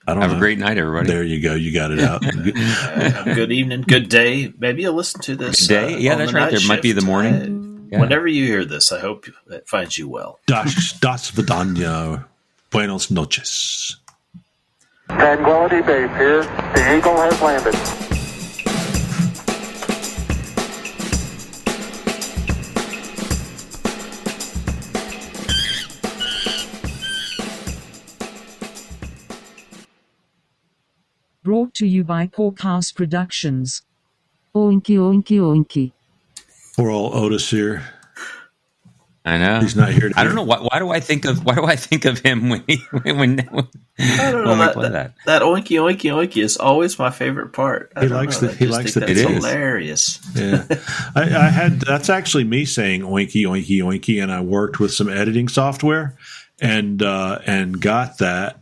I don't Have know. a great night, everybody. There you go. You got it out. Good evening, good day. Maybe you'll listen to this. Day? Yeah, that's right. There might be the morning. Yeah. Whenever you hear this, I hope it finds you well. Das Vidania. Buenos noches. Tranquility Base here. The Eagle has landed. Brought to you by Porkhouse Productions. Oinky, oinky, oinky. Poor old Otis here. I know he's not here. I don't know why do I think of him when I don't know we play that. That oinky, oinky, oinky is always my favorite part. He likes the. That's hilarious. Yeah, I had. That's actually me saying oinky, oinky, oinky, and I worked with some editing software, and got that.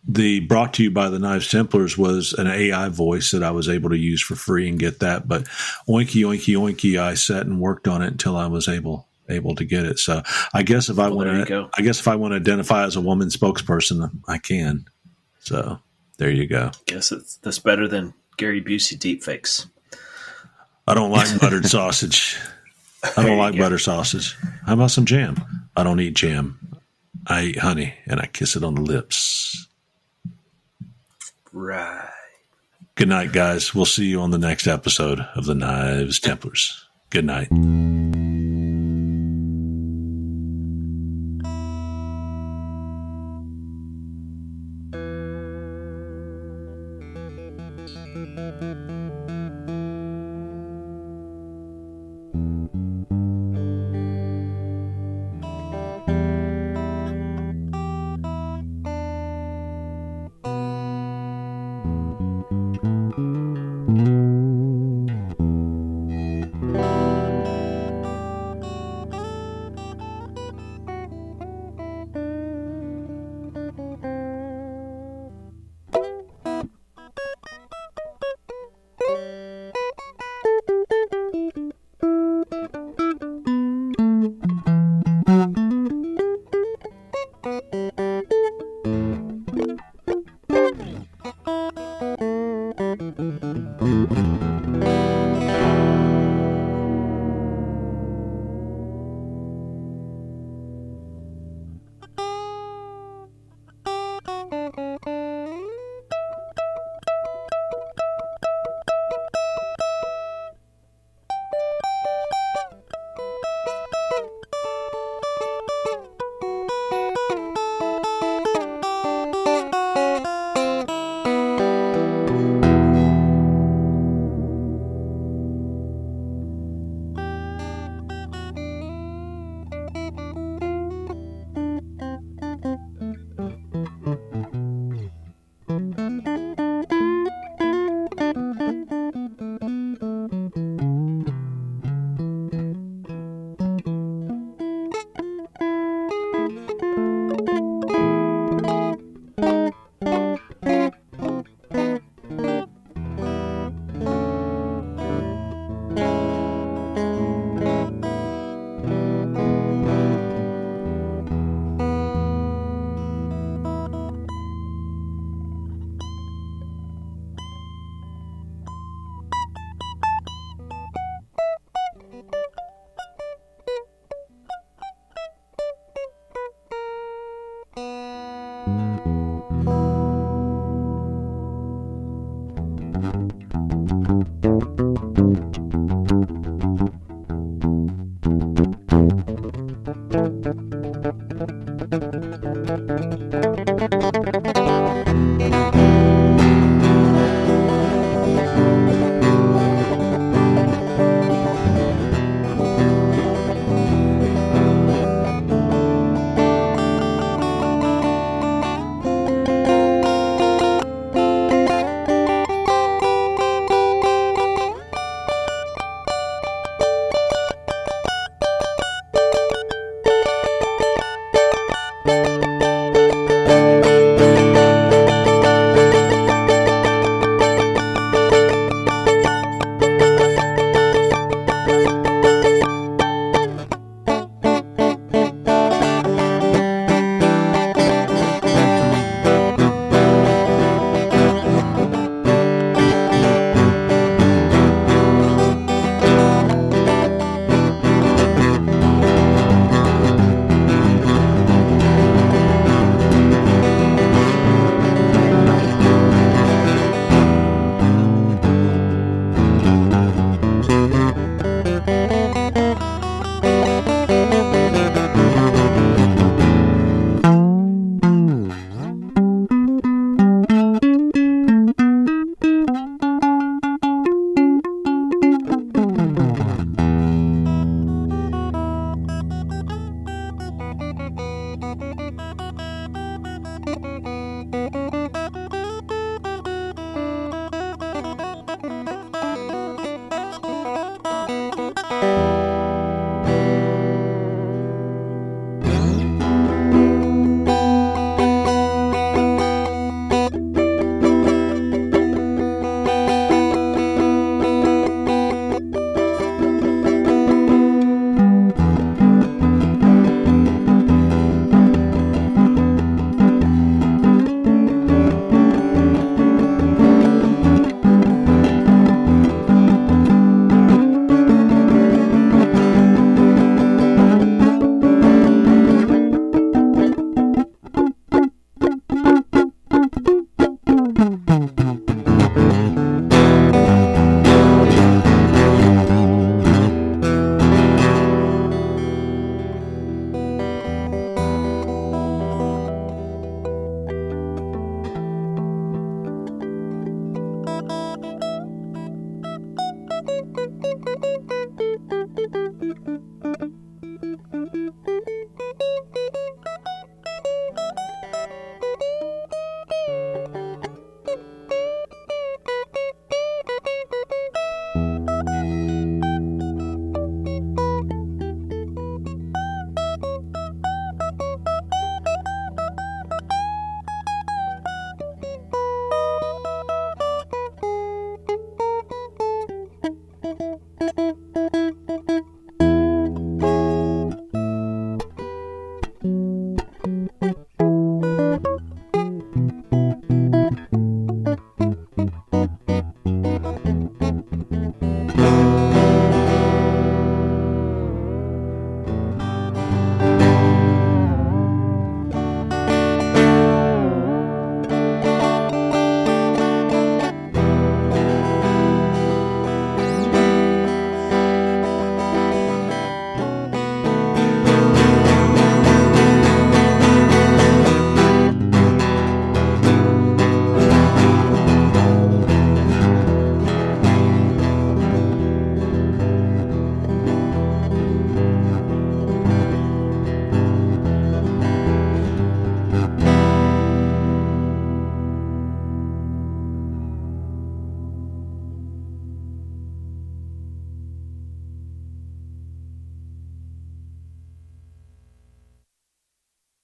The brought to you by the Knives Templars was an AI voice that I was able to use for free and get that. But oinky, oinky, oinky, I sat and worked on it until I was able to get it. So I guess if I want to identify as a woman spokesperson, I can. So there you go. Guess that's better than Gary Busey deepfakes. I don't like buttered sausage. I don't like butter sausage. How about some jam? I don't eat jam. I eat honey and I kiss it on the lips. Right. Good night, guys. We'll see you on the next episode of the Knives Templars. Good night.